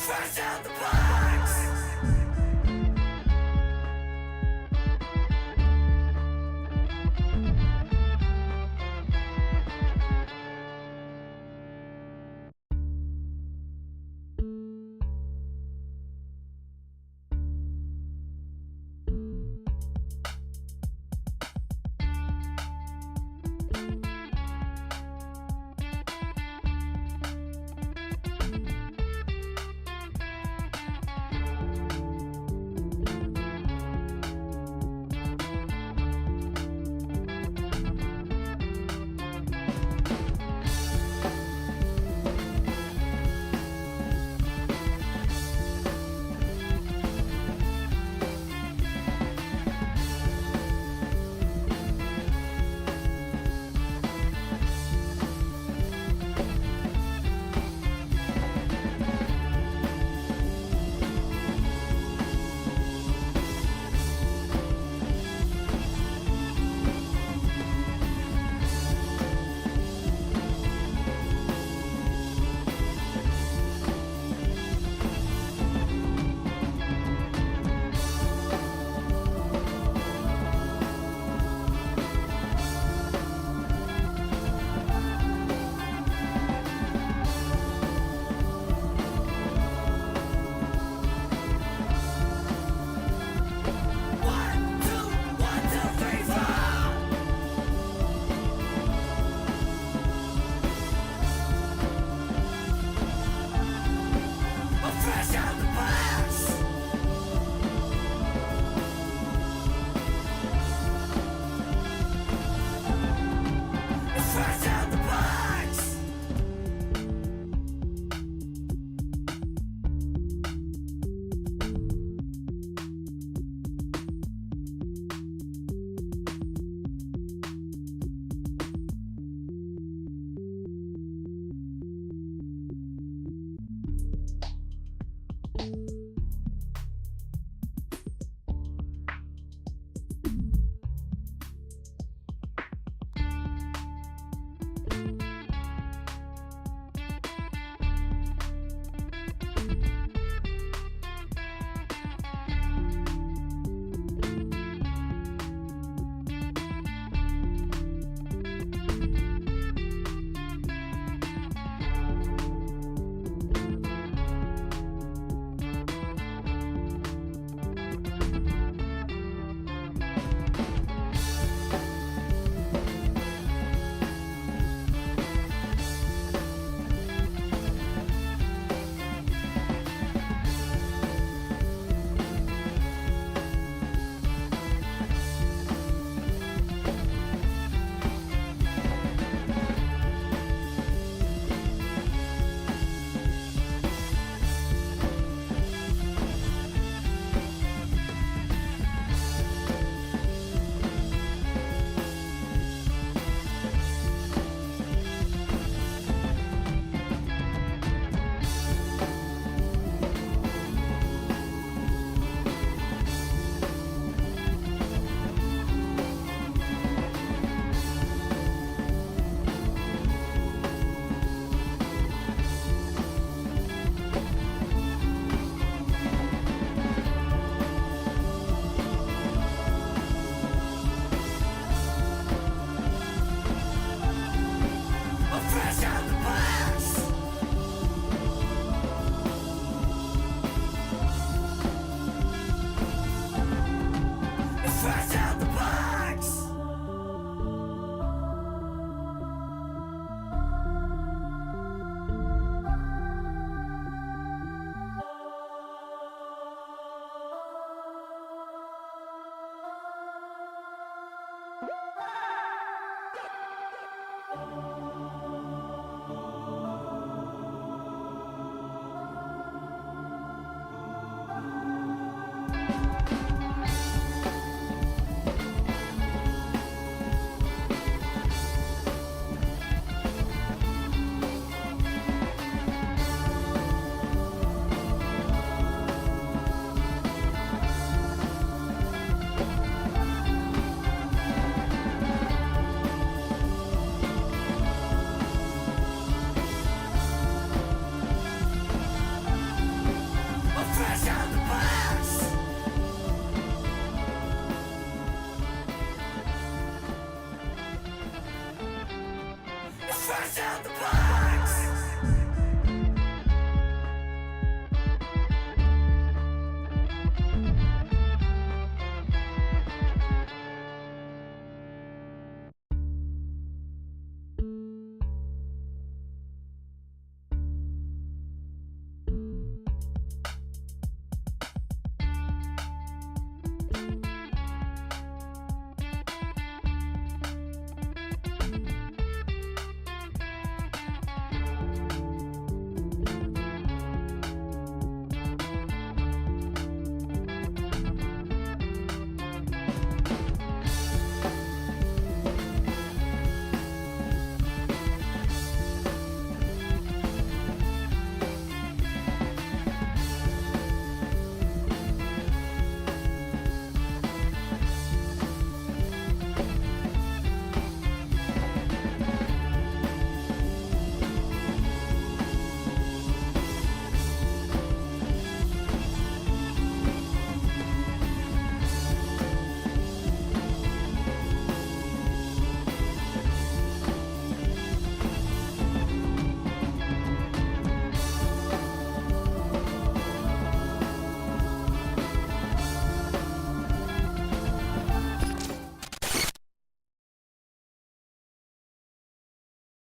Fresh out the box!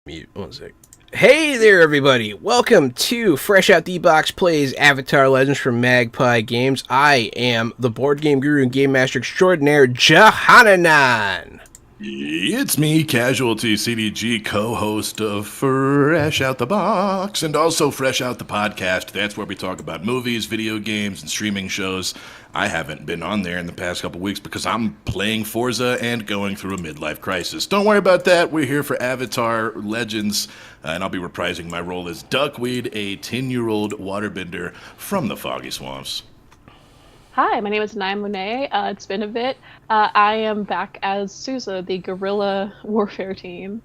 Mute 1 sec. Hey there, everybody! Welcome to Fresh Out the Box Plays Avatar Legends from Magpie Games. I am the board game guru and game master extraordinaire, Jahananan. It's me, Casualty CDG, co-host of Fresh Out the Box, and also Fresh Out the Podcast. That's where we talk about movies, video games, and streaming shows. I haven't been on there in the past couple weeks because I'm playing Forza and going through a midlife crisis. Don't worry about that. We're here for Avatar Legends, and I'll be reprising my role as Duckweed, a 10-year-old waterbender from the Foggy Swamps. Hi, my name is Nai Monet. It's been a bit. I am back as Sousa, the guerrilla warfare team.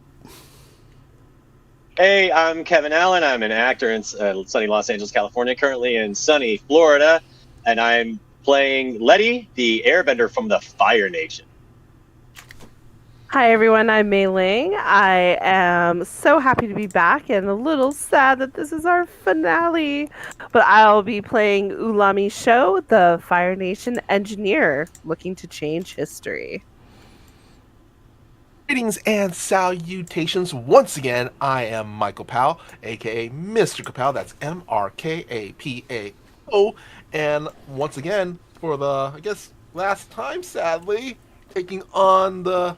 Hey, I'm Kevin Allen. I'm an actor in sunny Los Angeles, California, currently in sunny Florida, and I'm playing Letty, the airbender from the Fire Nation. Hi everyone, I'm Mei Ling. I am so happy to be back and a little sad that this is our finale. But I'll be playing Ulami Sho, the Fire Nation engineer, looking to change history. Greetings and salutations. Once again, I am Michael Powell, aka Mr. Kapow. That's MRKAPAO. And once again, for the, I guess, last time, sadly, taking on the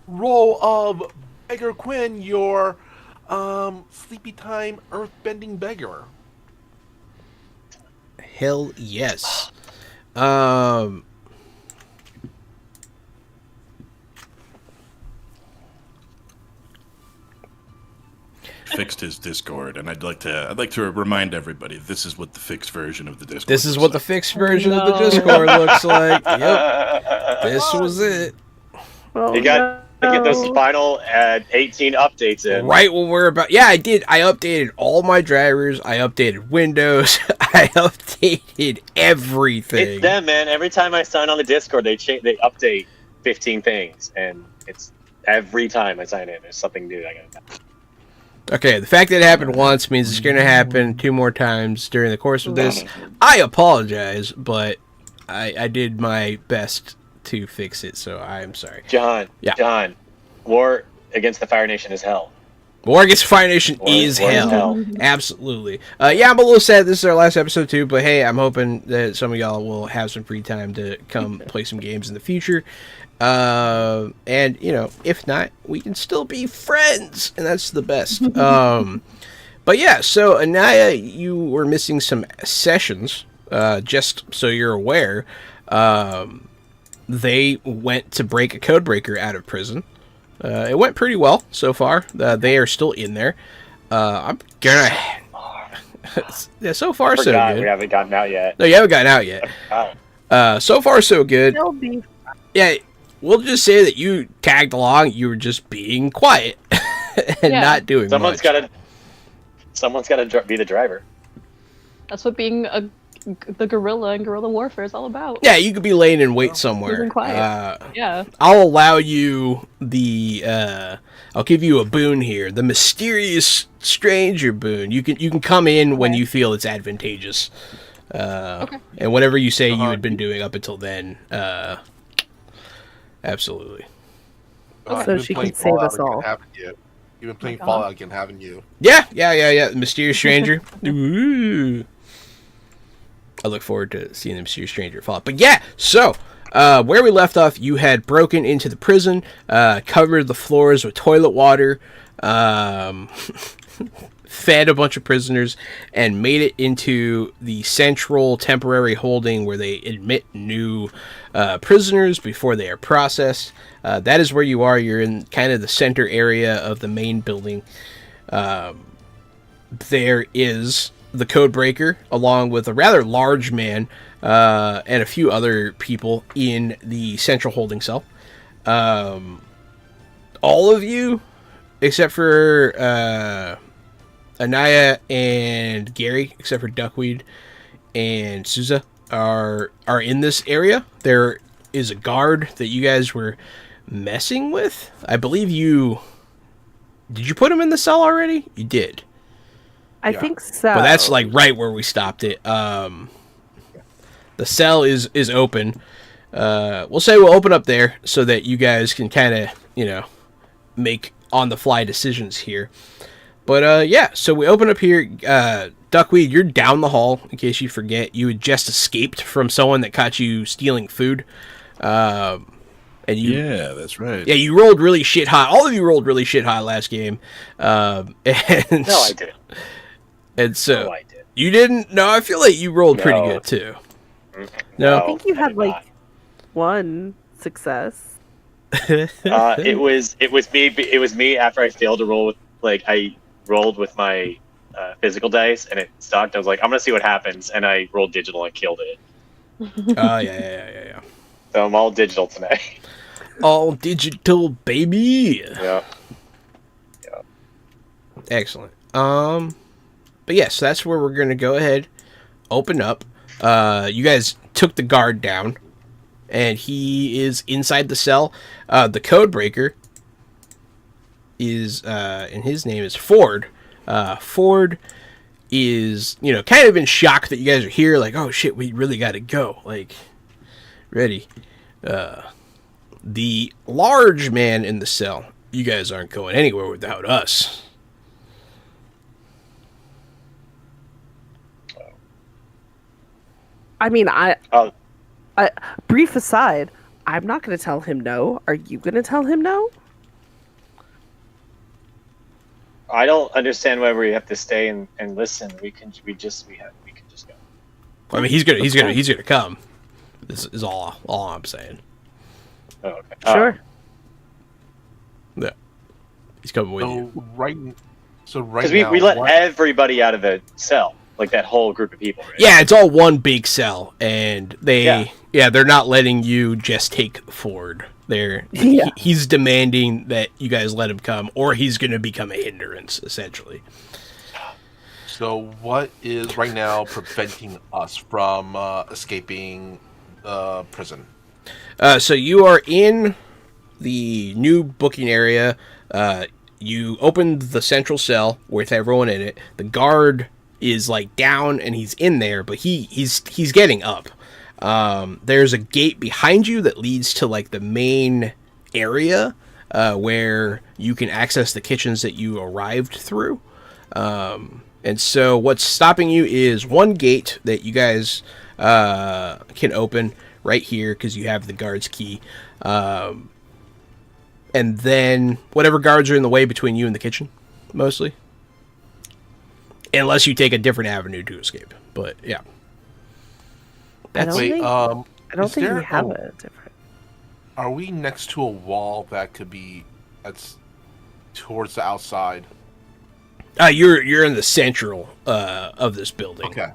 role of Beggar Quinn, your sleepy time earthbending beggar. Hell yes. Fixed his Discord, and I'd like to remind everybody this is what the fixed version of the Discord. This is what the fixed version of the Discord looks like. Yep. This was it. Oh, You got to get those final 18 updates in. Right when we're about... Yeah, I did. I updated all my drivers. I updated Windows. I updated everything. It's them, man. Every time I sign on the Discord, they update 15 things, and it's every time I sign in, there's something new I got to. Okay, the fact that it happened once means it's going to happen 2 more times during the course of this. I apologize, but I did my best to fix it, so I'm sorry. John, war against the Fire Nation is hell. War against Fire Nation is hell. Absolutely. Yeah, I'm a little sad this is our last episode too, but hey, I'm hoping that some of y'all will have some free time to come play some games in the future. And, you know, if not, we can still be friends, and that's the best. But yeah, so Anaya, you were missing some sessions, just so you're aware. They went to break a codebreaker out of prison. It went pretty well so far. They are still in there. I'm gonna... yeah, so far so good. We haven't gotten out yet. No, you haven't gotten out yet. So far so good. Yeah, we'll just say that you tagged along. You were just being quiet and not doing much. Someone's got to be the driver. That's what being the guerrilla and guerrilla warfare is all about. Yeah, you could be laying in wait somewhere. Being quiet. Yeah. I'll allow you the. I'll give you a boon here. The mysterious stranger boon. You can come in when you feel it's advantageous. Okay. And whatever you say you had been doing up until then. Absolutely. So she can save us all. You've been playing Fallout again, haven't you? Yeah. The mysterious stranger. Ooh. I look forward to seeing the mysterious stranger Fallout. But yeah, so where we left off, you had broken into the prison, covered the floors with toilet water, fed a bunch of prisoners, and made it into the central temporary holding where they admit new prisoners before they are processed. That is where you are. You're in kind of the center area of the main building. There is the Codebreaker, along with a rather large man and a few other people in the central holding cell. All of you, except for Anaya and Gary, except for Duckweed and Sousa, are in this area. There is a guard that you guys were messing with. I believe you... Did you put him in the cell already? You did. I think so. But that's like right where we stopped it. The cell is open. We'll say we'll open up there so that you guys can kind of, make on the fly decisions here. But yeah, so we open up here. Duckweed, you're down the hall. In case you forget, you had just escaped from someone that caught you stealing food. And you, Yeah, that's right. yeah, you rolled really shit hot. All of you rolled really shit hot last game. And No, I didn't. And so No, I did. you didn't. No, I feel like you rolled pretty No. good too. Mm, No? I think you had did like not. one success. It was me. It was me after I failed to roll with I rolled with my physical dice and it sucked. I was like, I'm gonna see what happens, and I rolled digital and killed it. Oh yeah. So I'm all digital tonight. All digital, baby. Yeah. Excellent. But yes, that's where we're gonna go ahead, open up. You guys took the guard down, and he is inside the cell. The code breaker is, and his name is Ford. Ford is, kind of in shock that you guys are here. Like, oh shit, we really got to go. Like, ready. The large man in the cell. You guys aren't going anywhere without us. I mean, Oh, brief aside, I'm not going to tell him no. Are you going to tell him no? I don't understand why we have to stay and listen. We can just go. I mean, he's gonna come. This is all I'm saying. Oh, okay. Sure. Yeah, he's coming with So you. right, Because now, we let what- everybody out of the cell, like that whole group of people. Right? Yeah, it's all one big cell, and they're Yeah. not letting you just take Ford. Yeah. He's demanding that you guys let him come, or he's gonna become a hindrance, essentially. So what is right now preventing us from escaping prison? So you are in the new booking area. You opened the central cell with everyone in it. The guard is like down and he's in there, but he's getting up. There's a gate behind you that leads to like the main area where you can access the kitchens that you arrived through. And so what's stopping you is one gate that you guys can open right here because you have the guard's key. And then whatever guards are in the way between you and the kitchen, mostly. Unless you take a different avenue to escape. But yeah. I don't Wait, think, I don't is think there we have a- a different. Are we next to a wall that could be that's towards the outside? You're in the central of this building. Okay.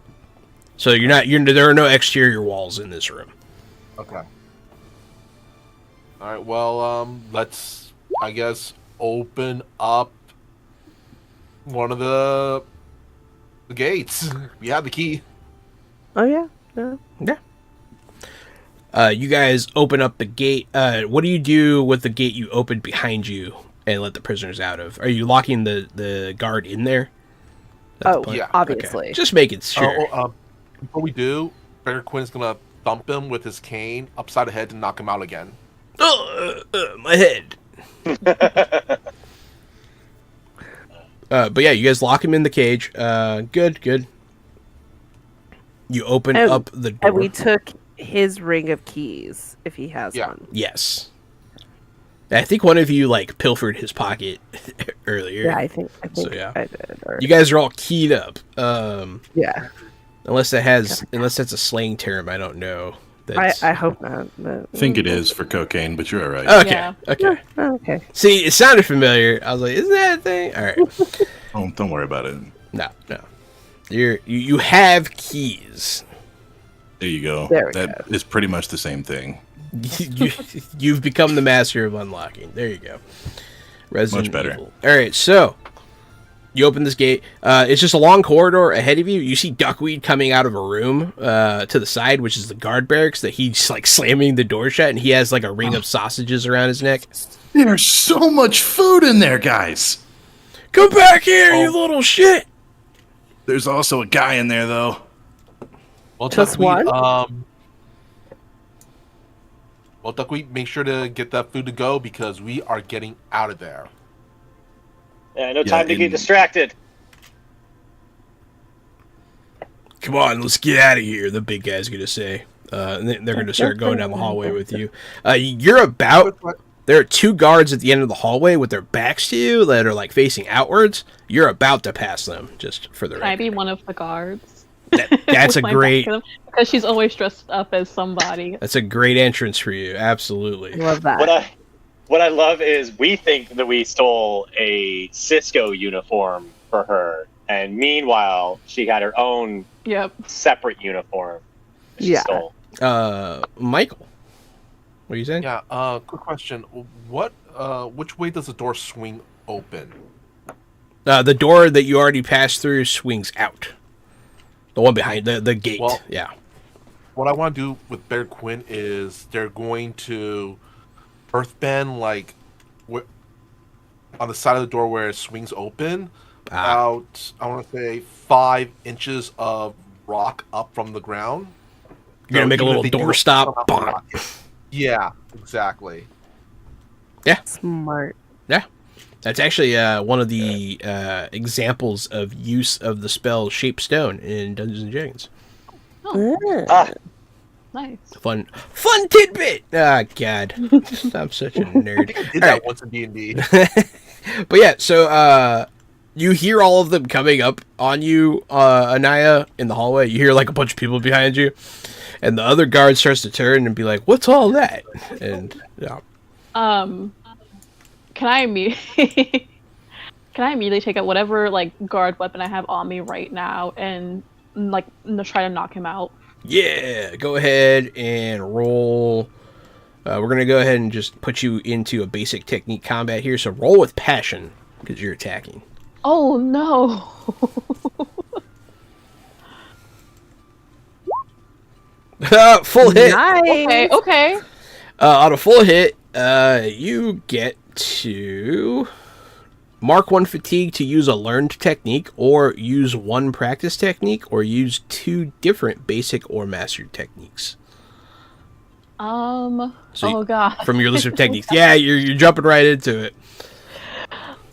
So there are no exterior walls in this room. Okay. All right. Well, let's, I guess, open up one of the gates. We have the key. Oh yeah. Yeah. Yeah. You guys open up the gate. What do you do with the gate you opened behind you and let the prisoners out of? Are you locking the guard in there? That's the Oh plan? yeah. Obviously. Just making sure. Before we do, Bear Quinn's gonna thump him with his cane upside the head to knock him out again. My head. But yeah, you guys lock him in the cage. Good. You open And- up the door. And we took his ring of keys if he has Yeah. one. Yes. I think one of you like pilfered his pocket earlier. Yeah, I think So, yeah. I did. Or, You guys are all keyed up. yeah. Unless that's a slang term, I don't know. That's... I hope not. But, I think it is for cocaine, but you're all right. Okay. Yeah. Okay. Oh, okay. See, it sounded familiar. I was like, isn't that a thing? All right. Don't worry about it. No. You have keys. There you go. There we That is pretty much the same thing. You've become the master of unlocking. There you go. Resident Much better. Evil. All right, so you open this gate. It's just a long corridor ahead of you. You see Duckweed coming out of a room to the side, which is the guard barracks. That he's like slamming the door shut, and he has like a ring of sausages around his neck. There's so much food in there, guys. Come back here, you little shit! There's also a guy in there, though. Well, Just one? Duckweed, make sure to get that food to go because we are getting out of there. No time to get distracted. Come on, let's get out of here, the big guy's going to say. And they're going to start going down the hallway with you. There are 2 guards at the end of the hallway with their backs to you that are like facing outwards. You're about to pass them, just for the record. Can I be one of the guards? That's a great... Because she's always dressed up as somebody. That's a great entrance for you, absolutely. Love that. What I love is we think that we stole a Cisco uniform for her, and meanwhile, she had her own separate uniform she stole. Michael, what are you saying? Yeah, quick question. Which way does the door swing open? The door that you already passed through swings out. The one behind the gate, yeah. What I want to do with Bear Quinn is they're going to earthbend, like, on the side of the door where it swings open, about, I want to say, 5 inches of rock up from the ground. You're going to make a little door stop? Yeah, exactly. Yeah. Smart. Yeah. That's actually one of the examples of use of the spell Shape Stone in Dungeons & Dragons. Oh. Nice. Fun tidbit! Ah, God. I'm such a nerd. I did that once in D&D. But yeah, so you hear all of them coming up on you, Anaya, in the hallway. You hear like a bunch of people behind you. And the other guard starts to turn and be like, "What's all that?" And yeah. Can I immediately take out whatever like guard weapon I have on me right now and like try to knock him out? Yeah, go ahead and roll. We're gonna go ahead and just put you into a basic technique combat here. So roll with passion because you're attacking. Oh no! Full hit. Nice. Okay. On a full hit, you get to mark 1 fatigue to use a learned technique, or use 1 practice technique, or use 2 different basic or mastered techniques. Oh god. From your list of techniques. Yeah, you're jumping right into it.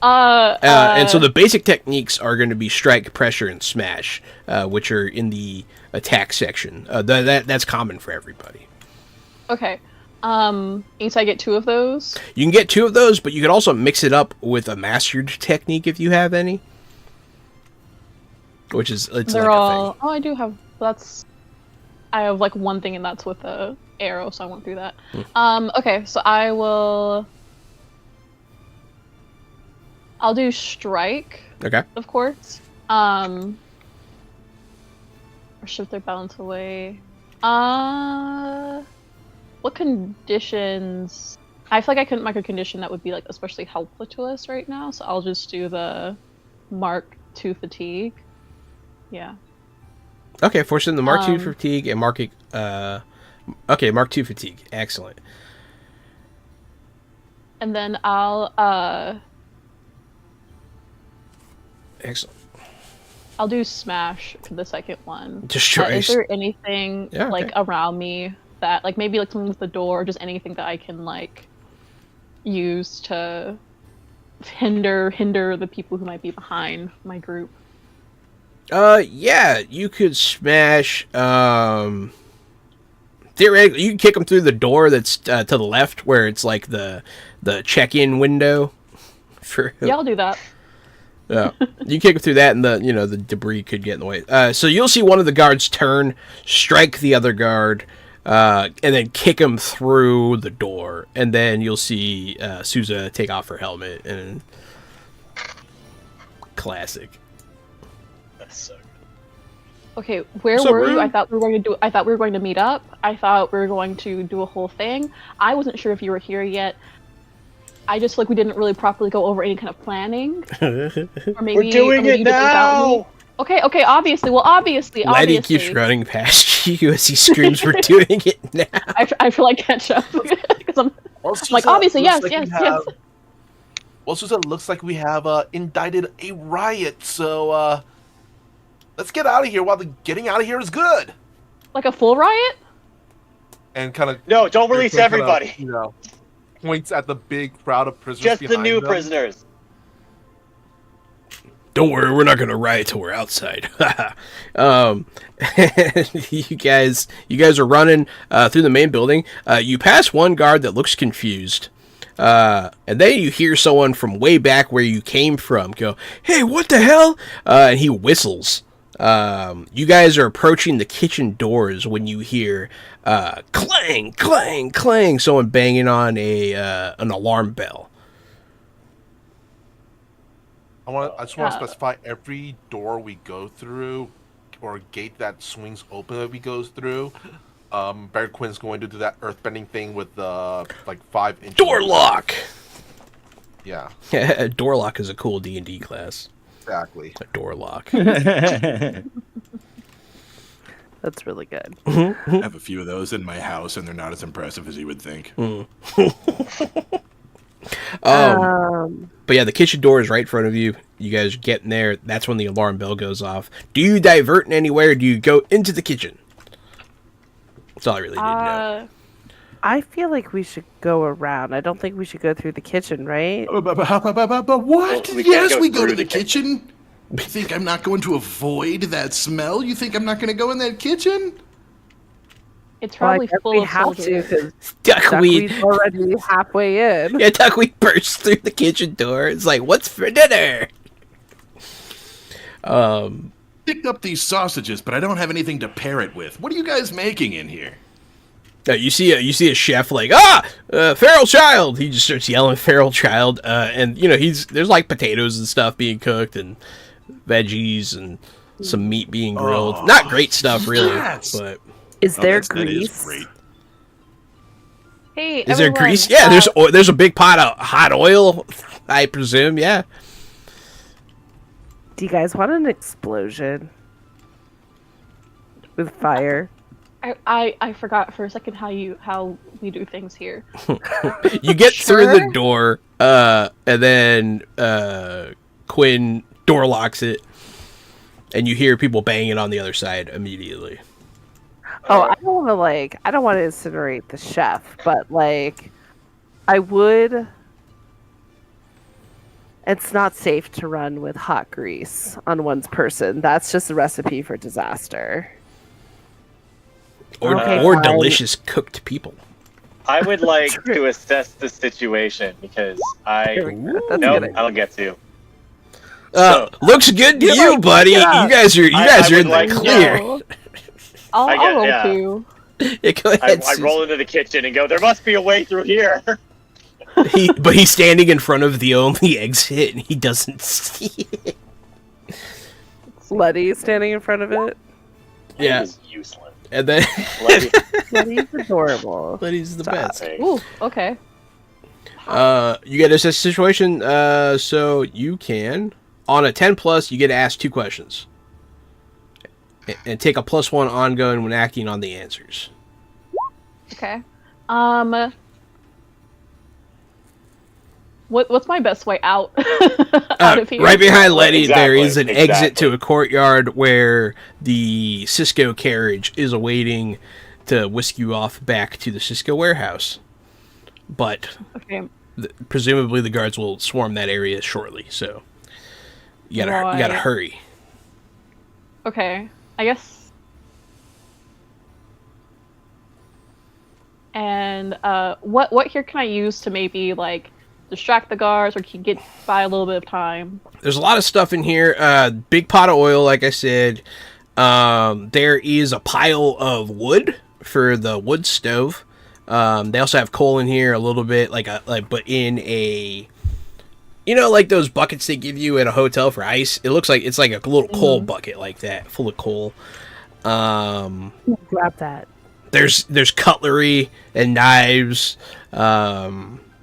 And so the basic techniques are going to be strike, pressure, and smash, which are in the attack section. That's common for everybody. Okay. Each I get 2 of those? You can get 2 of those, but you can also mix it up with a mastered technique if you have any. Which is, it's They're like all... a thing. Oh, I do have... I have like 1 thing and that's with a arrow, so I won't do that. Okay, so I'll do strike. Okay. Of course. Or shift their balance away. What conditions? I feel like I couldn't mark a condition that would be like especially helpful to us right now, so I'll just do the mark 2 fatigue. Yeah. Okay, forcing the mark 2 fatigue and marking. Okay, mark 2 fatigue. Excellent. And then I'll Excellent. I'll do smash for the second one. Destroy. Is there anything around me that like maybe like something with the door, or just anything that I can like use to hinder the people who might be behind my group? Yeah, you could smash. Theoretically, you can kick them through the door that's to the left, where it's like the check-in window. Yeah, I'll do that. Yeah, you kick them through that, and the debris could get in the way. So you'll see one of the guards turn, strike the other guard, and then kick him through the door, and then you'll see Sousa take off her helmet and classic. That's so good. Okay, where were you? I thought we were going to meet up. I thought we were going to do a whole thing. I wasn't sure if you were here yet. I just feel like we didn't really properly go over any kind of planning. Or maybe, we're doing it now! Okay, obviously. Laddie keeps running past you as he screams, "We're doing it now!" I feel like catch up. Because I'm like, obviously, yes. Well, Susan, it looks like we have indicted a riot, so let's get out of here while the getting out of here is good. Like a full riot? And kind of... No, don't release everybody. Points at the big crowd of prisoners just behind the new them. prisoners. Don't worry, we're not gonna riot till we're outside. You guys are running through the main building. You pass one guard that looks confused, and then you hear someone from way back where you came from go, "Hey, what the hell?" And he whistles. You guys are approaching the kitchen doors when you hear clang, clang, clang. Someone banging on an alarm bell. I just want to specify every door we go through or gate that swings open that we goes through. Bear Quinn's going to do that earthbending thing with the 5-inch door lock. Yeah. Door lock is a cool D&D class. Exactly. A door lock. That's really good. I have a few of those in my house, and they're not as impressive as you would think. But yeah, the kitchen door is right in front of you. You guys are getting there. That's when the alarm bell goes off. Do you divert in anywhere? Do you go into the kitchen? That's all I really need to know. I feel like we should go around. I don't think we should go through the kitchen, right? But what? Well, Yes, we go to the kitchen. You think I'm not going to avoid that smell? You think I'm not going to go in that kitchen? It's probably well, full we of have soldiers. to because Duckweed. Duckweed's already halfway in. Yeah, Duckweed bursts through the kitchen door. It's like, what's for dinner? Picked up these sausages, but I don't have anything to pair it with. What are you guys making in here? You see a chef like, feral child. He just starts yelling feral child, and there's like potatoes and stuff being cooked and veggies and some meat being grilled. Not great stuff, really, but is there that is grease? great. Hey, is there everyone, grease? Yeah, there's a big pot of hot oil, I presume. Yeah. Do you guys want an explosion with fire? I forgot for a second how we do things here. You get through the door, and then Quinn door locks it, and you hear people banging on the other side immediately. Oh, I don't want to incinerate the chef, but I would. It's not safe to run with hot grease on one's person. That's just a recipe for disaster. Or delicious cooked people. I would like to assess the situation because I don't get to. Looks good to you, buddy. You guys are in the clear. I'll roll too. Yeah, go ahead, I roll into the kitchen and go, there must be a way through here. But he's standing in front of the only exit and he doesn't see it. Letty's standing in front of it. Yeah. It is useless. And then Letty's adorable. Letty's the best. Ooh, okay. You get a situation, so you can, on a 10+, you get asked 2 questions. And take a +1 ongoing when acting on the answers. Okay. What's my best way out? Out of here? Right behind Letty, Exactly, there is an exit to a courtyard where the Cisco carriage is awaiting to whisk you off back to the Cisco warehouse. But presumably the guards will swarm that area shortly, so you gotta hurry. Okay, I guess. And what here can I use to maybe distract the guards or get by a little bit of time? There's a lot of stuff in here. Big pot of oil, like I said. There is a pile of wood for the wood stove. They also have coal in here a little bit, but in a, like those buckets they give you at a hotel for ice. It looks like it's like a little coal bucket like that, full of coal. Grab that. There's cutlery and knives,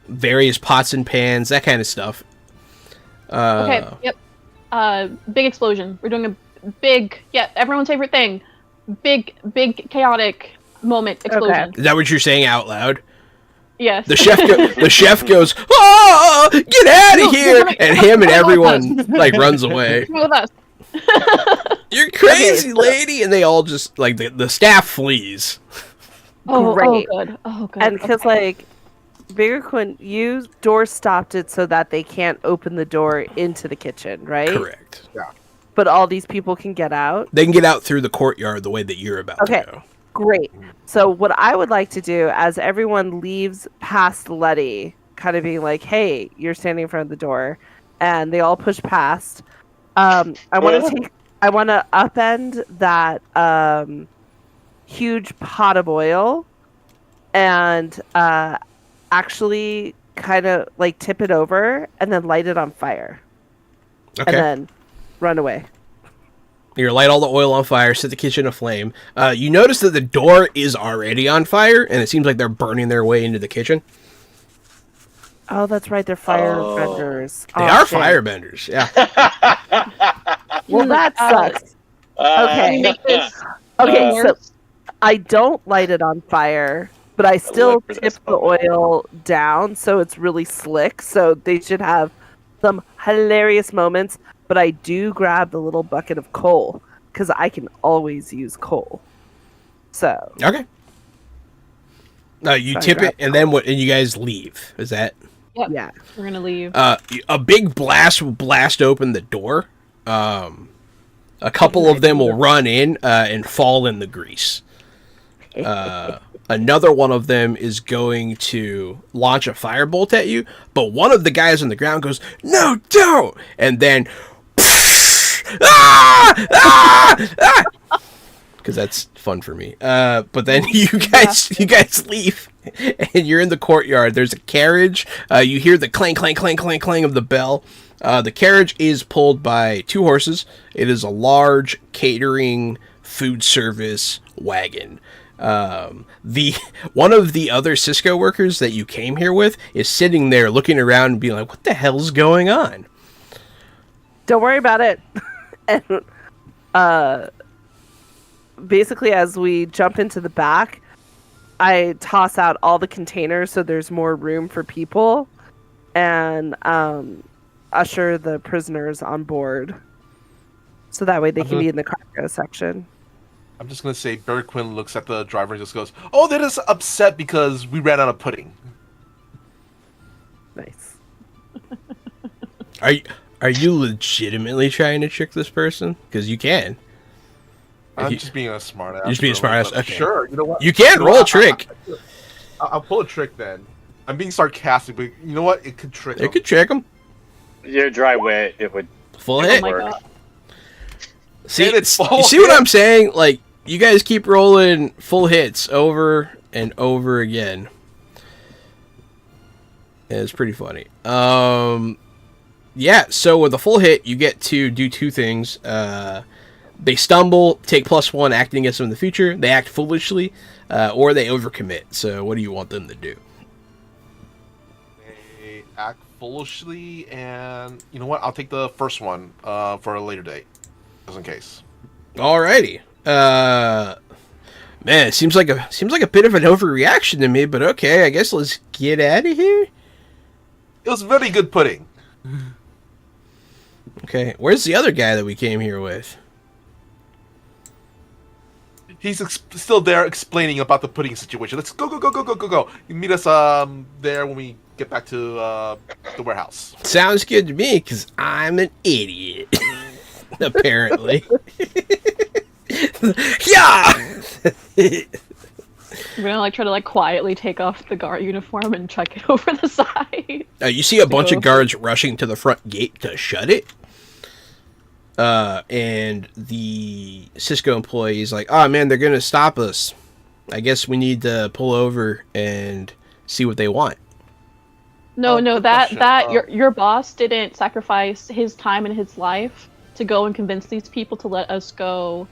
various pots and pans, that kind of stuff. Okay, yep. Big explosion. We're doing a big, everyone's favorite thing. Big chaotic moment explosion. Okay. Is that what you're saying out loud? Yes. The chef goes, "Oh, get out of here!" And him and everyone runs away. Come with us. You're crazy, lady! And they all just the staff flees. Great. Oh, good. Oh, good. And because Bigger Quinn, you door stopped it so that they can't open the door into the kitchen, right? Correct. Yeah. But all these people can get out? They can get out through the courtyard the way that you're about to go. Great. So what I would like to do, as everyone leaves past Letty, kind of being like, hey, you're standing in front of the door, and they all push past, I want to upend that huge pot of oil and actually kind of like tip it over and then light it on fire. Okay. And then run away. You light all the oil on fire, set the kitchen aflame. You notice that the door is already on fire, and it seems like they're burning their way into the kitchen. Oh, that's right. They're firebenders. They are firebenders, yeah. Well, that sucks. Okay. Okay, so I don't light it on fire, but I still tip the oil down so it's really slick. So they should have some hilarious moments. But I do grab the little bucket of coal because I can always use coal. So okay. You tip it, and then what? And you guys leave. Is that? Yep. Yeah, we're gonna leave. A big blast will blast open the door. A couple of them will run in and fall in the grease. Another one of them is going to launch a firebolt at you, but one of the guys on the ground goes, "No, don't!" And then, because that's fun for me. But then you guys leave, and you're in the courtyard. There's a carriage. You hear the clang, clang, clang, clang, clang of the bell. The carriage is pulled by 2 horses. It is a large catering food service wagon. One of the other Cisco workers that you came here with is sitting there looking around and being like, "What the hell's going on?" Don't worry about it. And basically, as we jump into the back, I toss out all the containers so there's more room for people, and usher the prisoners on board, so that way they can be in the cargo section. I'm just going to say Barry Quinn looks at the driver and just goes, "Oh, they're just upset because we ran out of pudding." Nice. Are you legitimately trying to trick this person? Because you can. I'm just being a smart ass. You're just being a smart ass? Okay. Sure, you know what? You can roll a trick. I'll pull a trick then. I'm being sarcastic, but you know what? It could trick them. It could trick them. Your dry wit, it would full hit. Work. See what I'm saying? Like, you guys keep rolling full hits over and over again. And it's pretty funny. Yeah, so with a full hit, you get to do 2 things. They stumble, take +1 acting against them in the future. They act foolishly, or they overcommit. So what do you want them to do? They act foolishly, and you know what? I'll take the first one for a later date, just in case. Alrighty. Man, it seems like a bit of an overreaction to me, but okay, I guess let's get out of here. It was very good pudding. Okay, where's the other guy that we came here with? He's still there explaining about the pudding situation. Let's go. You meet us there when we get back to the warehouse. Sounds good to me, because I'm an idiot. Apparently. Yeah! We're gonna try to quietly take off the guard uniform and chuck it over the side. You see a bunch of guards rushing to the front gate to shut it. And the Cisco employee is like, "Oh man, they're gonna stop us. I guess we need to pull over and see what they want." No, your boss didn't sacrifice his time and his life to go and convince these people to let us go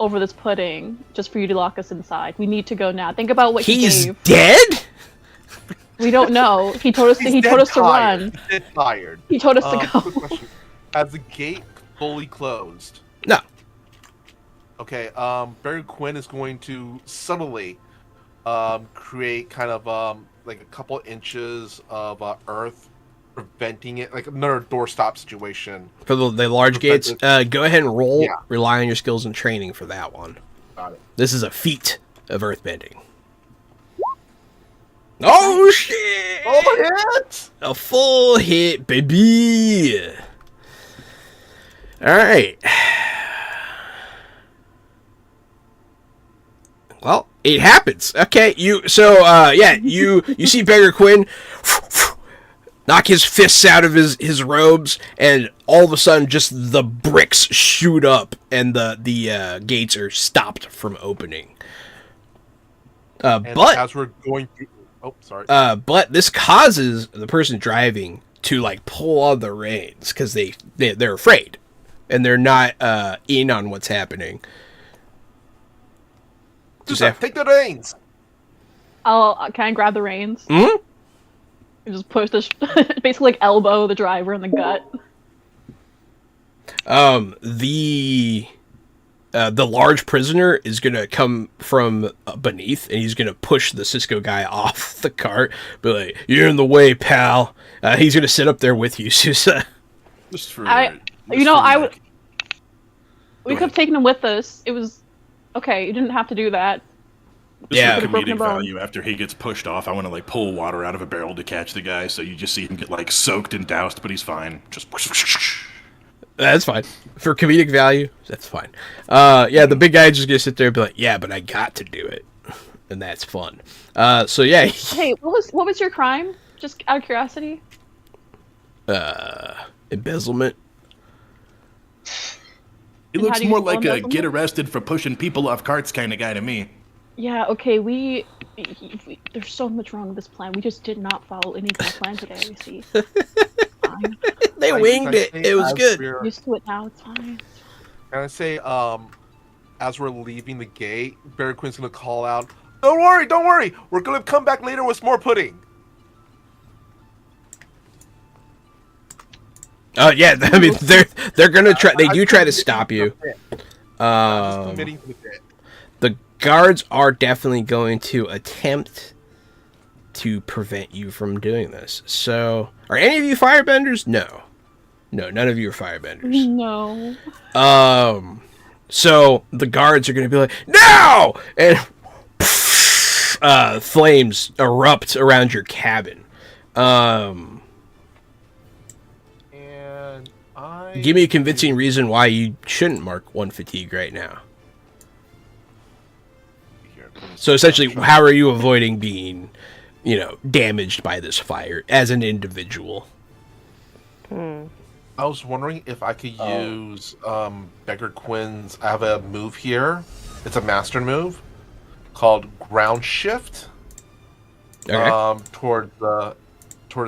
over this pudding just for you to lock us inside. We need to go now. Think about what he gave. He's dead? We don't know. He told us to run. He's tired. He told us to go. Quick question. Has the gate fully closed? No. Okay, Barry Quinn is going to subtly create kind of like a couple inches of earth, preventing it, like another doorstop situation. For the large gates, go ahead and roll. Yeah. Rely on your skills and training for that one. Got it. This is a feat of earthbending. Oh shit! Oh, hit! A full hit, baby. All right. Well, it happens. Okay, you see Beggar Quinn knock his fists out of his robes, and all of a sudden, just the bricks shoot up, and the gates are stopped from opening. But as we're going through, but this causes the person driving to like pull on the reins because they're afraid, and they're not in on what's happening. Take the reins. Can I grab the reins? Mm-hmm. And just push basically like elbow the driver in the gut. The large prisoner is gonna come from beneath, and he's gonna push the Cisco guy off the cart. Be like, "You're in the way, pal." He's gonna sit up there with you, Susa. We could have taken him with us. It was okay. You didn't have to do that. Just for comedic value, after he gets pushed off, I want to like pull water out of a barrel to catch the guy, so you just see him get like soaked and doused, but he's fine. Just. That's fine. For comedic value, that's fine. The big guy just gonna sit there and be like, "Yeah, but I got to do it," and that's fun. So yeah. Hey, what was your crime? Just out of curiosity. Embezzlement. He looks more like a get arrested for pushing people off carts kind of guy to me. Yeah, okay, there's so much wrong with this plan. We just did not follow any kind of plan today, you see. They winged it. It was good. Used to it now, it's fine. Can I say, as we're leaving the gate, Barry Quinn's gonna call out, don't worry, we're gonna come back later with more pudding. Oh yeah, I mean they're gonna try. They do try to stop you. The guards are definitely going to attempt to prevent you from doing this. So, are any of you firebenders? No, none of you are firebenders. No. So the guards are going to be like, "No!" And flames erupt around your cabin. Give me a convincing reason why you shouldn't mark 1 fatigue right now. So essentially, how are you avoiding being, damaged by this fire as an individual? I was wondering if I could use Beggar Quinn's. I have a move here. It's a master move called Ground Shift. Okay. Towards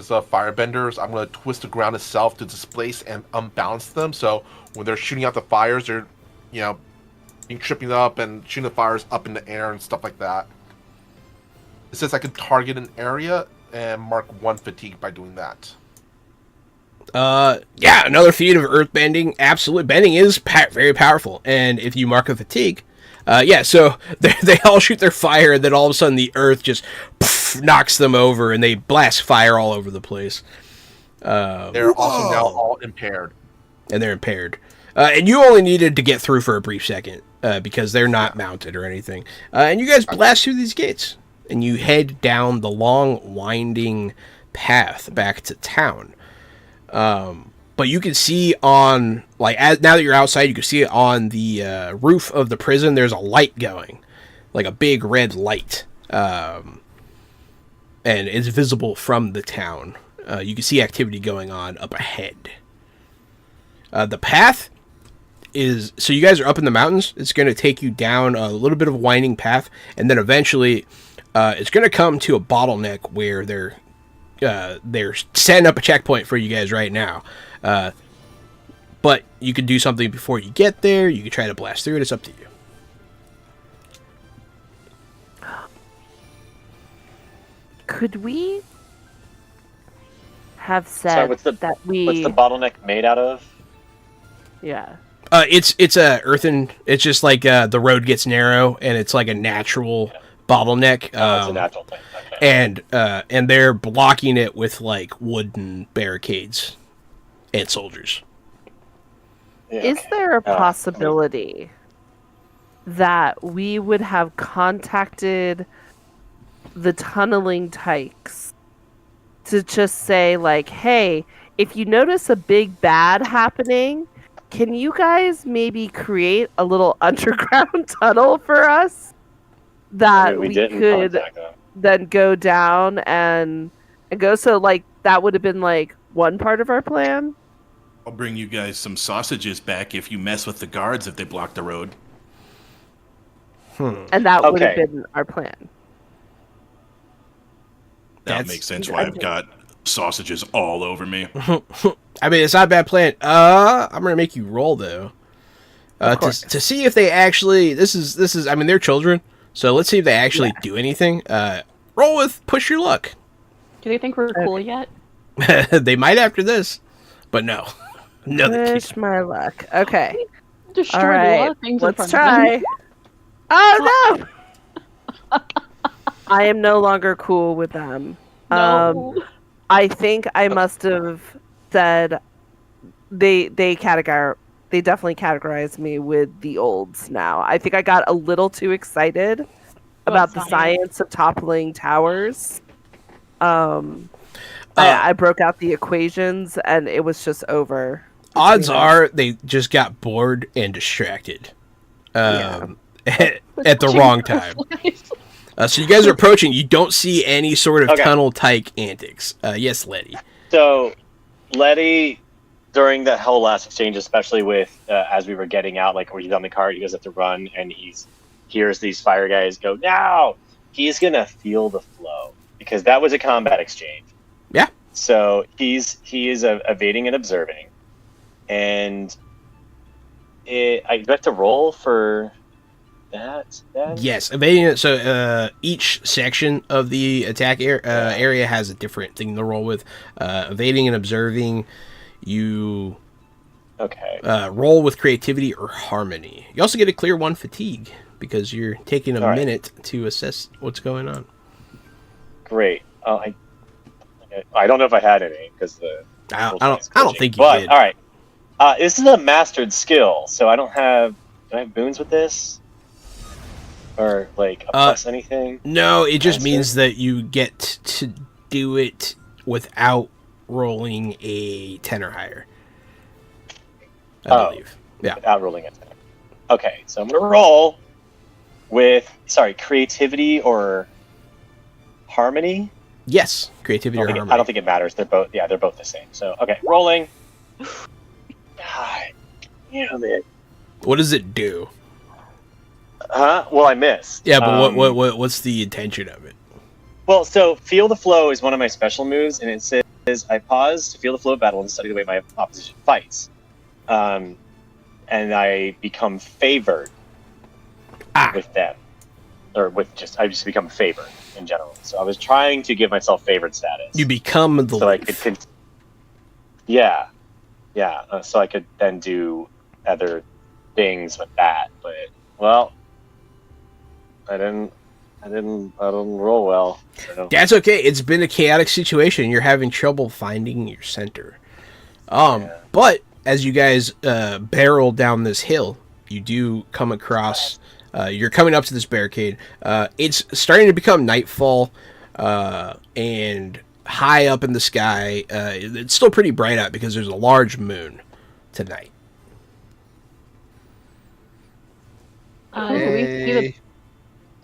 the firebenders, I'm going to twist the ground itself to displace and unbalance them. So when they're shooting out the fires, they're, being tripping up and shooting the fires up in the air and stuff like that. It says I can target an area and mark 1 fatigue by doing that. Another feat of earth bending. Absolutely. Bending is very powerful. And if you mark a fatigue, so they all shoot their fire, and then all of a sudden the earth just knocks them over, and they blast fire all over the place. They're also now all impaired. And they're impaired. And you only needed to get through for a brief second, because they're not mounted or anything. And you guys blast through these gates, and you head down the long, winding path back to town. But you can see on, now that you're outside, you can see on the roof of the prison, there's a light going. Like a big red light. And it's visible from the town. You can see activity going on up ahead. The path is, so you guys are up in the mountains. It's going to take you down a little bit of a winding path, and then eventually it's going to come to a bottleneck where they're setting up a checkpoint for you guys right now. But you can do something before you get there. You can try to blast through it. It's up to you. Could we have said what's the bottleneck made out of? Yeah. It's a earthen. It's just like the road gets narrow, and it's like a natural bottleneck. It's a natural thing. Okay. And they're blocking it with like wooden barricades and soldiers. Yeah, Is there a possibility that we would have contacted the tunneling tykes to just say, like, hey, if you notice a big bad happening, can you guys maybe create a little underground tunnel for us that we could then go down and go? So, like, that would have been, like, one part of our plan. I'll bring you guys some sausages back if you mess with the guards if they block the road. And that would have been our plan. That makes sense why I've got sausages all over me. I mean, it's not a bad plan. I'm gonna make you roll though, to see if they actually. This is. I mean, they're children, so let's see if they actually do anything. Roll with push your luck. Do they think we're cool yet? They might after this, but no. No, push my luck. Okay. Destroyed a lot of things. Let's try. Oh no! I am no longer cool with them. No. I think I must have said they definitely categorized me with the olds now. I think I got a little too excited about the science of toppling towers. I broke out the equations and it was just over. Odds are they just got bored and distracted. At the wrong time. So you guys are approaching. You don't see any sort of tunnel-type antics. Yes, Letty. So, Letty, during that whole last exchange, especially with as we were getting out, like where he's on the cart, he goes have to run, and he hears these fire guys go, now! He's going to feel the flow, because that was a combat exchange. Yeah. So, he is evading and observing, and I have to roll for... that? Yes, evading. So each section of the attack area has a different thing to roll with. Evading and observing, you roll with creativity or harmony. You also get a clear 1 fatigue because you're taking a minute to assess what's going on. Great. I don't know if I had any because I don't think you did. All right. This is a mastered skill, so I don't have. Do I have boons with this? Or like a plus anything? No, it just means that you get to do it without rolling a 10 or higher. I believe. Yeah. Without rolling a 10. Okay, so I'm gonna roll with creativity or harmony. Yes, creativity or harmony. I don't think it matters. They're both the same. So rolling. God damn it. What does it do? Well, I missed. Yeah, but what's the intention of it? Well, so Feel the Flow is one of my special moves, and it says I pause to feel the flow of battle and study the way my opposition fights. And I become favored with them. Or I just become favored in general. So I was trying to give myself favored status. You become the so leaf. I could Yeah. So I could then do other things with that, but I didn't roll well. That's okay. It's been a chaotic situation. You're having trouble finding your center. But as you guys barrel down this hill, you do come across. You're coming up to this barricade. It's starting to become nightfall, and high up in the sky, it's still pretty bright out because there's a large moon tonight. Do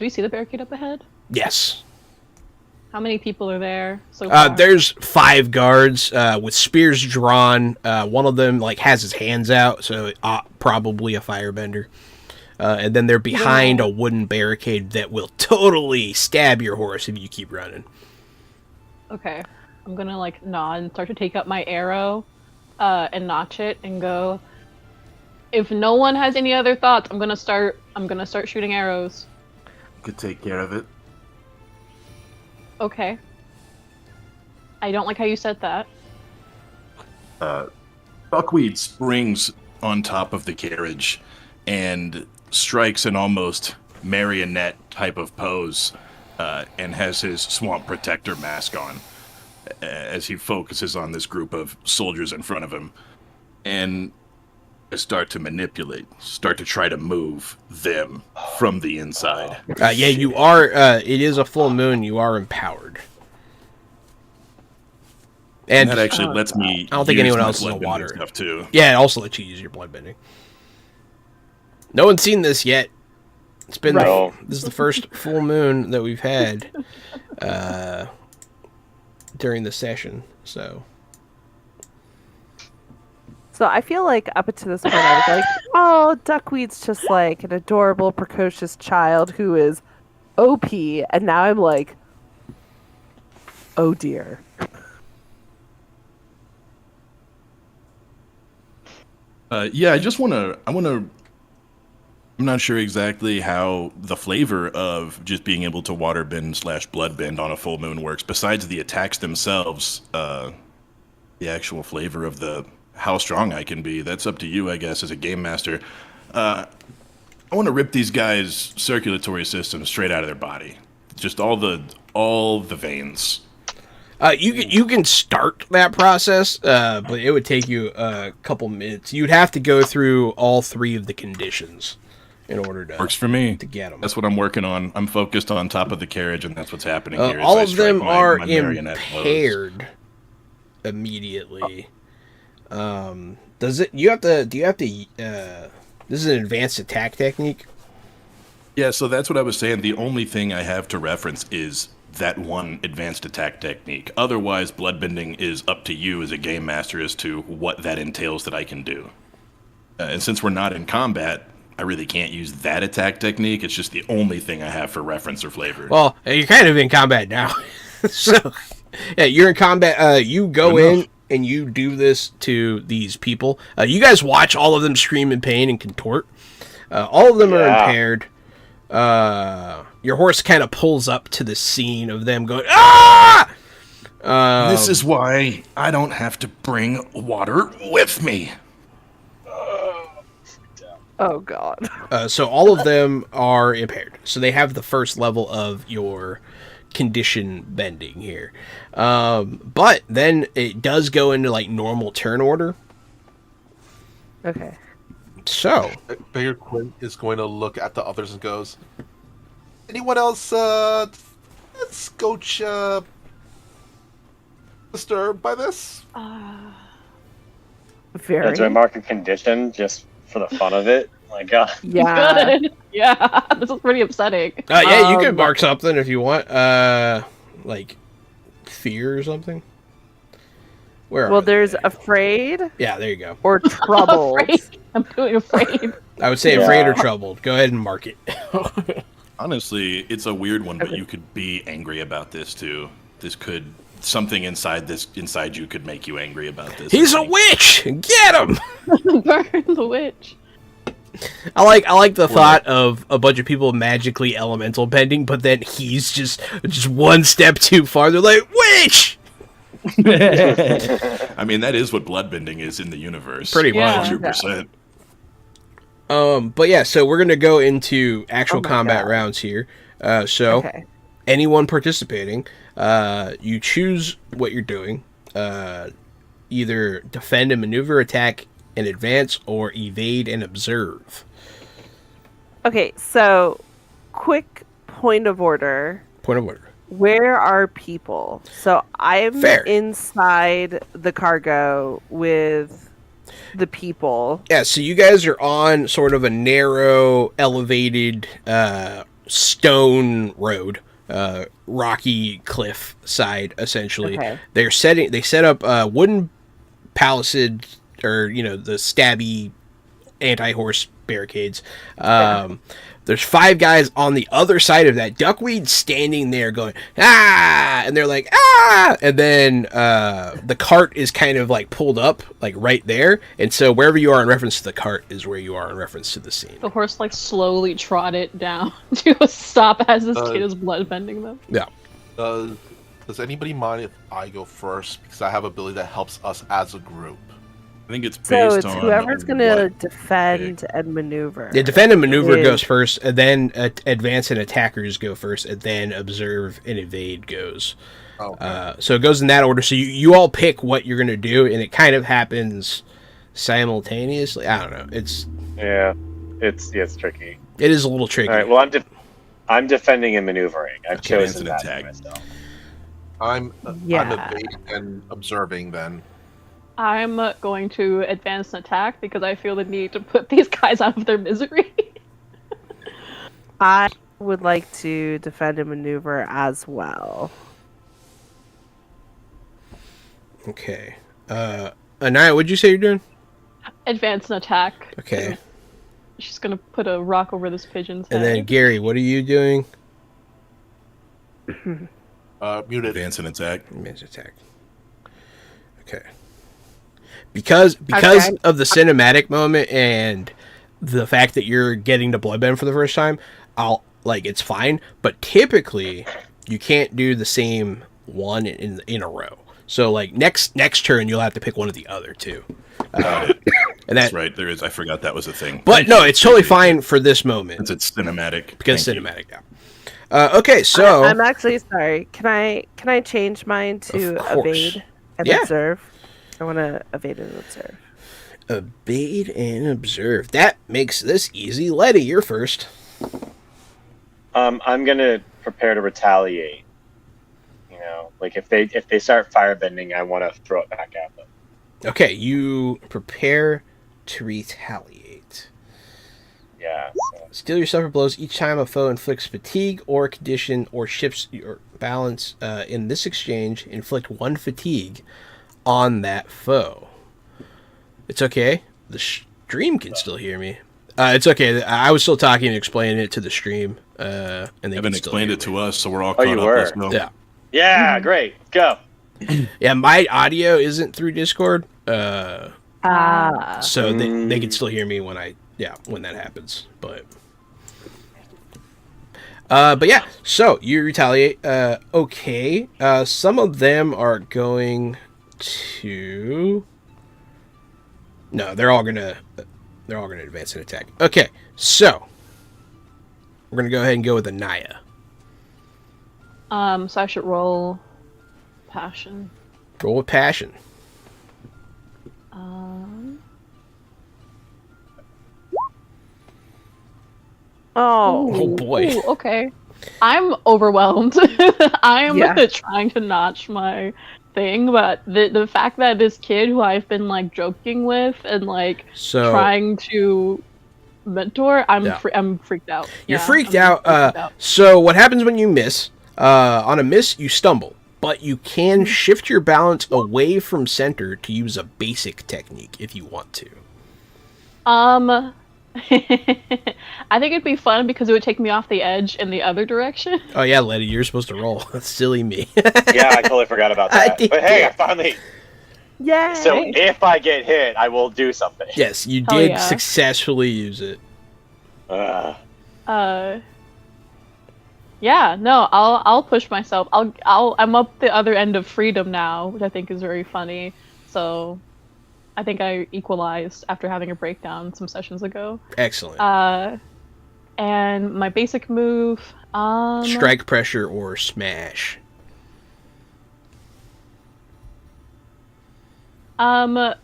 we see the barricade up ahead? Yes. How many people are there so far? There's 5 guards with spears drawn. One of them has his hands out, so probably a firebender. And then they're behind a wooden barricade that will totally stab your horse if you keep running. Okay. I'm gonna nod and start to take up my arrow and notch it and go, if no one has any other thoughts, I'm gonna start shooting arrows. Could take care of it. Okay. I don't like how you said that. Buckwheat springs on top of the carriage and strikes an almost marionette type of pose and has his swamp protector mask on as he focuses on this group of soldiers in front of him and start to manipulate, start to try to move them from the inside. Yeah, you are. It is a full moon. You are empowered. And that actually lets me. I don't think anyone else is in water stuff too. Yeah, it also lets you use your blood bending. No one's seen this yet. It's been this is the first full moon that we've had during the session. So I feel like up until this point, I was like, "Oh, Duckweed's just like an adorable, precocious child who is OP," and now I'm like, "Oh dear." Yeah, I'm not sure exactly how the flavor of just being able to water bend / blood bend on a full moon works. Besides the attacks themselves, the actual flavor of how strong I can be, that's up to you, I guess, as a game master. I want to rip these guys' circulatory system straight out of their body. Just all the veins. You can start that process, but it would take you a couple minutes. You'd have to go through all 3 of the conditions in order to works for me to get them. That's what I'm working on. I'm focused on top of the carriage, and that's what's happening here. All of them are impaired immediately. Does it? Do you have to? This is an advanced attack technique. Yeah, so that's what I was saying. The only thing I have to reference is that one advanced attack technique. Otherwise, bloodbending is up to you as a game master as to what that entails that I can do. And since we're not in combat, I really can't use that attack technique. It's just the only thing I have for reference or flavor. Well, you're kind of in combat now. So, yeah, you're in combat. You go in and you do this to these people. You guys watch all of them scream in pain and contort. All of them are impaired. Your horse kind of pulls up to the scene of them going, ah! This is why I don't have to bring water with me. Oh, God. So all of them are impaired. So they have the first level of your condition bending here. But then it does go into, like, normal turn order. Okay. So Beggar Quinn is going to look at the others and goes, anyone else scotch disturbed by this? Very. Do I mark a condition just for the fun of it? Oh my God. Yeah. Good. Yeah, this is pretty upsetting. Yeah, you could mark something if you want. Like fear or something. Well, there's afraid. Yeah, there you go. Or troubled. I'm doing afraid. I would say afraid or troubled. Go ahead and mark it. Honestly, it's a weird one, but you could be angry about this too. Something inside you could make you angry about this. He's a witch! Get him! Burn the witch. I like the thought of a bunch of people magically elemental bending, but then he's just one step too far. They're like, witch! I mean, that is what bloodbending is in the universe. Pretty much. 100%. But yeah, so we're gonna go into actual combat rounds here. Anyone participating, you choose what you're doing. Either defend and maneuver, attack and advance, or evade and observe. Okay, so quick point of order. Where are people? So I'm inside the cargo with the people. Yeah, so you guys are on sort of a narrow, elevated stone road, rocky cliff side, essentially. Okay. They set up wooden palisades, or the stabby anti-horse barricades. There's 5 guys on the other side of that. Duckweed's standing there going, ah! And they're like, ah! And then the cart is kind of like pulled up, like right there. And so wherever you are in reference to the cart is where you are in reference to the scene. The horse like slowly trotted down to a stop as this kid is blood bending them. Yeah. Does anybody mind if I go first? Because I have ability that helps us as a group. I think it's based on whoever's going to defend and maneuver. Yeah, defend and maneuver goes first, and then advance and attackers go first, and then observe and evade goes. Okay. So it goes in that order. So you all pick what you're going to do, and it kind of happens simultaneously. I don't know. It's tricky. It is a little tricky. All right. Well, I'm defending and maneuvering. I've chosen that tag. for myself. I'm evading and observing then. I'm going to advance and attack because I feel the need to put these guys out of their misery. I would like to defend and maneuver as well. Okay. Anaya, what'd you say you're doing? Advance and attack. Okay. She's gonna put a rock over this pigeon's head. And then Gary, what are you doing? Muted. Advance and attack. Advance attack. Okay. Because of the cinematic moment and the fact that you're getting to bloodbend for the first time, it's fine. But typically, you can't do the same one in a row. So like next turn, you'll have to pick one of the other two. And that's right. There is. I forgot that was a thing. But no, it's totally fine for this moment. Because it's cinematic. Because it's cinematic now. Okay, so I'm actually sorry. Can I change mine to evade and observe? I want to evade and observe. Evade and observe. That makes this easy. Letty, you're first. I'm gonna prepare to retaliate. You know, like if they start firebending, I want to throw it back at them. Okay, you prepare to retaliate. Yeah. Steal your suffer blows each time a foe inflicts fatigue or condition or shifts your balance. In this exchange, inflict 1 fatigue on that foe. It's okay. The stream can still hear me. It's okay. I was still talking and explaining it to the stream. And they haven't explained it to us, so we're all caught up. Were. Let's go. Yeah. Yeah, great. Go. Yeah, my audio isn't through Discord. So they can still hear me when that happens. But yeah, so you retaliate. Okay. Some of them are going to... No, they're all gonna advance and attack. Okay, so we're gonna go ahead and go with Anaya. So I should roll passion. Roll with passion. Oh boy. Ooh, okay. I'm overwhelmed. I'm trying to notch my thing, but the fact that this kid who I've been like joking with and like trying to mentor, I'm freaked out. You're freaked out. So what happens when you miss? On a miss, you stumble, but you can shift your balance away from center to use a basic technique if you want to. I think it'd be fun because it would take me off the edge in the other direction. Oh yeah, Letty, you're supposed to roll. That's silly me. Yeah, I totally forgot about that. But hey, I finally... Yay! So if I get hit, I will do something. Yes, you did successfully use it. Yeah, no, I'll push myself. I'm up the other end of freedom now, which I think is very funny. So I think I equalized after having a breakdown some sessions ago. Excellent. And my basic move, strike, pressure, or smash. Her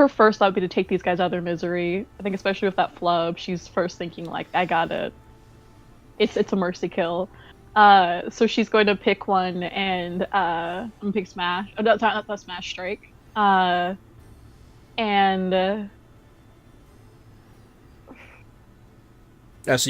first thought would be to take these guys out of their misery. I think especially with that flub, she's first thinking like, I gotta. It's a mercy kill. So she's going to pick one and I'm gonna pick smash. Oh, not smash, strike. So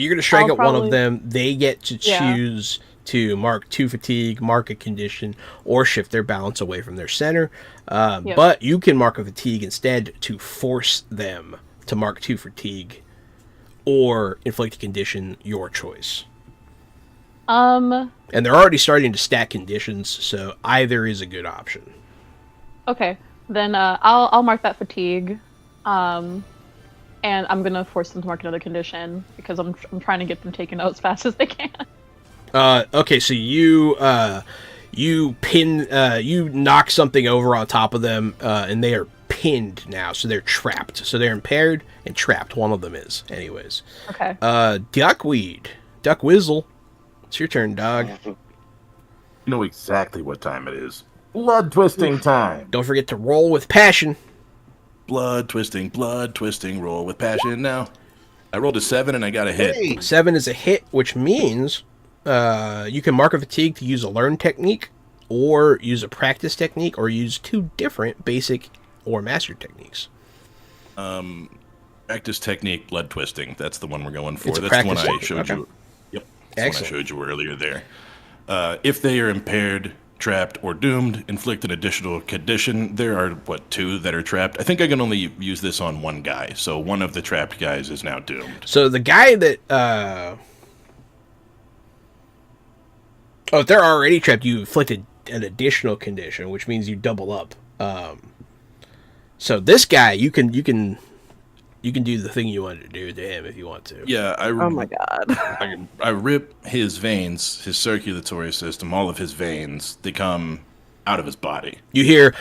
you're going to strike at one of them. They get to choose to mark 2 fatigue, mark a condition, or shift their balance away from their center. But you can mark a fatigue instead to force them to mark 2 fatigue or inflict a condition, your choice. And they're already starting to stack conditions, so either is a good option. Okay, then I'll mark that fatigue. And I'm gonna force them to mark another condition because I'm trying to get them taken out as fast as they can. Okay, so you knock something over on top of them, and they are pinned now, so they're trapped. So they're impaired and trapped. One of them is, anyways. Okay. Duckweed, Duckwizzle, it's your turn, dog. You know exactly what time it is. Blood twisting time. Don't forget to roll with passion. Blood twisting, roll with passion now. I rolled a 7 and I got a hit. Hey. 7 is a hit, which means you can mark a fatigue to use a learn technique, or use a practice technique, or use 2 different basic or master techniques. Practice technique, blood twisting. That's the one we're going for. It's a That's the one practice I showed technique. you. Yep. That's Excellent. the one I showed you earlier there. If they are impaired, trapped, or doomed, inflict an additional condition. There are, 2 that are trapped? I think I can only use this on one guy, so one of the trapped guys is now doomed. So the guy that... if they're already trapped, you inflicted an additional condition, which means you double up. So this guy, you can do the thing you wanted to do to him if you want to. Yeah, Oh my god. I rip his veins, his circulatory system, all of his veins. They come out of his body. You hear,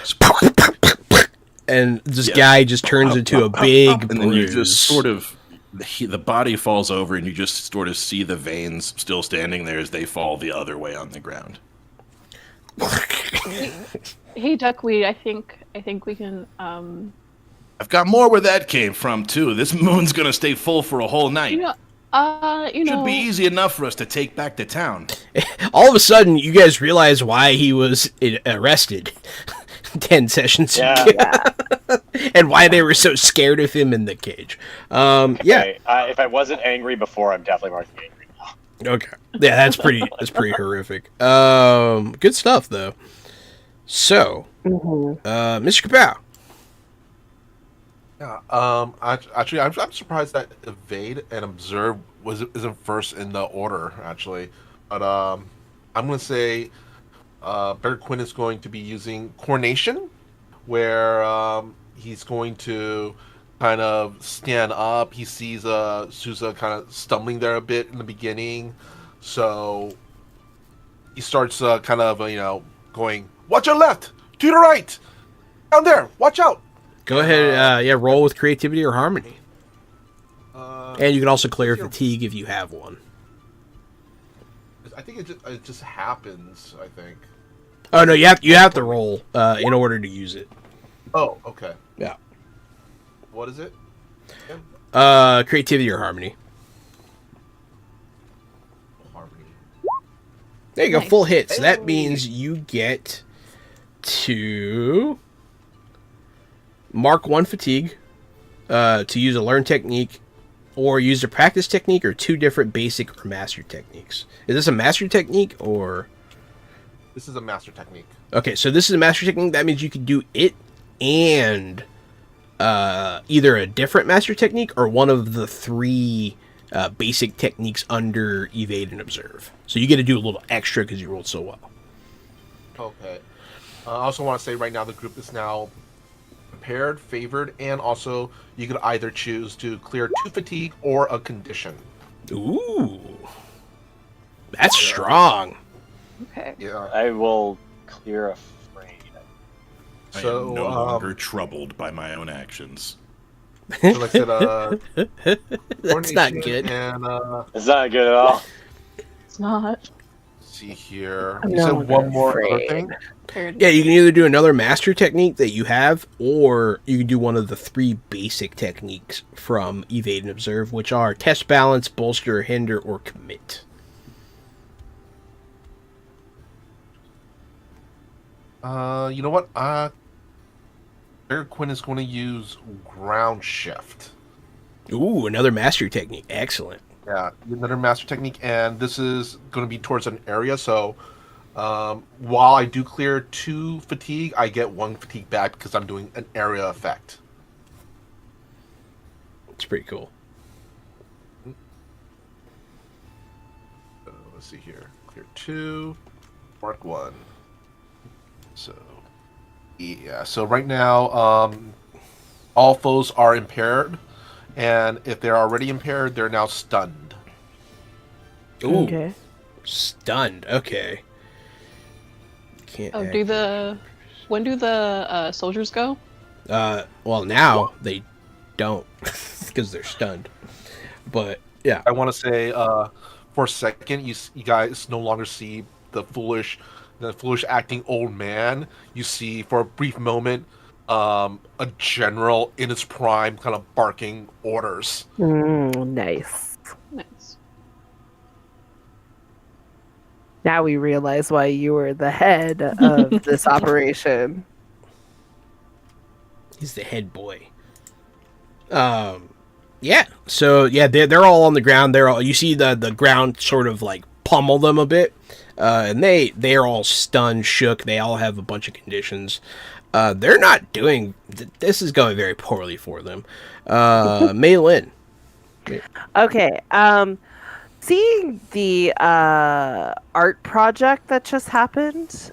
and this guy just turns into a big bruise. And then you just sort of, the body falls over, and you just sort of see the veins still standing there as they fall the other way on the ground. Hey, Duckweed, I think we can. I've got more where that came from too. This moon's gonna stay full for a whole night. Should be easy enough for us to take back to town. All of a sudden, you guys realize why he was arrested 10 sessions ago. And why they were so scared of him in the cage. Okay. If I wasn't angry before, I'm definitely marking angry now. Okay. Yeah, that's pretty horrific. Good stuff, though. So, Mr. Kapow. Yeah. Actually, I'm surprised that evade and observe isn't first in the order. Actually, but I'm gonna say Bear Quinn is going to be using coordination, where he's going to kind of stand up. He sees Sousa kind of stumbling there a bit in the beginning, so he starts kind of going, "Watch your left, to the right, down there, watch out." Go ahead, roll with creativity or harmony. And you can also clear fatigue if you have one. I think it just happens, I think. Oh, no, you have to roll in order to use it. Oh, okay. Yeah. What is it? Creativity or harmony. Harmony. There you go, Nice. full hit. So that means you get to mark 1 fatigue, to use a learn technique, or use a practice technique, or 2 different basic or master techniques. Is this a master technique, or... This is a master technique. Okay, so this is a master technique. That means you can do it and either a different master technique or one of the 3 basic techniques under evade and observe. So you get to do a little extra because you rolled so well. Okay. I also want to say right now the group is now prepared, favored, and also you could either choose to clear 2 fatigue or a condition. Ooh. That's strong. Okay. Yeah. I will clear afraid. I So, am no longer troubled by my own actions. So like I said, That's not coordination good. And It's not good at all. It's not. see here. I'm You no said longer one more other afraid. thing. Yeah, you can either do another master technique that you have, or you can do one of the 3 basic techniques from evade and observe, which are test balance, bolster, hinder, or commit. You know what? Bear Quinn is going to use ground shift. Ooh, another master technique. Excellent. Yeah, another master technique, and this is going to be towards an area. So, while I do clear 2 fatigue, I get 1 fatigue back because I'm doing an area effect. It's pretty cool. Let's see here. Clear 2, mark 1. So, yeah. So right now, all foes are impaired, and if they're already impaired, they're now stunned. Ooh, Okay. stunned. Okay. Can't. Oh, when do the soldiers go? Well, now they don't because they're stunned. But yeah. I want to say, for a second, you guys no longer see the foolish acting old man. You see for a brief moment a general in his prime, kind of barking orders. Nice. Nice. Now we realize why you were the head of this operation. He's the head boy. Yeah. So yeah, they're all on the ground. You see the ground sort of like pummel them a bit, and they're all stunned, shook. They all have a bunch of conditions. They're not doing. This is going very poorly for them. Mei Lin. Okay. Seeing the art project that just happened,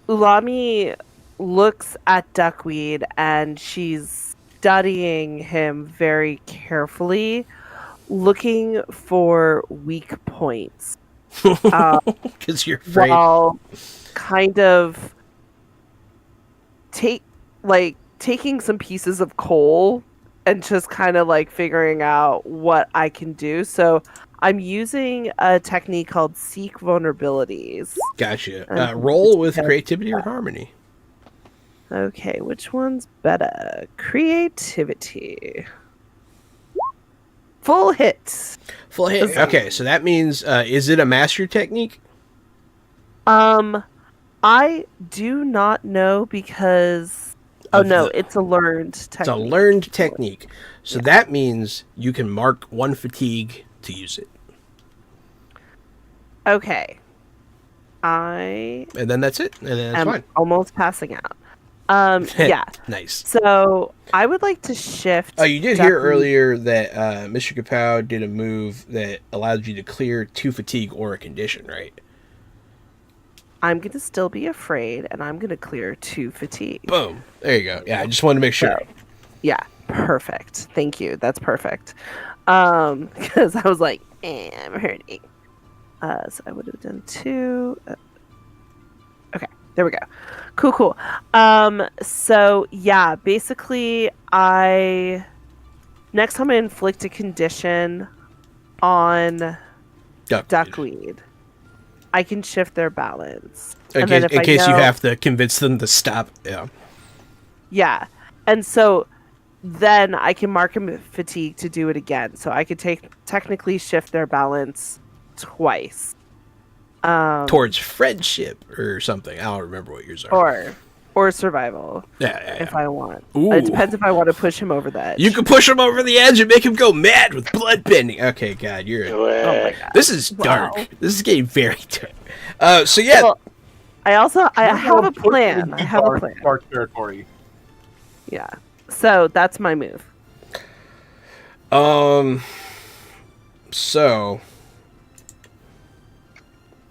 Ulami looks at Duckweed and she's studying him very carefully, looking for weak points. Because you're afraid. While kind of taking some pieces of coal and just kind of like figuring out what I can do. So I'm using a technique called Seek Vulnerabilities. Gotcha. Roll with creativity or harmony. Okay, which one's better? Creativity. Full hit. Full hit. Okay, so that means, is it a master technique? I do not know because... Oh, no, it's a learned technique. It's a learned technique. So that means you can mark 1 fatigue to use it. Okay. And then that's it. And then that's fine. Almost passing out. Yeah. Nice. So I would like to shift... Oh, you did hear earlier that Mr. Kapow did a move that allowed you to clear 2 fatigue or a condition, right? I'm going to still be afraid, and I'm going to clear 2 fatigue. Boom. There you go. Yeah, I just wanted to make sure. So, yeah, perfect. Thank you. That's perfect. Because I was like, I'm hurting. So I would have done 2. Okay, there we go. Cool. So, yeah, basically, next time I inflict a condition on Duckweed, I can shift their balance. In case you have to convince them to stop. Yeah. Yeah. And so then I can mark him fatigue to do it again. So I could technically shift their balance twice. Towards friendship or something. I don't remember what yours are. Or survival. Yeah. If I want. Ooh. It depends if I want to push him over the edge. You can push him over the edge and make him go mad with blood bending. Okay, God, you're... Oh my God. This is dark. Wow. This is getting very dark. So yeah... Well, I have a plan. I have a plan. Dark territory. Yeah. So that's my move. So...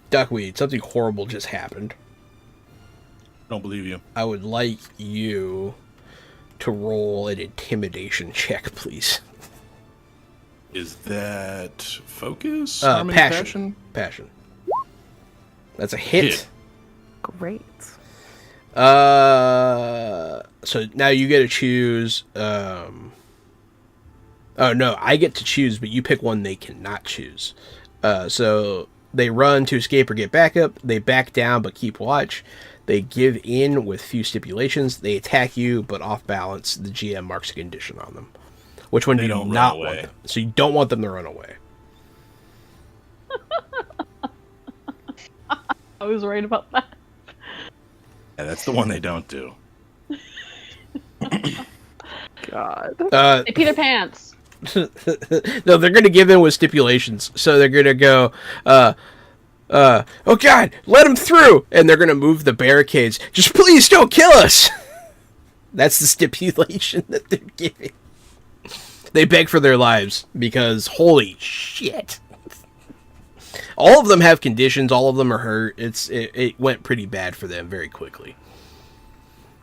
Duckweed, something horrible just happened. Don't believe you. I would like you to roll an intimidation check, please. Is that focus? Passion. That's a hit. Great. So now you get to choose. Oh no, I get to choose, but you pick one they cannot choose. So they run to escape or get backup. They back down but keep watch. They give in with few stipulations. They attack you, but off balance, the GM marks a condition on them. Which one do you not want them? So you don't want them to run away. I was right about that. Yeah, that's the one they don't do. God. They pee their pants. No, they're going to give in with stipulations. So they're going to go, oh God, let him through. And they're going to move the barricades. Just please don't kill us. That's the stipulation that they're giving. They beg for their lives because holy shit. All of them have conditions. All of them are hurt. It went pretty bad for them very quickly.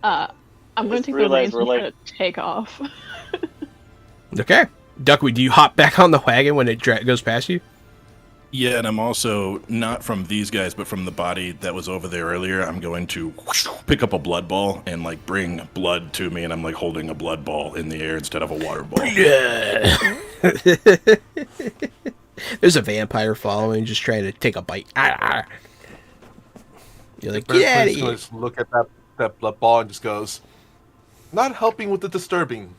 I'm going to take the reins and take off. Okay. Duckweed, do you hop back on the wagon when it goes past you? Yeah, and I'm also, not from these guys, but from the body that was over there earlier, I'm going to pick up a blood ball and, like, bring blood to me, and I'm, like, holding a blood ball in the air instead of a water ball. Yeah. There's a vampire following, just trying to take a bite. You're like, get out of here. Just look at that that blood ball and just goes, "Not helping with the disturbing."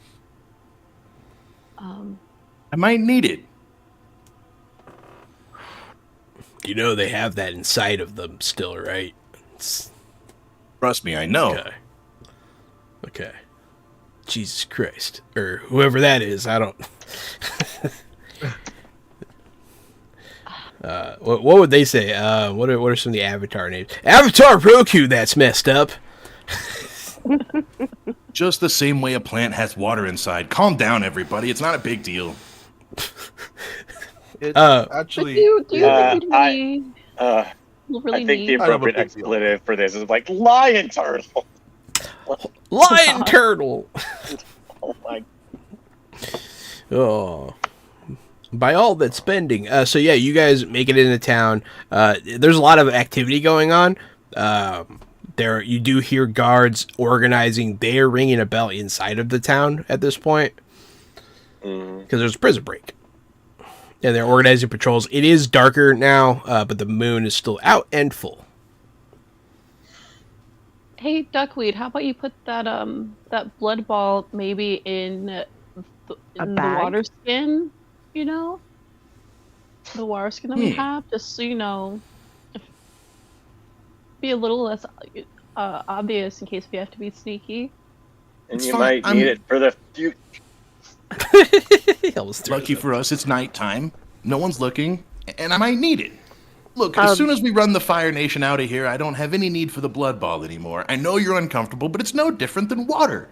I might need it. You know they have that inside of them still, right? Trust me, I know. Okay. Jesus Christ. Or whoever that is, I don't... what would they say? What are some of the Avatar names? Avatar Roku, that's messed up. Just the same way a plant has water inside. Calm down, everybody. It's not a big deal. It actually... really I think the appropriate expletive for this is like lion turtle. Lion turtle! Oh my... Oh... By all that spending. So yeah, you guys make it into town. There's a lot of activity going on. There, you do hear guards organizing. They're ringing a bell inside of the town at this point because there's a prison break, and they're organizing patrols. It is darker now, but the moon is still out and full. Hey, Duckweed, how about you put that that blood ball maybe in the water skin? You know, the water skin that we have, just so you know, be a little less obvious in case we have to be sneaky. And you might need it for the future. Lucky for us, it's nighttime. No one's looking, and I might need it. Look, as soon as we run the Fire Nation out of here, I don't have any need for the blood ball anymore. I know you're uncomfortable, but it's no different than water.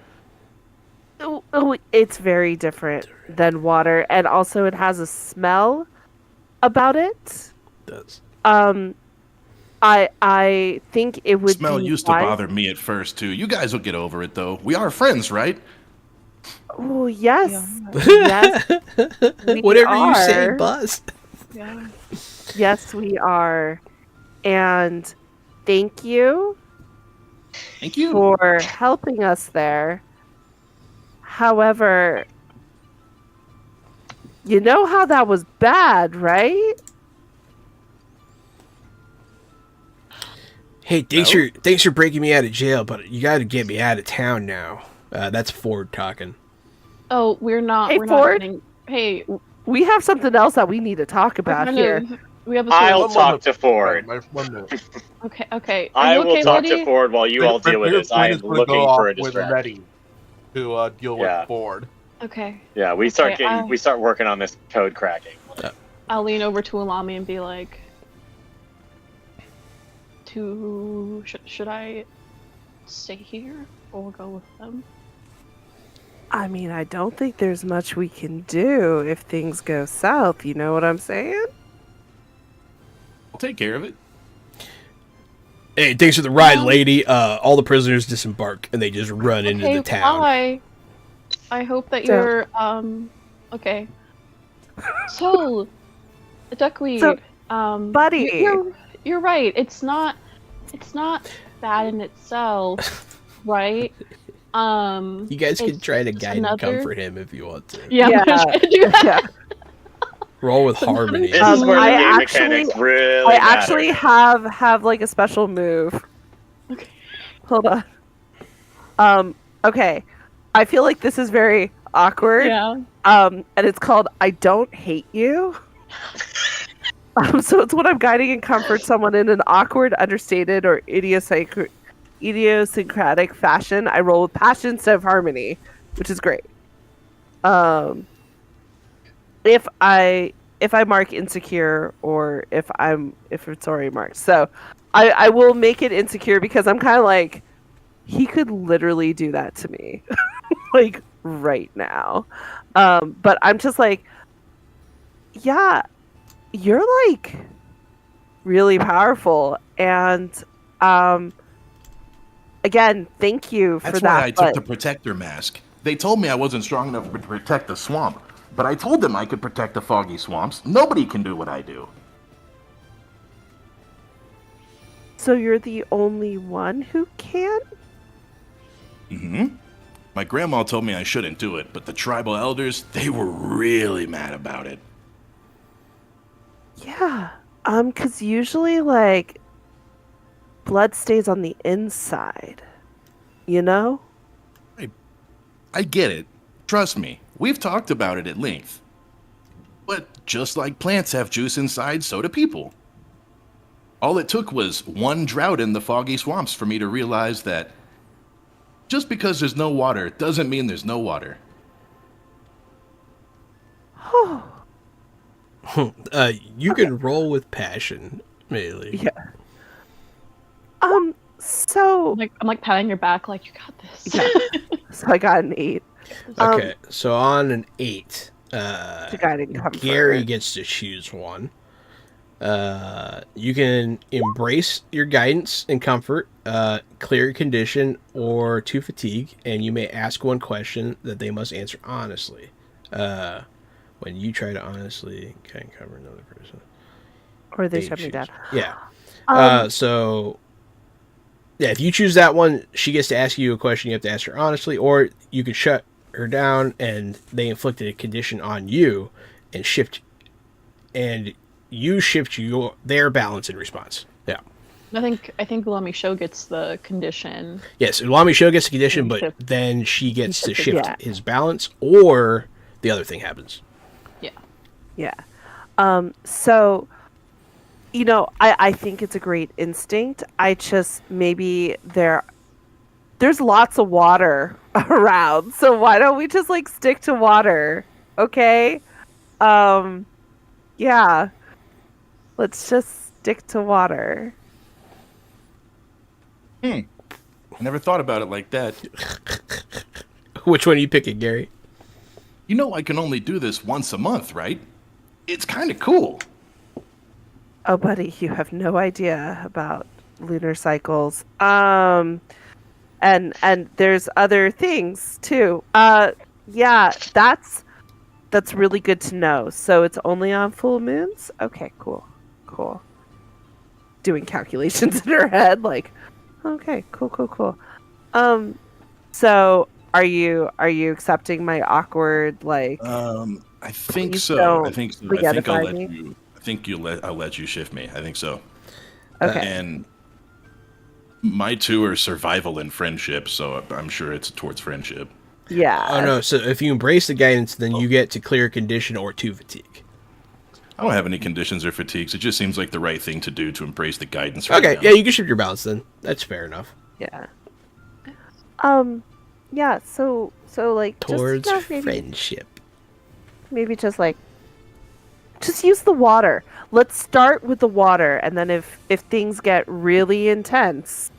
Oh, it's very different than water, and also it has a smell about it. It does. I think it would Smell be used to bother me at first too. You guys will get over it though. We are friends, right? Oh yes, yes. Whatever you say, Buzz. Yeah. Yes, we are, and thank you. Thank you for helping us there. However, you know how that was bad, right? Hey, thanks for breaking me out of jail, but you got to get me out of town now. That's Ford talking. Oh, we're not. Hey, we're Ford. Not hey, we have something else that we need to talk about here. We have I'll talk to Ford. Okay. I will talk buddy? to Ford while you all deal with this. I am looking for a distraction. To deal with Ford. Okay. Yeah, we start working on this code cracking. I'll lean over to Alami and be like, should I stay here or go with them? I mean, I don't think there's much we can do if things go south. You know what I'm saying? I'll take care of it. Hey, thanks for the ride, lady. All the prisoners disembark and they just run into the town. Bye. I hope that you're okay. So, Duckweed, buddy, you're right. It's not bad in itself, right? You guys can try to guide and comfort him if you want to. Yeah. Roll with harmony. This is where the game mechanics really I actually have like a special move. Okay. Hold on. Okay. I feel like this is very awkward. Yeah. And it's called I Don't Hate You. So it's when I'm guiding and comfort someone in an awkward, understated, or idiosyncratic fashion. I roll with passion instead of harmony, which is great. If I mark insecure or if it's already marked. So I will make it insecure because I'm kind of like, he could literally do that to me like right now. But I'm just like, yeah, you're like really powerful. And again, thank you for that. That's why I took the protector mask. They told me I wasn't strong enough to protect the swamp. But I told them I could protect the foggy swamps. Nobody can do what I do. So you're the only one who can? Mm-hmm. My grandma told me I shouldn't do it, but the tribal elders, they were really mad about it. Yeah. 'Cause usually, like, blood stays on the inside. You know? I get it. Trust me, we've talked about it at length. But just like plants have juice inside, so do people. All it took was one drought in the foggy swamps for me to realize that just because there's no water doesn't mean there's no water. You can roll with passion, Melee. Yeah. So I'm like patting your back, like, you got this. Yeah. So I got an 8. Okay, so on an 8, Gary gets to choose one. You can embrace your guidance and comfort, clear condition, or 2 fatigue, and you may ask one question that they must answer honestly. When you try to honestly cover another person, or they shut me down. Yeah. So yeah, if you choose that one, she gets to ask you a question. You have to ask her honestly, or you can shut her down and they inflicted a condition on you and you shift their balance in response. Yeah. I think Ulami Show gets the condition. Yes, Ulami Show gets the condition, but then she gets to shift his balance, or the other thing happens. Yeah. So, you know, I think it's a great instinct. I just, maybe there's lots of water around, so why don't we just, like, stick to water, okay? Yeah. Let's just stick to water. I never thought about it like that. Which one are you picking, Gary? You know I can only do this once a month, right? It's kind of cool. Oh, buddy, you have no idea about lunar cycles. And there's other things too. Yeah, that's really good to know. So it's only on full moons? Okay, cool. Doing calculations in her head, like, okay, cool. So are you accepting my awkward, like, I think so. I think I'll let me? you. I think I'll let you shift me. I think so. Okay. And my 2 are survival and friendship, so I'm sure it's towards friendship. Yeah. Oh no! So if you embrace the guidance, then you get to clear condition or 2 fatigue. I don't have any conditions or fatigues. It just seems like the right thing to do to embrace the guidance. Okay, yeah, you can shift your balance then. That's fair enough. Yeah. Yeah. So like towards just, friendship. Maybe just use the water. Let's start with the water, and then if things get really intense,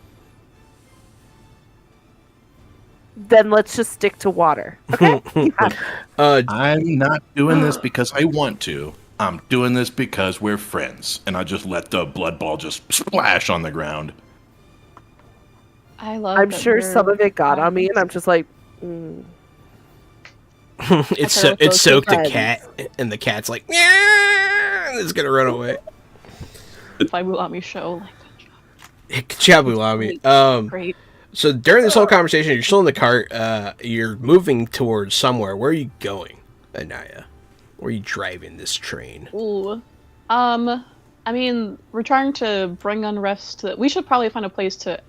then let's just stick to water. Okay? Yeah. I'm not doing this because I want to. I'm doing this because we're friends, and I just let the blood ball just splash on the ground. I'm sure some of it got on me, and I'm just like, It soaked the cat, and the cat's like, yeah, it's gonna run away. By Ulami Show, Good job, Ulami. Great. So during this whole conversation, you're still in the cart. You're moving towards somewhere. Where are you going, Anaya? Where are you driving this train? Ooh. I mean, we're trying to bring unrest we should probably find a place to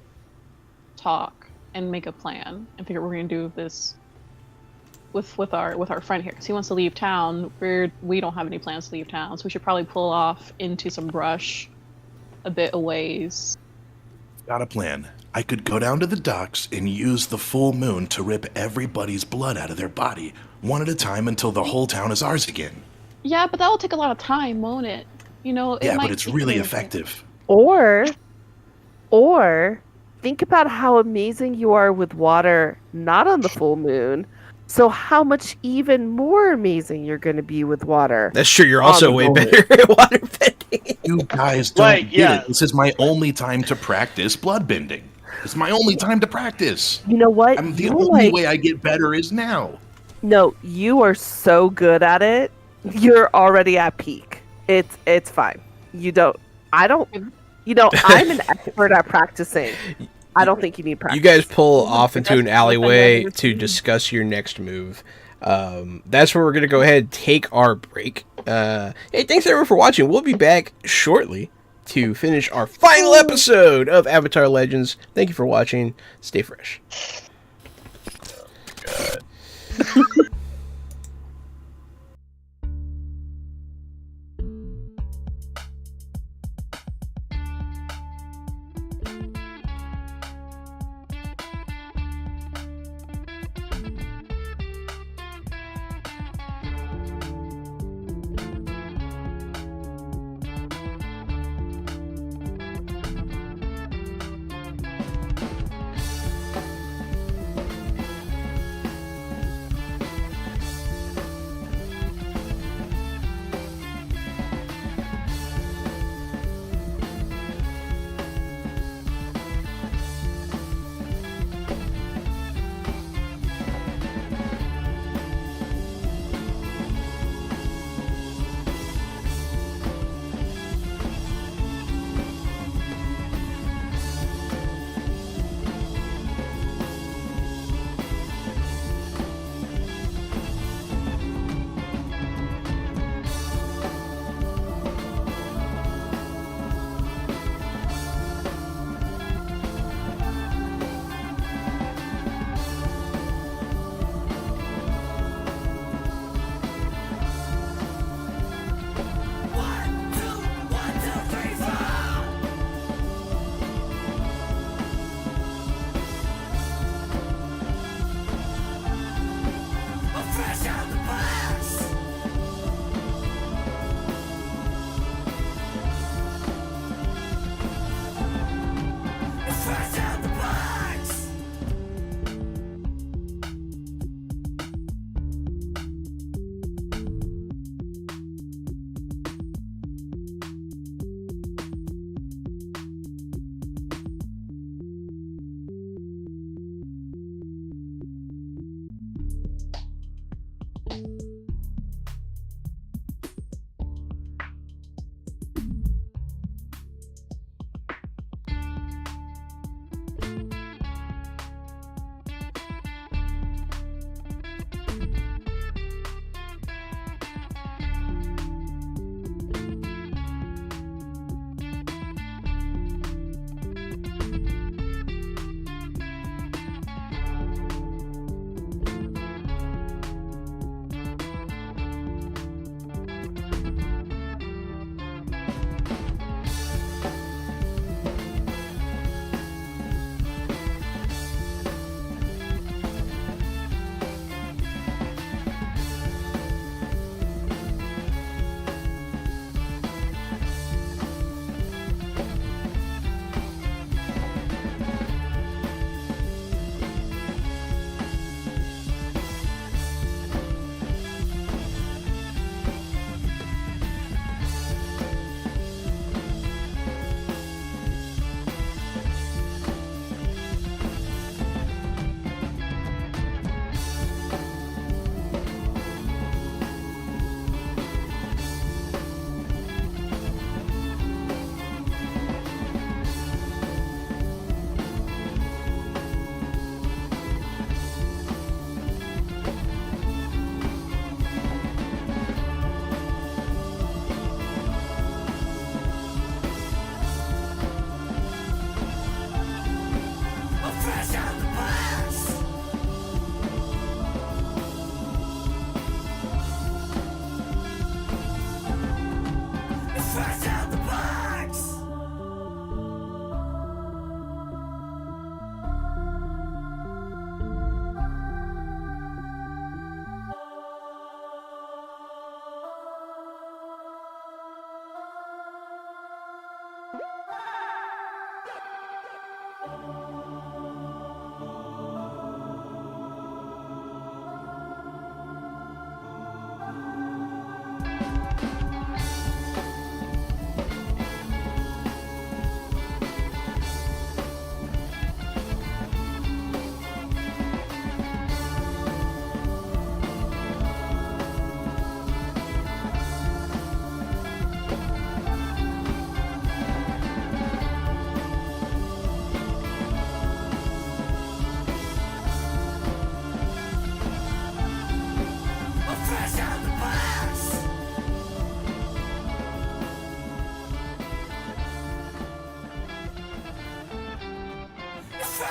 talk and make a plan and figure out what we're gonna do with this with our friend here, because he wants to leave town. We don't have any plans to leave town, so we should probably pull off into some brush a bit a ways. Got a plan. I could go down to the docks and use the full moon to rip everybody's blood out of their body, one at a time, until the whole town is ours again. Yeah, but that'll take a lot of time, won't it? You know, yeah, but it's really effective. Or think about how amazing you are with water not on the full moon. So how much even more amazing you're going to be with water. That's true. You're also way better at water bending. You guys don't get it. This is my only time to practice blood bending. It's my only time to practice. You know what? The only way I get better is now. No, you are so good at it. You're already at peak. It's fine. I'm an expert at practicing. I don't think you need practice. You guys pull off into an alleyway to discuss your next move. That's where we're going to go ahead and take our break. Hey, thanks everyone for watching. We'll be back shortly to finish our final episode of Avatar Legends. Thank you for watching. Stay fresh. God.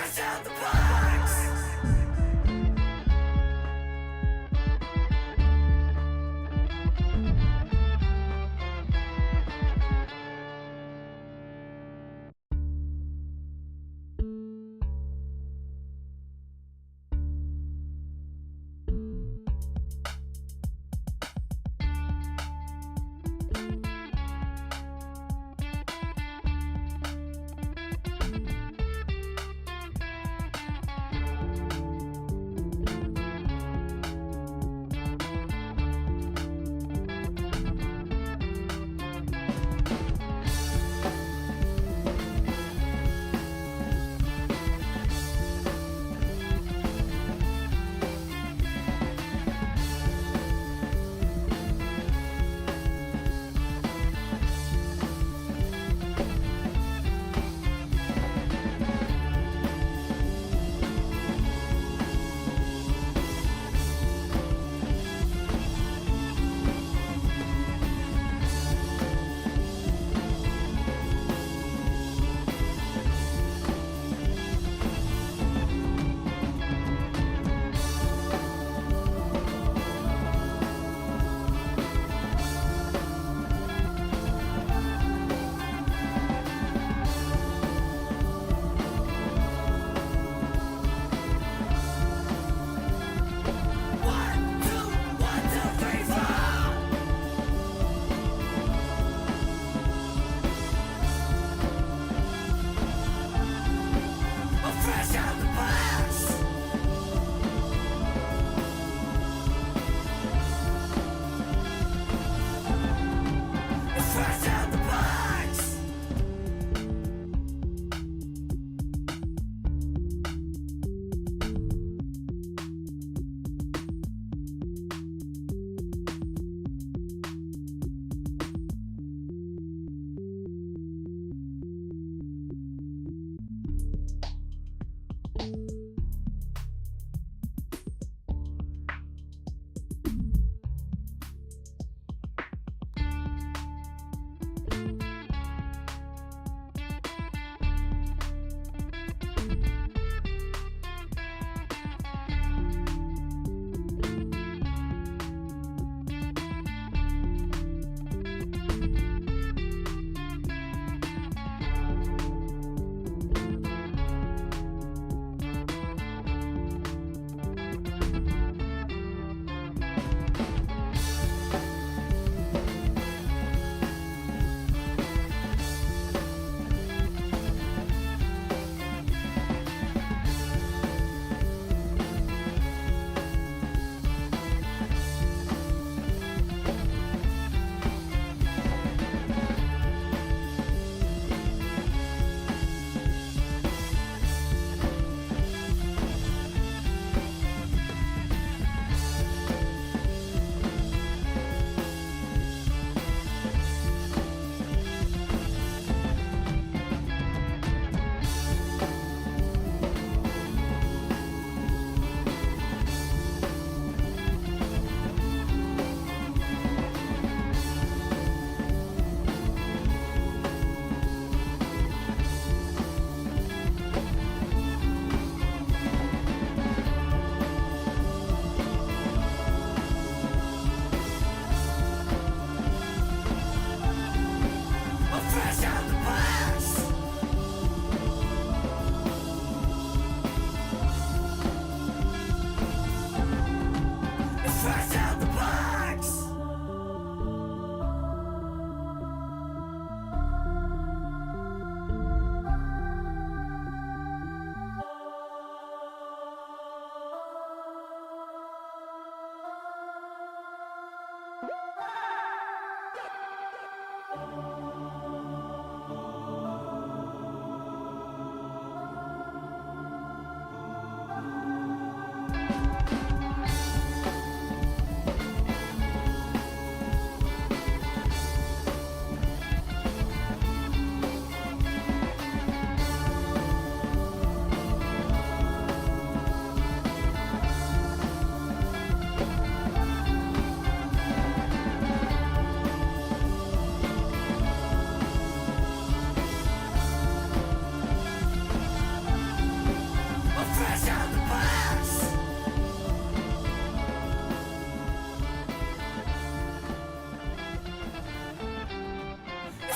Fresh out the box.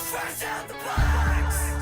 Fresh out the box.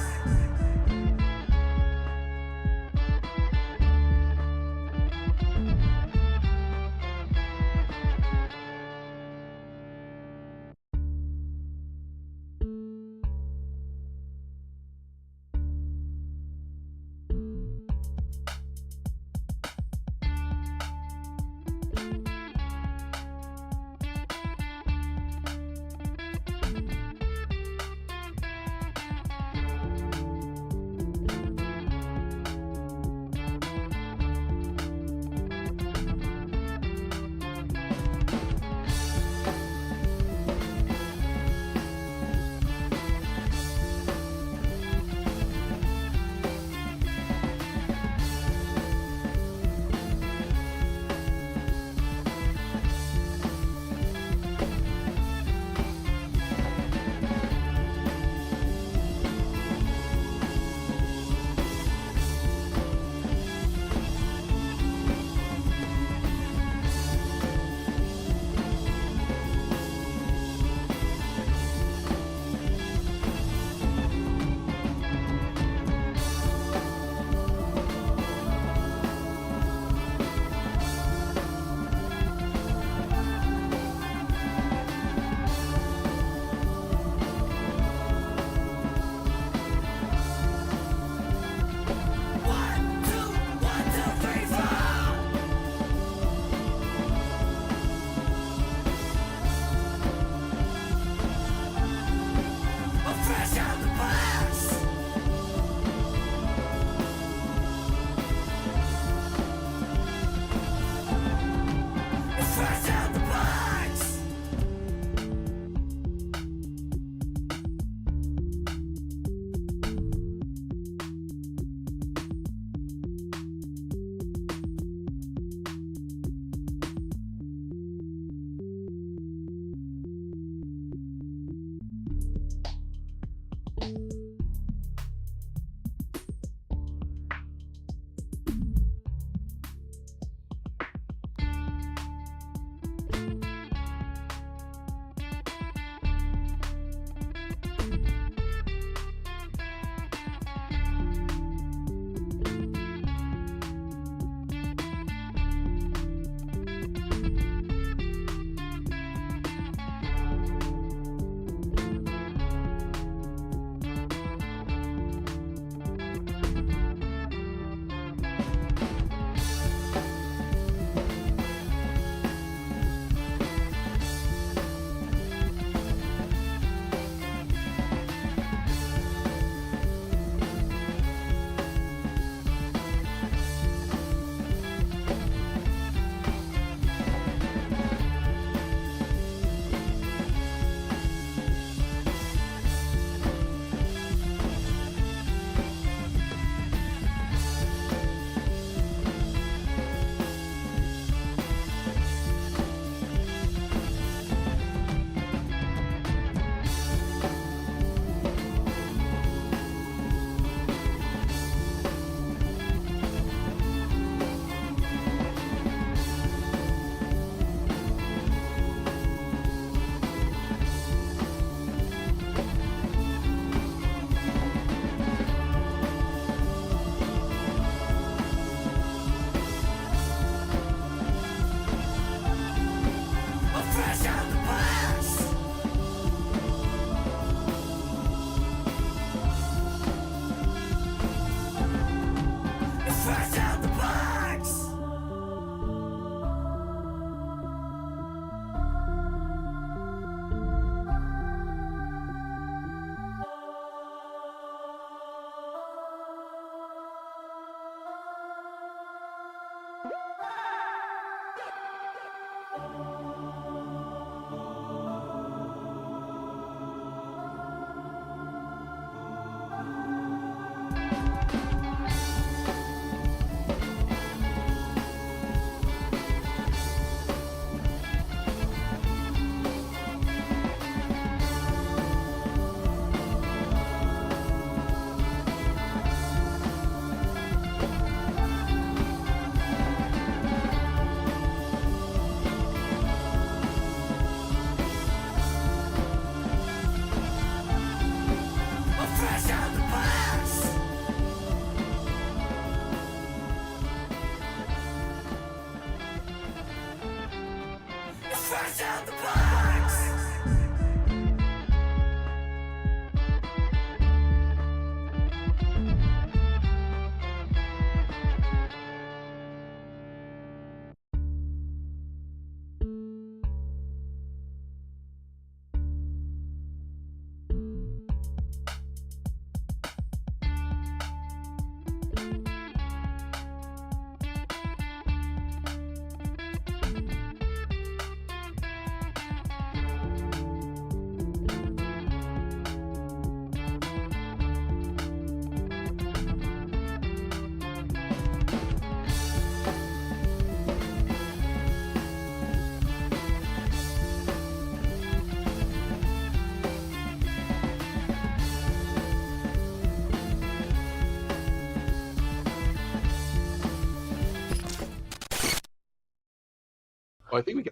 I think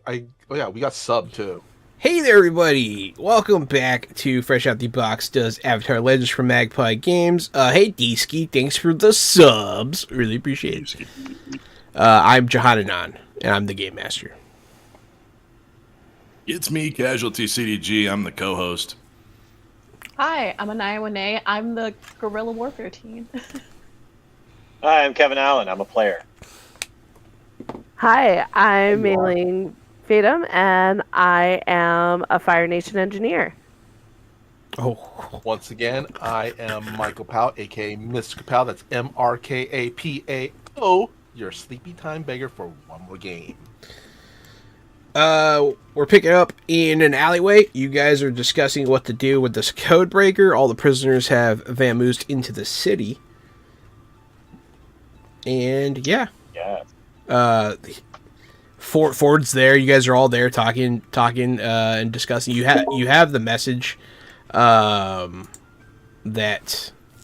we got sub too. Hey there, everybody! Welcome back to Fresh Out the Box does Avatar Legends from Magpie Games. Hey, D-Ski, thanks for the subs. Really appreciate it. I'm Jahananan, and I'm the Game Master. It's me, Casualty CDG. I'm the co-host. Hi, I'm Anaya Wane. I'm the Guerrilla Warfare team. Hi, I'm Kevin Allen. I'm a player. Hi, I'm Mailing Fatum, and I am a Fire Nation engineer. Oh. Once again, I am Michael Powell, aka Mr. Kapow. That's MRKAPAO. Your sleepy time beggar for one more game. We're picking up in an alleyway. You guys are discussing what to do with this code breaker. All the prisoners have vamoosed into the city. And yeah. Ford's there. You guys are all there talking and discussing. You have the message that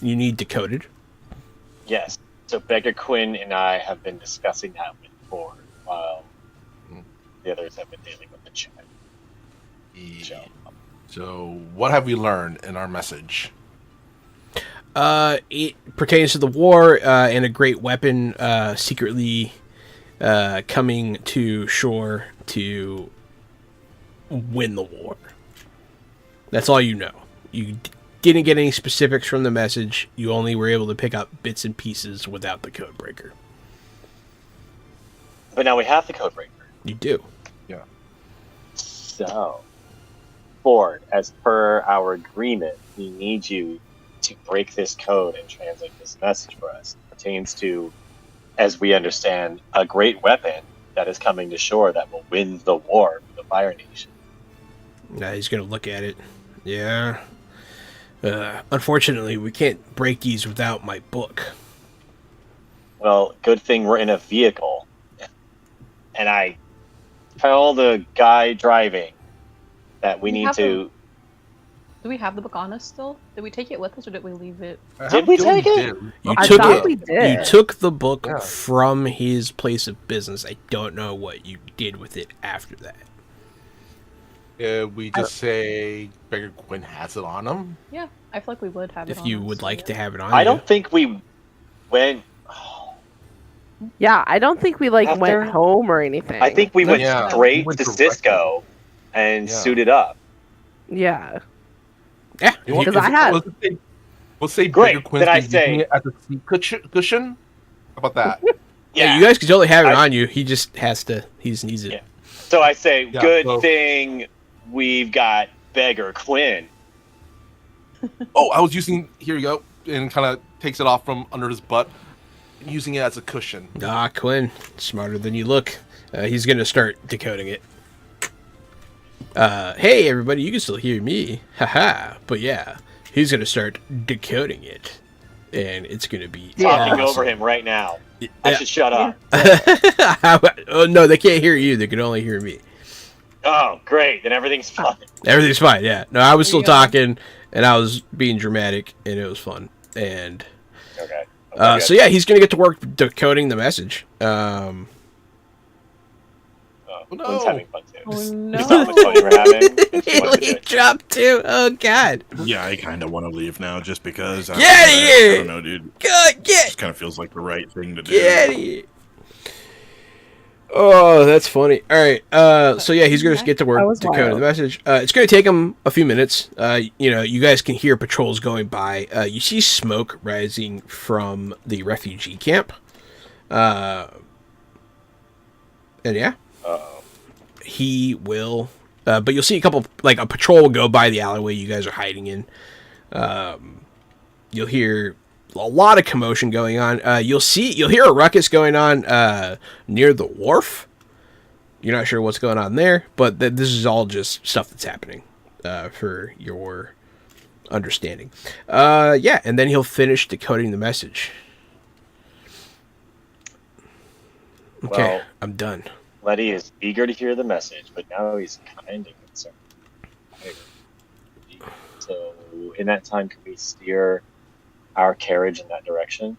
you need decoded. Yes. So Beggar Quinn and I have been discussing that with Ford while the others have been dealing with the chat. So what have we learned in our message? It pertains to the war and a great weapon secretly coming to shore to win the war. That's all you know. You didn't get any specifics from the message. You only were able to pick up bits and pieces without the code breaker. But now we have the code breaker. You do. Yeah. So, Ford, as per our agreement, we need you to break this code and translate this message for us. It pertains to, as we understand, a great weapon that is coming to shore that will win the war for the Fire Nation. Now he's going to look at it. Yeah. Unfortunately, we can't break these without my book. Well, good thing we're in a vehicle. And I tell the guy driving that we need to... Do we have the book on us still? Did we take it with us, or did we leave it? Did we take it? We did. You took the book from his place of business. I don't know what you did with it after that. We just say Beggar Quinn has it on him? Yeah, I feel like we would have it on if you us, would like to have it on I don't think we went... Yeah, I don't think we went home or anything. I think we went straight to Cisco and suited up. Yeah. Yeah, because I had. We'll say great. Beggar Quinn's using it as a seat cushion. How about that? Yeah, you guys can totally have it on you. He just has to. He just needs it. Yeah. So I say, good thing we've got Beggar Quinn. Oh, I was using. Here you go, and kind of takes it off from under his butt, using it as a cushion. Quinn, smarter than you look. He's gonna start decoding it. Hey everybody, you can still hear me. Haha. But yeah, he's gonna start decoding it. And it's gonna be talking over him right now. I should shut up. Oh no, they can't hear you, they can only hear me. Oh, great. Then everything's fine. Everything's fine, yeah. No, I was still talking and I was being dramatic and it was fun. And okay. So yeah, he's gonna get to work decoding the message. Quinn's having fun too. Oh no! It's not much fun you were having. He dropped too. Oh god. Yeah, I kind of want to leave now, just because. Get out of here! I don't know, dude. Get! Just kind of feels like the right thing to do. Get out of here! Oh, that's funny. All right. So yeah, he's gonna get to work decoding the message. It's gonna take him a few minutes. You guys can hear patrols going by. You see smoke rising from the refugee camp. And yeah. He will, but you'll see a couple, like a patrol will go by the alleyway you guys are hiding in. You'll hear a lot of commotion going on. You'll hear a ruckus going on near the wharf. You're not sure what's going on there, but this is all just stuff that's happening for your understanding. Yeah, and then he'll finish decoding the message. Okay, well, I'm done. Letty is eager to hear the message, but now he's kind of concerned. So, in that time, can we steer our carriage in that direction?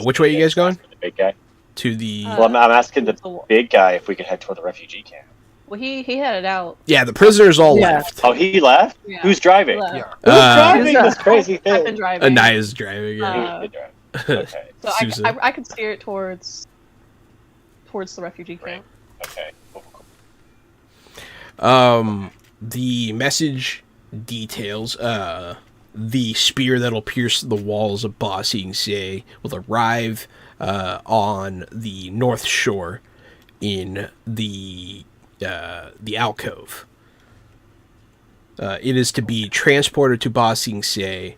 Which way are you guys going? The big guy. to the. Well, I'm asking the big guy if we could head toward the refugee camp. Well, he headed out. Yeah, the prisoners all left. Oh, he left? Yeah. Who's driving? Yeah. Who's driving this crazy thing? I've been driving. Anaya's driving. Yeah. Okay. So I could steer it towards the refugee camp. Okay. The message details the spear that'll pierce the walls of Ba Sing Se will arrive on the north shore in the alcove. It is to be transported to Ba Sing Se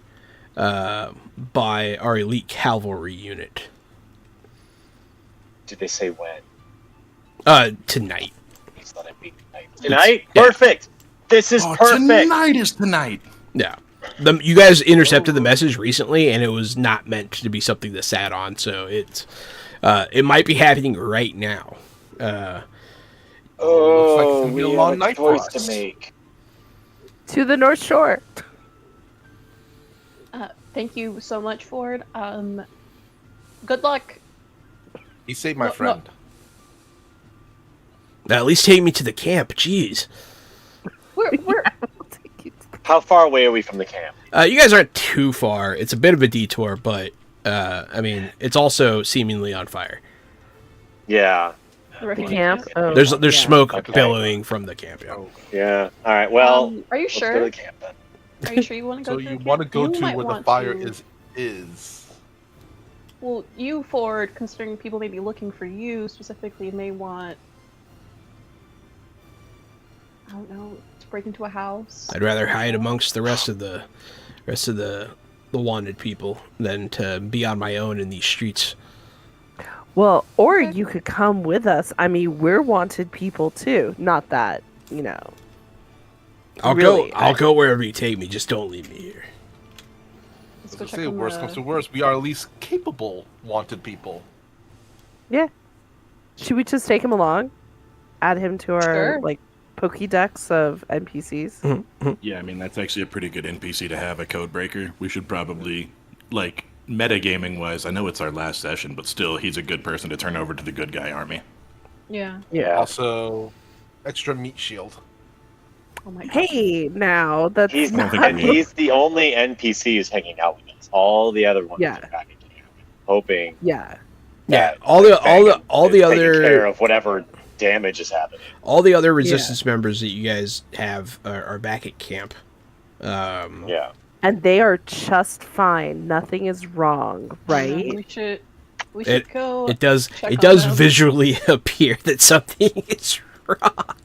by our elite cavalry unit. Did they say when? Tonight. Please let it be tonight. Tonight? Perfect! This is perfect! Tonight is tonight. Yeah. You guys intercepted the message recently, and it was not meant to be something that sat on, so it might be happening right now. Looks like it's gonna be a long night for us. To make. To the North Shore. Thank you so much, Ford. Good luck. He saved my friend. Now, at least take me to the camp. Jeez. We're How far away are we from the camp? You guys aren't too far. It's a bit of a detour, but I mean, it's also seemingly on fire. Yeah. the refugee camp. Oh, There's smoke Okay. billowing from the camp. Yeah. Yeah. All right. Well, are you let's sure? go to the camp then. Are you sure you want to go? So to you the want to camp? go You to might where the want fire to- is. Well, you, Ford, considering people may be looking for you specifically, may want, I don't know, to break into a house. I'd rather hide amongst the rest of the wanted people than to be on my own in these streets. Well, or you could come with us. I mean, we're wanted people too. Not that, you know. I'll go wherever you take me. Just don't leave me here. Let's As go I check say, on worst the- comes to worst, we are at least capable wanted people. Yeah. Should we just take him along? Add him to our Sure. like Pokédex of NPCs. Yeah, I mean, that's actually a pretty good NPC to have, a code breaker. We should probably, like, metagaming wise, I know it's our last session, but still, he's a good person to turn over to the good guy army. Yeah. Yeah. Also, extra meat shield. Oh my god. Hey, now that's He's I don't think I knew. he's the only NPC who's hanging out with us. All the other ones Yeah. are back in camp, hoping yeah. Yeah, that all the is taking other care of whatever damage is happening. all the other resistance members that you guys have are back at camp. Yeah. And they are just fine. Nothing is wrong, right? We should go. It does check it on does them. visually appear that something is wrong.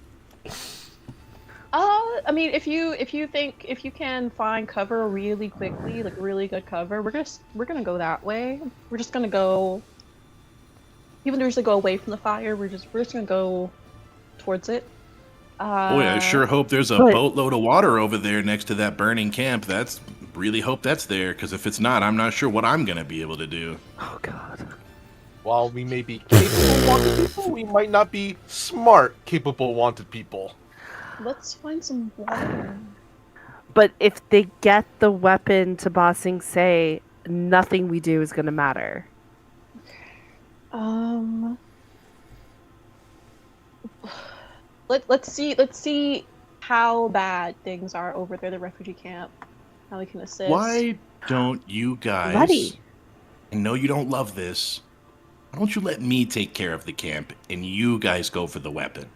I mean, if you can find cover really quickly, like really good cover, we're gonna go that way. We're just gonna go. Even though we usually go away from the fire, we're just gonna go towards it. Boy, I sure hope there's a but- boatload of water over there next to that burning camp. Really hope that's there, because if it's not, I'm not sure what I'm going to be able to do. Oh god. While we may be capable wanted people, we might not be smart capable wanted people. Let's find some water. But if they get the weapon to Ba Sing Se, nothing we do is gonna matter. Let's see how bad things are over there, the refugee camp. How we can assist. Why don't you guys... Buddy. I know you don't love this. Why don't you let me take care of the camp, and you guys go for the weapon?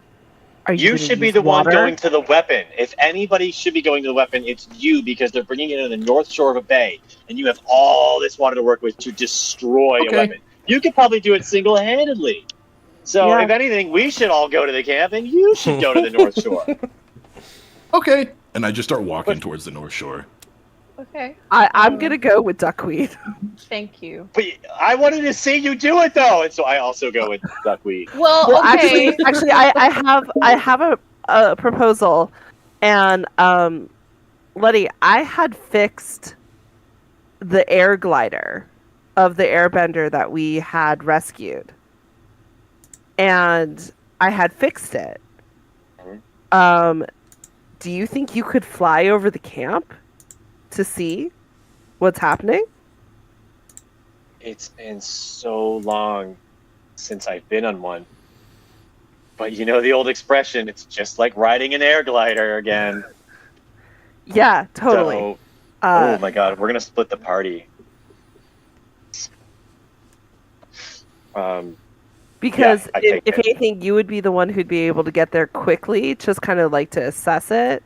Are You gonna should be use the one water? going to the weapon. If anybody should be going to the weapon, it's you, because they're bringing it in the north shore of a bay, and you have all this water to work with to destroy Okay. a weapon. You could probably do it single-handedly. So, Yeah. if anything, we should all go to the camp, and you should go to the north shore. Okay. And I just start walking towards the North Shore. Okay. I'm gonna go with duckweed. Thank you. But I wanted to see you do it, though, and so I also go with duckweed. Well, Well, okay. actually, I have a proposal, and Letty, I had fixed the air glider of the airbender that we had rescued, and I had fixed it. Do you think you could fly over the camp to see what's happening? It's been so long since I've been on one. But you know the old expression, it's just like riding an air glider again. Yeah, totally. So, oh my god, we're gonna split the party. Because if anything, you would be the one who'd be able to get there quickly, just kind of like to assess it,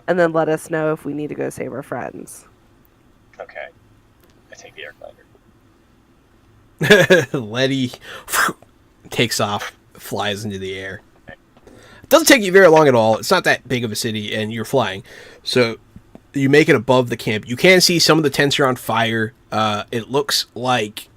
and then let us know if we need to go save our friends. Okay. I take the air glider. Letty takes off, flies into the air. It doesn't take you very long at all. It's not that big of a city, and you're flying. So you make it above the camp. You can see some of the tents are on fire. It looks like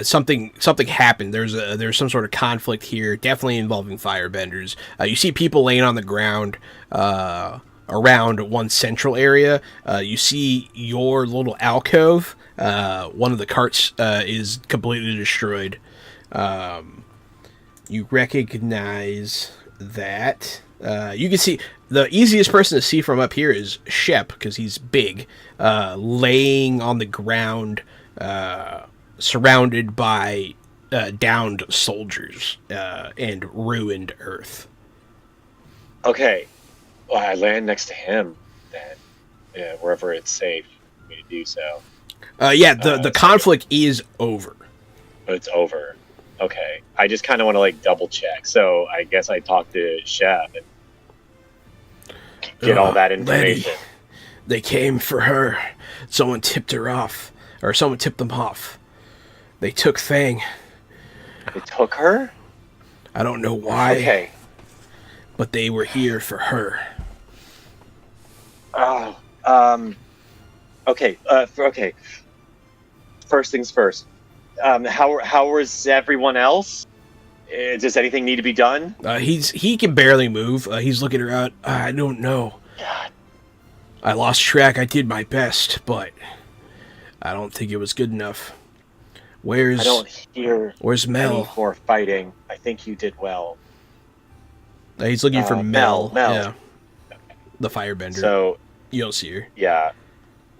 something happened. There's some sort of conflict here, definitely involving firebenders. You see people laying on the ground around one central area. You see your little alcove. One of the carts is completely destroyed. You recognize that. You can see the easiest person to see from up here is Shep, because he's big, laying on the ground, surrounded by downed soldiers and ruined earth. Okay, well, I land next to him then, wherever it's safe for me to do so. The conflict is over. It's over. Okay, I just kind of want to like double check. So I guess I talk to Shep and get all that information. Letty, they came for her. Someone tipped her off, or someone tipped them off. They took Fang. They took her? I don't know why. Okay. But they were here for her. Oh, okay. Okay. First things first. How is everyone else? Does anything need to be done? He can barely move. He's looking around. I don't know. God. I lost track. I did my best, but I don't think it was good enough. I don't hear Where's Mel? any more fighting. I think you did well. He's looking for Mel. Mel. Yeah. The firebender. So you don't see her. Yeah,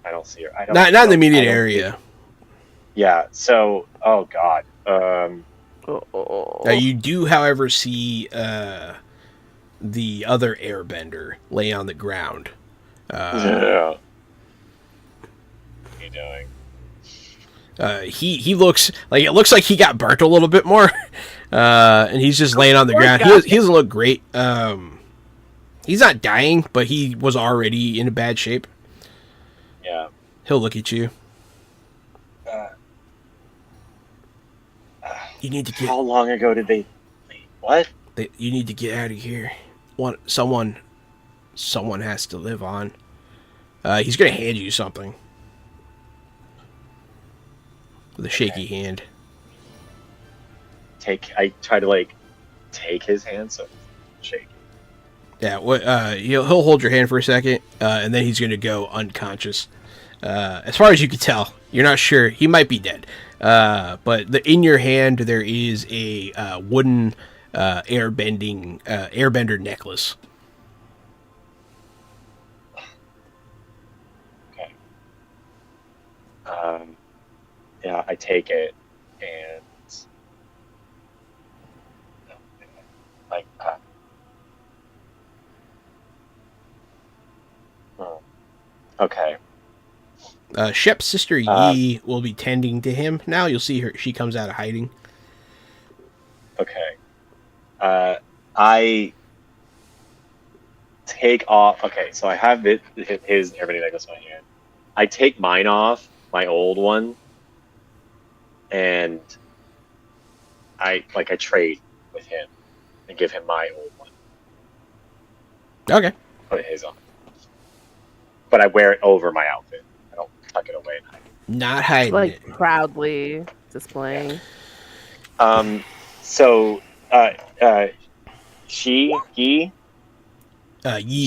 I don't see her. Not in the immediate area. Yeah. So, oh god. You do, however, see the other airbender lay on the ground. Yeah. What are you doing? He looks like he got burnt a little bit more, and he's just laying on the ground. He doesn't look great. He's not dying, but he was already in a bad shape. Yeah. He'll look at you. You need to get. How long ago did they leave? What? You need to get out of here. Someone has to live on. He's gonna hand you something with a shaky hand. I try to take his hand, so it's shaky. Yeah. He'll hold your hand for a second, and then he's gonna go unconscious. As far as you can tell, you're not sure. He might be dead. But in your hand there is a wooden airbender necklace. Okay. Yeah, I take it and okay. Shep's sister Yi will be tending to him. Now you'll see her. She comes out of hiding. Okay. I take off. Okay, so I have his airbender necklace in my hand. I take mine off, my old one, and I trade with him and give him my old one. Okay. Put his on. But I wear it over my outfit. I don't tuck it away and hide it. Not hiding it. Proudly displaying. So, Yi,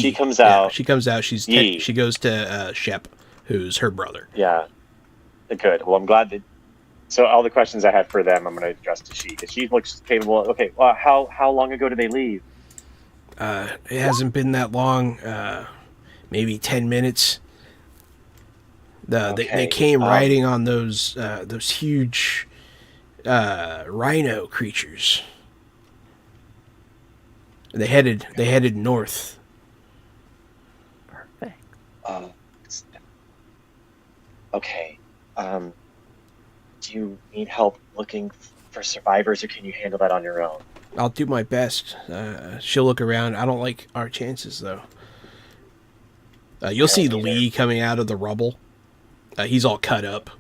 she comes out. Yeah, she comes out. She goes to Shep, who's her brother. Yeah. Good. Well, I'm glad that. So all the questions I had for them, I'm going to address to she, because she looks capable. Okay. Well, how long ago did they leave? It hasn't been that long. Maybe 10 minutes. They came riding on those huge rhino creatures. They headed north. Perfect. Okay. Do you need help looking for survivors, or can you handle that on your own? I'll do my best. She'll look around. I don't like our chances, though. You'll see Lee coming out of the rubble. He's all cut up.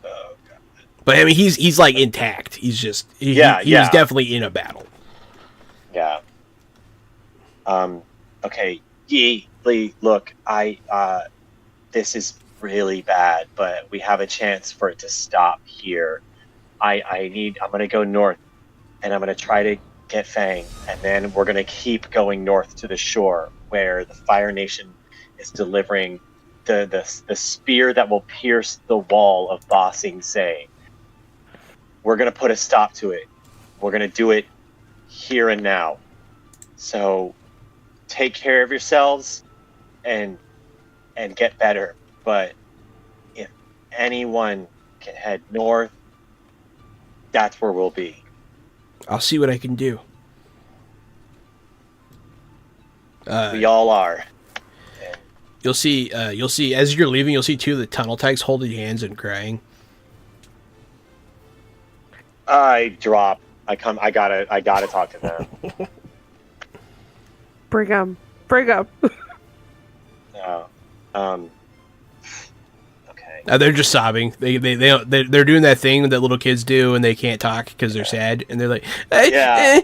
Oh, God. But I mean, he's like intact. He's just he's definitely in a battle. Yeah. Okay. Lee, look, this is really bad, but we have a chance for it to stop here. I'm gonna go north, and I'm gonna try to get Fang, and then we're gonna keep going north to the shore where the Fire Nation is delivering the spear that will pierce the wall of Ba Sing Se. We're gonna put a stop to it. We're gonna do it here and now. So take care of yourselves and get better. But if anyone can head north, that's where we'll be. I'll see what I can do. We all are. You'll see as you're leaving, you'll see two of the tunnel types holding hands and crying. I drop. I gotta talk to them. Bring them. No. Okay. They're just sobbing. They're doing that thing that little kids do, and they can't talk because they're sad, and they're like, and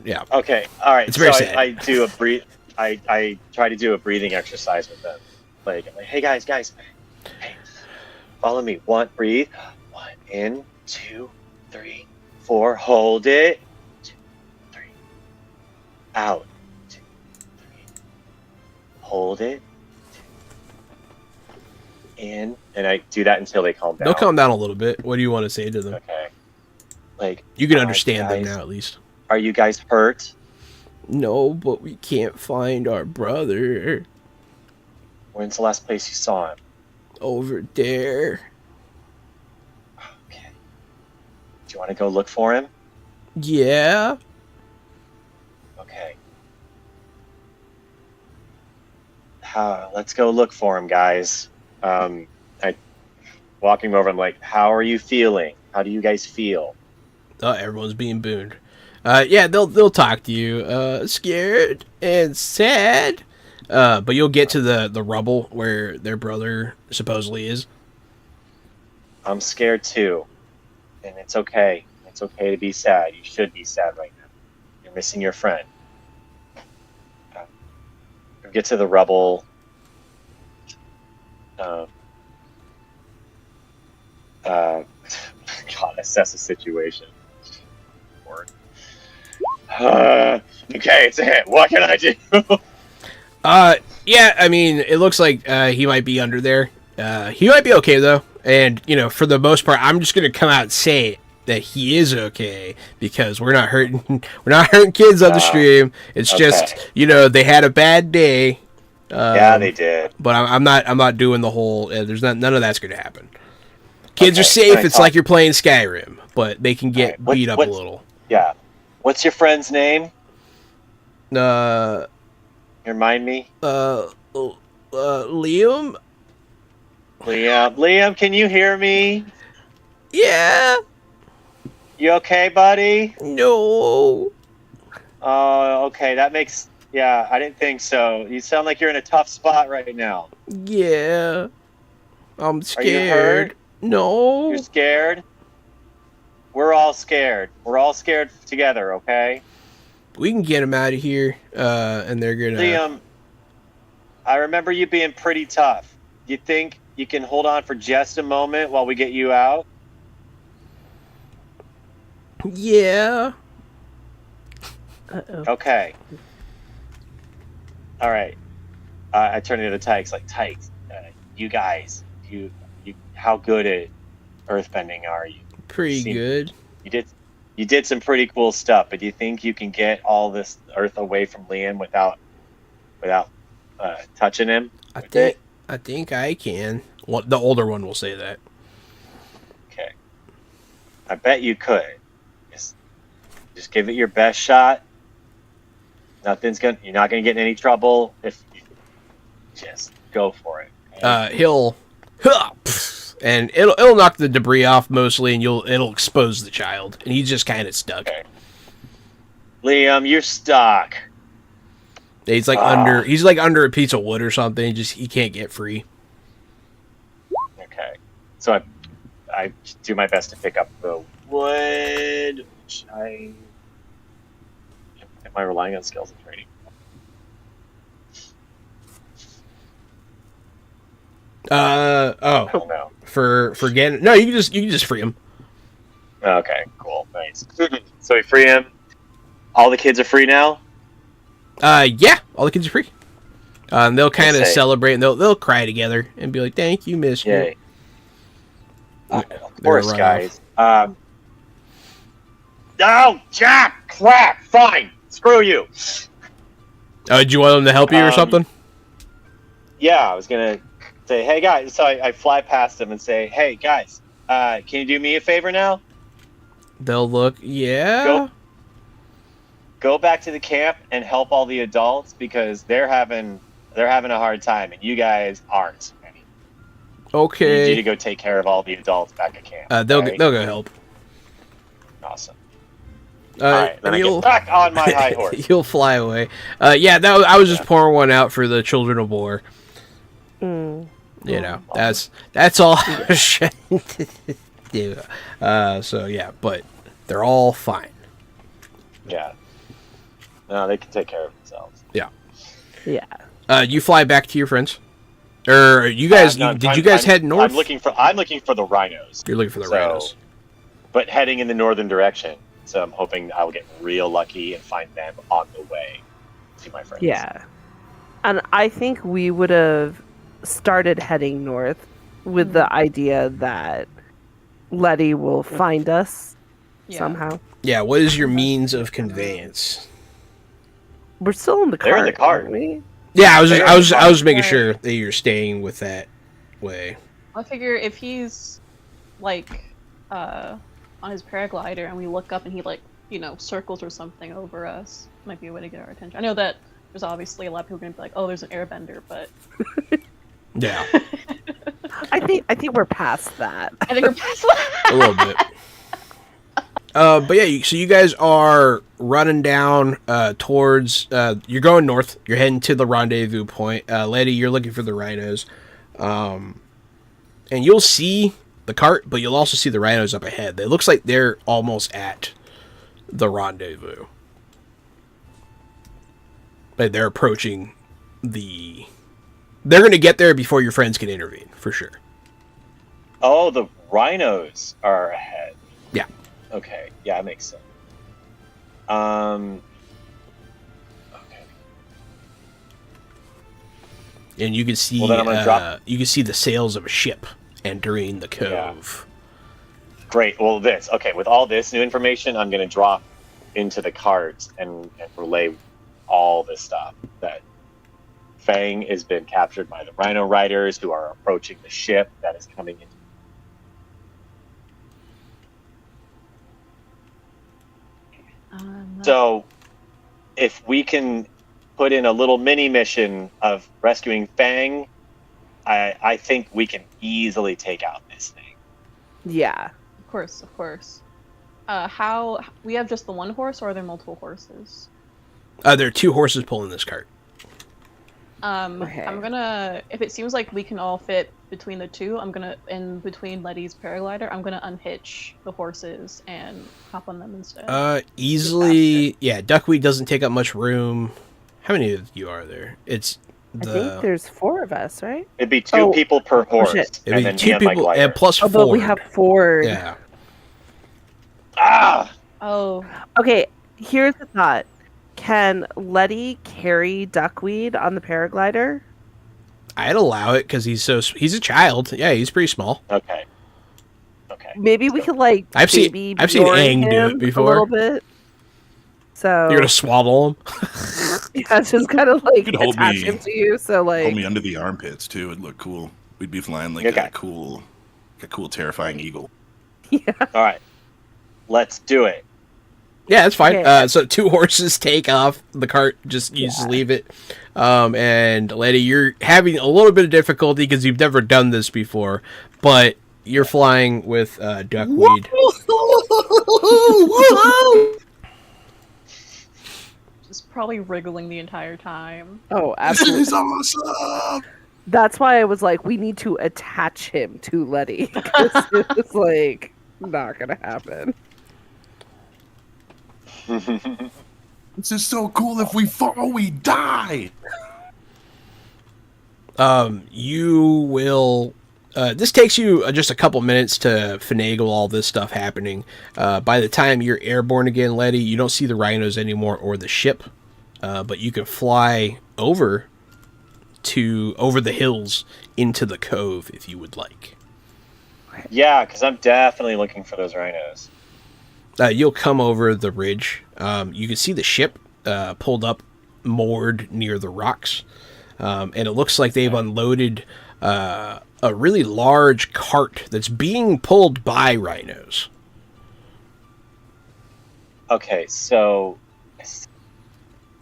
yeah. Okay. All right. It's very sad. I do a breathe. I try to do a breathing exercise with them. Like, I'm like, hey guys, hey, follow me. Breathe. 1 in, 2, 3, 4. Hold it. 2, 3. Out. 2, 3. Hold it. 2. In, and I do that until they calm down. They'll calm down a little bit. What do you want to say to them? Okay. Like, you can understand them now, at least. Are you guys hurt? No, but we can't find our brother. When's the last place you saw him? Over there. Okay. Do you want to go look for him? Yeah. Okay. Let's go look for him, guys. Walking over, I'm like, how are you feeling? How do you guys feel? Oh, everyone's being booned. Yeah, they'll talk to you. Scared and sad. But you'll get to the rubble where their brother supposedly is. I'm scared too. And it's okay. It's okay to be sad. You should be sad right now. You're missing your friend. Get to the rubble. God, assess the situation. Okay, it's a hit. What can I do? Yeah, I mean, it looks like he might be under there. He might be okay though, and for the most part, I'm just gonna come out and say that he is okay because we're not hurting kids on the stream. It's just they had a bad day. Yeah, they did. But I'm not doing the whole. There's none of that's gonna happen. Kids are safe. It's like you're playing Skyrim, but they can get beat up a little. Yeah. What's your friend's name? Remind me. Liam. Liam, can you hear me? Yeah. You okay, buddy? No. Oh, okay. That makes. Yeah, I didn't think so. You sound like you're in a tough spot right now. Yeah. I'm scared. Are you hurt? No. You're scared? We're all scared. We're all scared together, okay? We can get him out of here, and they're gonna... Liam, I remember you being pretty tough. You think you can hold on for just a moment while we get you out? Yeah. Uh-oh. Okay. All right. I turn to the Tykes, like, Tykes, you guys, how good at earthbending are you? Pretty good. You did some pretty cool stuff, but do you think you can get all this earth away from Liam without touching him? I think I can. Well, the older one will say that. Okay. I bet you could. Just give it your best shot. You're not gonna get in any trouble if you just go for it. Okay? He'll and it'll knock the debris off mostly, and it'll expose the child, and he's just kind of stuck. Okay. Liam, you're stuck. He's under a piece of wood or something. He can't get free. Okay, so I do my best to pick up the wood. Which am I relying on skills and training? No. For getting no, you can just free him. Okay, cool, nice. So we free him. All the kids are free now. Yeah, all the kids are free. And they'll kind of celebrate, and they'll cry together and be like, "Thank you, Miss." Yay! Of course, guys. Oh, Jack! Crap! Fine. Screw you. Do you want them to help you or something? Yeah, I was gonna say, hey guys. So I fly past them and say, hey guys, can you do me a favor now? They'll look. Yeah. Go back to the camp and help all the adults because they're having a hard time and you guys aren't. Okay. I need you to go take care of all the adults back at camp. They'll go help. Awesome. All right, then I you'll get back on my high horse. You'll fly away. I was just pouring one out for the children of war. You know, that's all I was trying to do. So yeah, but they're all fine. Yeah. No, they can take care of themselves. Yeah. Yeah. You fly back to your friends, or you guys? Did you guys head north? I'm looking for the rhinos. You're looking for the rhinos, but heading in the northern direction. So I'm hoping I will get real lucky and find them on the way to my friends. Yeah. And I think we would have started heading north with the idea that Letty will find us somehow. Yeah, what is your means of conveyance? We're still in the cart. They're in the cart. Aren't we? Yeah, I was making sure that you're staying with that way. I figure if he's like on his paraglider and we look up and he circles or something over us, might be a way to get our attention. I know that there's obviously a lot of people going to be like, oh, there's an airbender, but yeah. I think we're past that. I think we're past that. A little bit. But yeah, so you guys are running down towards. You're going north. You're heading to the rendezvous point. Letty, you're looking for the rhinos, and you'll see the cart, but you'll also see the rhinos up ahead. It looks like they're almost at the rendezvous. Like they're approaching the. They're going to get there before your friends can intervene, for sure. Oh, the rhinos are ahead. Yeah. Okay. Yeah, that makes sense. Okay. And you can see you can see the sails of a ship entering the cove. Yeah. Great. Well, with all this new information, I'm going to drop into the cart and relay all this stuff that Fang has been captured by the Rhino Riders who are approaching the ship that is coming in. So, if we can put in a little mini mission of rescuing Fang, I think we can easily take out this thing. Yeah. Of course. How we have just the one horse, or are there multiple horses? There are two horses pulling this cart. Okay. I'm gonna, if it seems like we can all fit between the two, in between Letty's paraglider, I'm gonna unhitch the horses and hop on them instead. Easily, yeah, Duckweed doesn't take up much room. How many of you are there? I think there's 4 of us, right? It'd be 2 people per horse. Shit. It'd be 2 people, and plus 4. But we have 4. Yeah. Oh. Okay, here's the thought. Can Letty carry Duckweed on the paraglider? I'd allow it because he's a child. Yeah, he's pretty small. Okay. Maybe we could I've seen Aang do it before. A little bit. So you're gonna swaddle him. Yeah, it's just kind of like could hold attach me- him to you. So like, Hold me under the armpits too. It'd look cool. We'd be flying like a cool, terrifying eagle. yeah. All right, let's do it. Yeah, it's fine. Okay. So 2 horses take off. The cart, you just leave it. And Letty, you're having a little bit of difficulty because you've never done this before, but you're flying with duckweed. Just probably wriggling the entire time. Oh, This absolutely. is awesome. That's why I was like, we need to attach him to Letty because it's like not gonna happen. This is so cool. If we fall, we die. You will. This takes you just a couple minutes to finagle all this stuff happening. By the time you're airborne again, Letty, you don't see the rhinos anymore or the ship, but you can fly over the hills into the cove if you would like. Yeah, because I'm definitely looking for those rhinos. You'll come over the ridge. You can see the ship pulled up, moored near the rocks, and it looks like they've unloaded a really large cart that's being pulled by rhinos. Okay, so...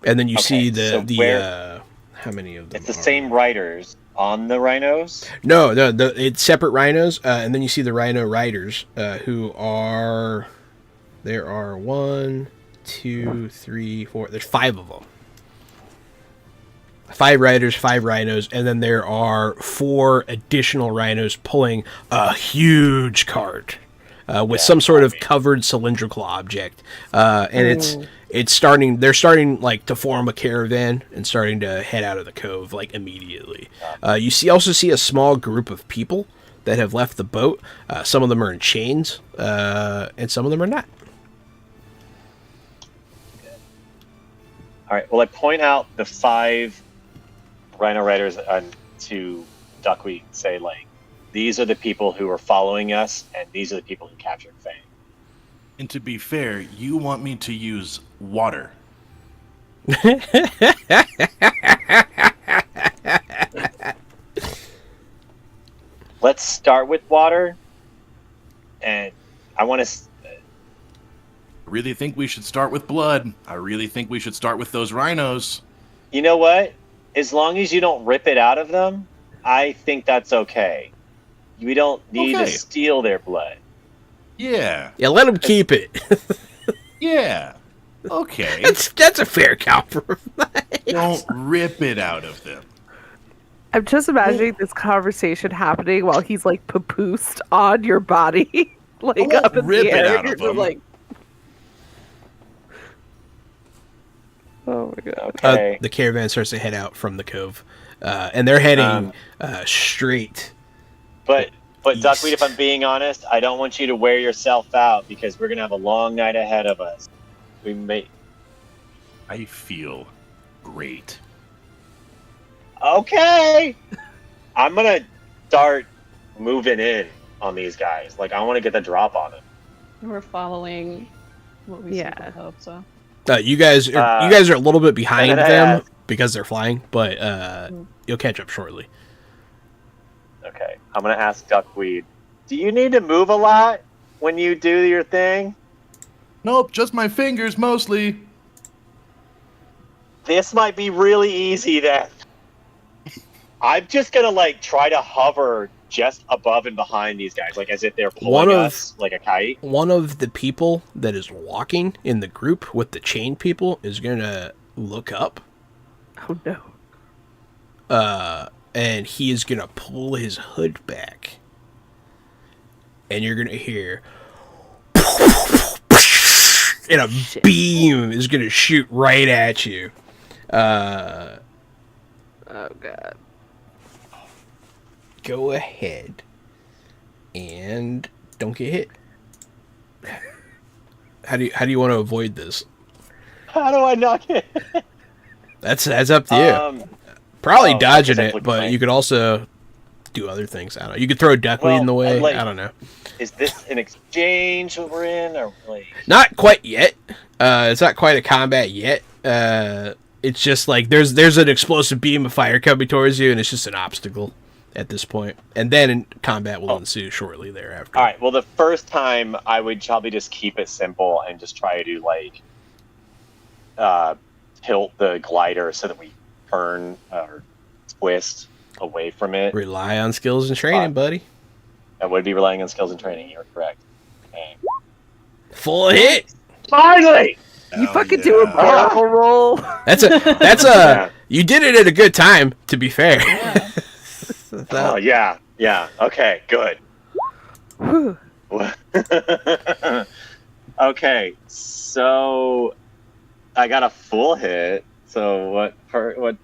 And then you see so the how many of them? It's the same riders on the rhinos? No, it's separate rhinos, and then you see the rhino riders, who are... There are 1, 2, 3, 4... There's 5 of them. 5 riders, 5 rhinos, and then there are 4 additional rhinos pulling a huge cart with some sort of covered cylindrical object, and it's starting. They're starting like to form a caravan and starting to head out of the cove like immediately. You also see a small group of people that have left the boat. Some of them are in chains, and some of them are not. All right, well, I point out the 5 rhino riders to Duckweed and say, like, these are the people who are following us, and these are the people who captured Fang. And to be fair, you want me to use water. Let's start with water, and I want to... I really think we should start with blood. I really think we should start with those rhinos. You know what? As long as you don't rip it out of them, I think that's okay. We don't need to steal their blood. Yeah. Yeah, let them keep it. Yeah. Okay. That's a fair compromise. Don't rip it out of them. I'm just imagining this conversation happening while he's like papoosed on your body, like up in rip the it air. out You're of just him. like, oh my god. Okay. The caravan starts to head out from the cove, and they're heading straight. But east. Duckweed, if I'm being honest, I don't want you to wear yourself out because we're gonna have a long night ahead of us. We may. I feel great. Okay. I'm gonna start moving in on these guys. Like, I want to get the drop on them. We're following what we see Yeah. from the Hope, so. You guys are a little bit behind and then them because they're flying, but you'll catch up shortly. Okay. I'm gonna ask Duckweed. Do you need to move a lot when you do your thing? Nope, just my fingers mostly. This might be really easy then. I'm just gonna like try to hover just above and behind these guys, like as if they're pulling us like a kite. One of the people that is walking in the group with the chain people is gonna look up. Oh no. And he is gonna pull his hood back. And you're gonna hear and a beam is gonna shoot right at you. Oh god. Go ahead and don't get hit. How do you want to avoid this? How do I not get? That's up to you. Probably dodging it, but you could also do other things. I don't know. You could throw duckweed in the way. I don't know. Is this an exchange that we're in, or like? Not quite yet. It's not quite a combat yet. It's just like there's an explosive beam of fire coming towards you, and it's just an obstacle at this point. And then combat will ensue shortly thereafter. All right. Well, the first time I would probably just keep it simple and just try to like tilt the glider so that we turn or twist away from it. Rely on skills and training, buddy. I would be relying on skills and training. You're correct. Okay. Full hit. Finally. You fucking do a barrel roll. That's a. You did it at a good time, to be fair. Yeah. Yeah. Okay. Good. Okay. So I got a full hit. So what happened?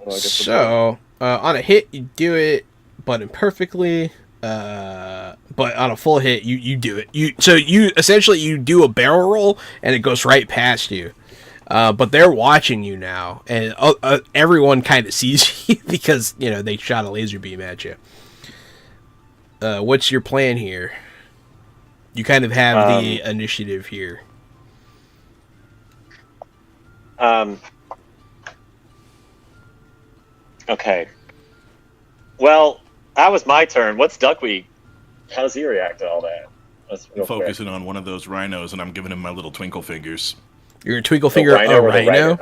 So on a hit, you do it, but imperfectly. But on a full hit, you do it. You essentially do a barrel roll, and it goes right past you. But they're watching you now, and everyone kind of sees you because they shot a laser beam at you. What's your plan here? You kind of have the initiative here. Okay. Well, that was my turn. What's Duckweed? How does he react to all that? I'm focusing on one of those rhinos, and I'm giving him my little twinkle fingers. You're going to twinkle finger a rhino?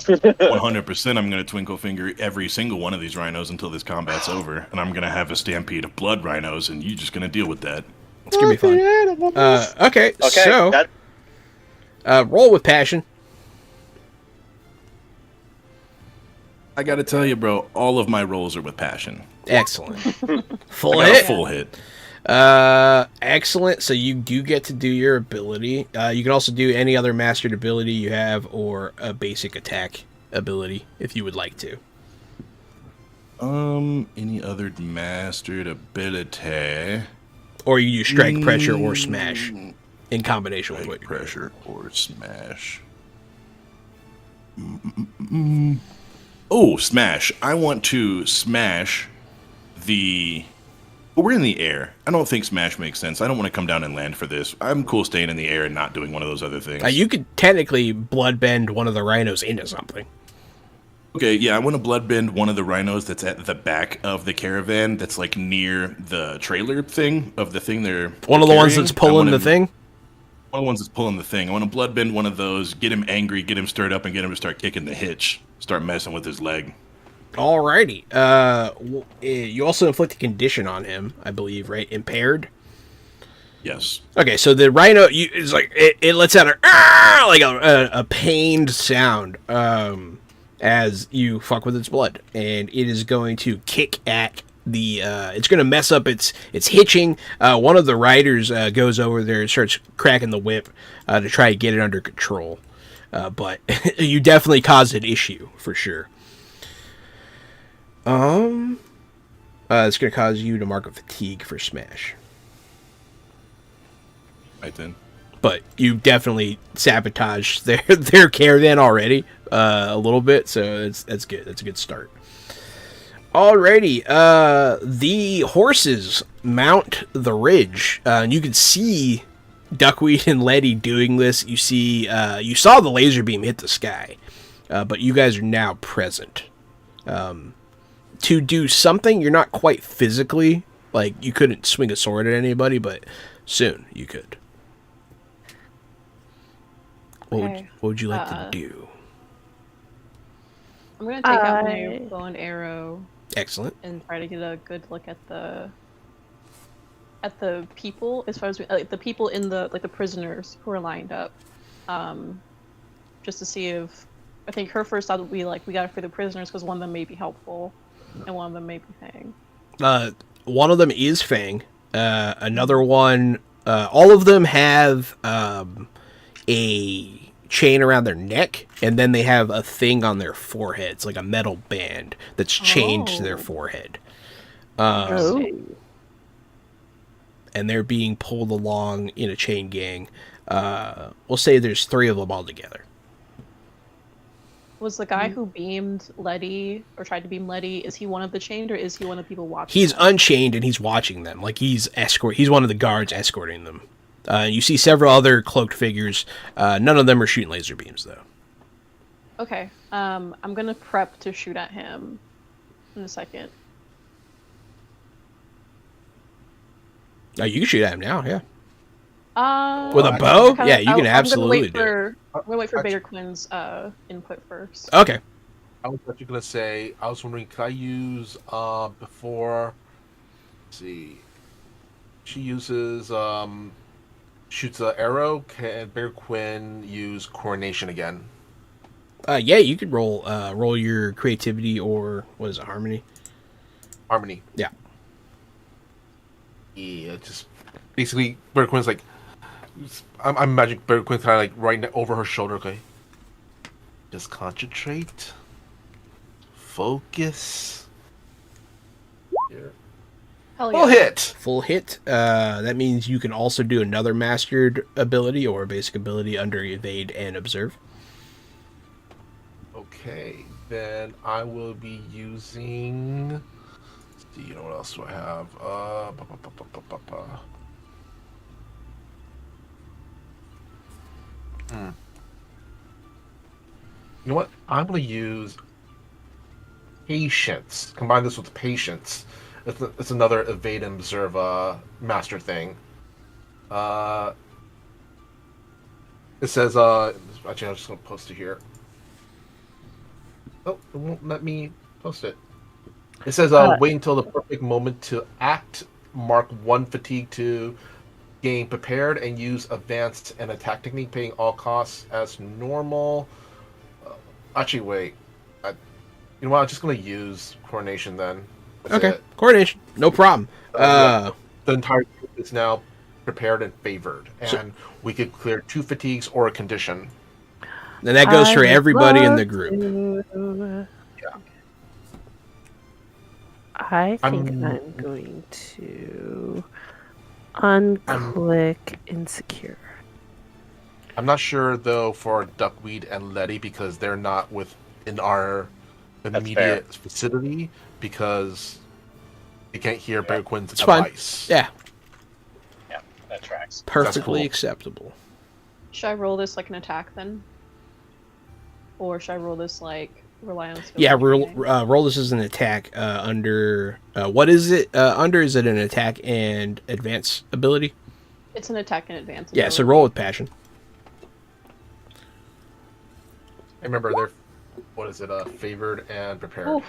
100%. I'm going to twinkle finger every single one of these rhinos until this combat's over, and I'm going to have a stampede of blood rhinos, and you're just going to deal with that. It's going to be fun. Okay, so roll with passion. I got to tell you, bro, all of my rolls are with passion. Excellent. Full I got hit. a full hit. Excellent. So you do get to do your ability. You can also do any other mastered ability you have, or a basic attack ability if you would like to. Any other mastered ability? Or you use strike, pressure, or smash in combination with what you're pressure or smash. Oh, smash! I want to smash the. Well, we're in the air. I don't think smash makes sense. I don't want to come down and land for this. I'm cool staying in the air and not doing one of those other things. You could technically bloodbend one of the rhinos into something. Okay, yeah, I want to bloodbend one of the rhinos that's at the back of the caravan that's like near the trailer thing of the thing they're One of the ones that's pulling the thing? One of the ones that's pulling the thing. I want to bloodbend one of those, get him angry, get him stirred up, and get him to start kicking the hitch. Start messing with his leg. Alrighty. You also inflict a condition on him, I believe, right? Impaired? Yes. Okay, so the rhino, it's like, it lets out a pained sound as you fuck with its blood. And it is going to kick at it's going to mess up its hitching. One of the riders goes over there and starts cracking the whip to try to get it under control. But you definitely caused an issue, for sure. It's going to cause you to mark a fatigue for smash. Right then. But you definitely sabotaged their caravan already a little bit, so that's good. That's a good start. Alrighty, the horses mount the ridge, and you can see Duckweed and Letty doing this. You see, you saw the laser beam hit the sky, but you guys are now present. To do something, you're not quite physically, like, you couldn't swing a sword at anybody, but soon you could. Okay. What would you like to do? I'm going to take out my bow and arrow. Excellent. And try to get a good look at the people, as far as the people in the prisoners who are lined up, just to see if I think her first thought would be like, we got to free the prisoners because one of them may be helpful, and one of them may be Fang. One of them is Fang. Another one. All of them have a chain around their neck, and then they have a thing on their foreheads, like a metal band that's chained to their forehead. And they're being pulled along in a chain gang. We'll say there's 3 of them all together. Was the guy who beamed Letty, or tried to beam Letty, is he one of the chained, or is he one of the people watching? He's unchained, and he's watching them. Like, he's one of the guards escorting them. You see several other cloaked figures. None of them are shooting laser beams, though. Okay. I'm gonna prep to shoot at him in a second. Oh, you can shoot at him now, yeah. With a bow? Yeah, you can absolutely do it. I'm gonna wait for Baker Quinn's input first. Okay. I was actually gonna say, I was wondering, could I use before? Let's see, she uses shoots an arrow. Can Baker Quinn use coordination again? Yeah, you could roll your creativity or what is it, harmony? Harmony. Yeah. Yeah, just basically Baker Quinn's like, I'm imagining Baker Quinn's kind of like right over her shoulder. Okay, just concentrate, focus. Here. Hell yeah. Full hit. Full hit. That means you can also do another mastered ability or basic ability under evade and observe. Okay, then I will be using. Let's see, you know what else do I have? You know what? I'm going to use patience. Combine this with patience. It's another evade and observe master thing. It says actually I'm just going to post it here. Oh, it won't let me post it. It says wait until the perfect moment to act. Mark 1 fatigue to gain prepared and use advanced and attack technique, paying all costs as normal. Actually, wait. You know what? I'm just going to use coordination then. That's okay, it. Coordination. No problem. Yeah. The entire group is now prepared and favored. And we could clear 2 fatigues or a condition. And that goes for everybody in the group. Yeah. I think I'm going to unclick insecure. I'm not sure though for Duckweed and Letty because they're not within our immediate vicinity because they can't hear Baker Quinn's advice. Yeah. Yeah, that tracks. Perfectly acceptable. Should I roll this like an attack then? Or should I roll this like rely on skill? Yeah, roll this as an attack under what is it? Under is it an attack and advance ability? It's an attack and advance ability. Yeah, so roll with passion. I remember they're favored and prepared. Oof.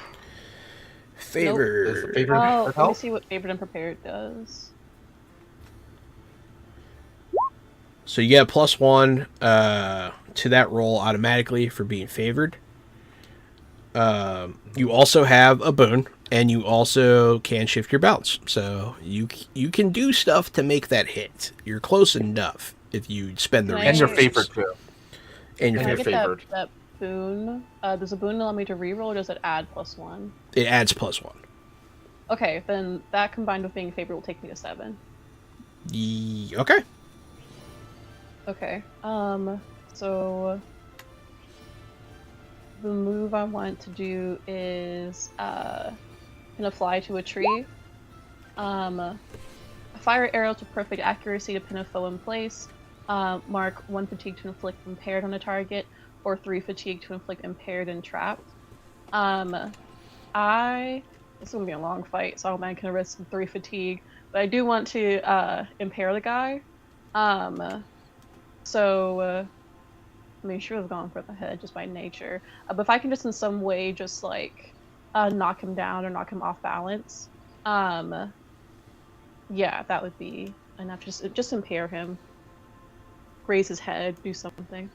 Favored. Nope. Favored let me see what favored and prepared does. So you get a +1 to that roll automatically for being favored. You also have a boon, and you also can shift your balance. So you can do stuff to make that hit. You're close enough if you spend the and your resources. favorite too. And your favorite. favored. That boon. Does a boon allow me to reroll, or does it add +1? It adds +1. Okay, then that combined with being favored will take me to 7. Okay. Okay. So the move I want to do is gonna fly to a tree. Fire arrow to perfect accuracy to pin a foe in place. Mark 1 fatigue to inflict impaired on a target, or 3 fatigue to inflict impaired and trapped. This is gonna be a long fight, so I'm not gonna risk 3 fatigue, but I do want to impair the guy. So I mean, she was going for the head just by nature. But if I can just in some way just like knock him down or knock him off balance, yeah, that would be enough. Just impair him, raise his head, do something.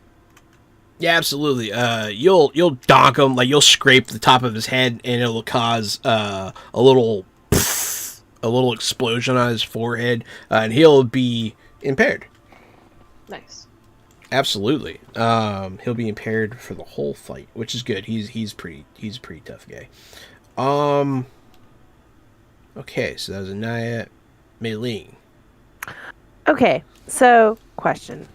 Yeah, absolutely. You'll donk him, like you'll scrape the top of his head, and it'll cause a little explosion on his forehead, and he'll be impaired. Nice. Absolutely. He'll be impaired for the whole fight, which is good. He's a pretty tough guy. Okay, so that was Anaya. Mei-Ling. Okay, so question.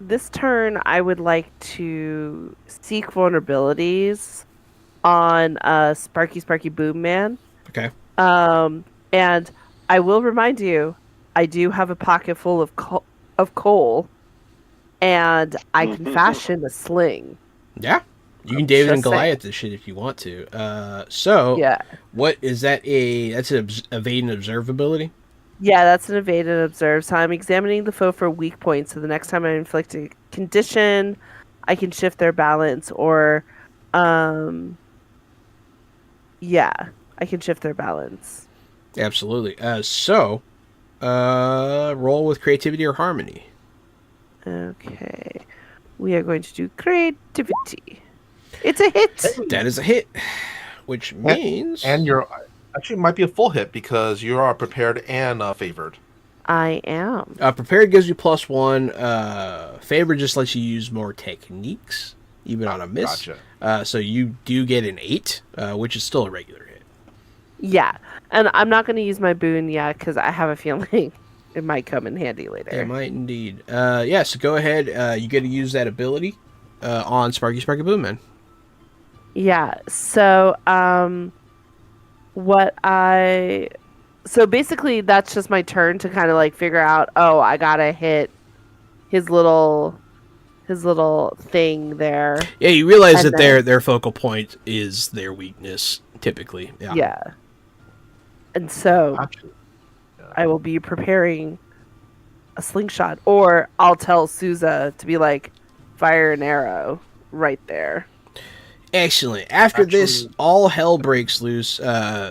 This turn I would like to seek vulnerabilities on Sparky Boom Man. Okay. And I will remind you, I do have a pocket full of coal. and I can fashion a sling. Yeah. You can David and Goliath this shit if you want to. What is that? That's an evade and observe ability? Yeah, that's an evade and observe. So I'm examining the foe for weak points. So the next time I inflict a condition, I can shift their balance, or, I can shift their balance. Absolutely. Roll with creativity or harmony. Okay. We are going to do creativity. It's a hit. That is a hit, which means... And you're... Actually, it might be a full hit because you are prepared and favored. I am. Prepared gives you +1. Favored just lets you use more techniques, even on a miss. Gotcha. So you do get an 8, which is still a regular hit. Yeah, and I'm not going to use my boon yet because I have a feeling it might come in handy later. It might indeed. So go ahead. You get to use that ability on Sparky Boom Man. Yeah, so... So basically that's just my turn to kind of like figure out, I gotta hit his little thing there. Yeah, you realize that their focal point is their weakness typically. Yeah. And so I will be preparing a slingshot, or I'll tell Souza to be like, fire an arrow right there. Excellent. After this, all hell breaks loose.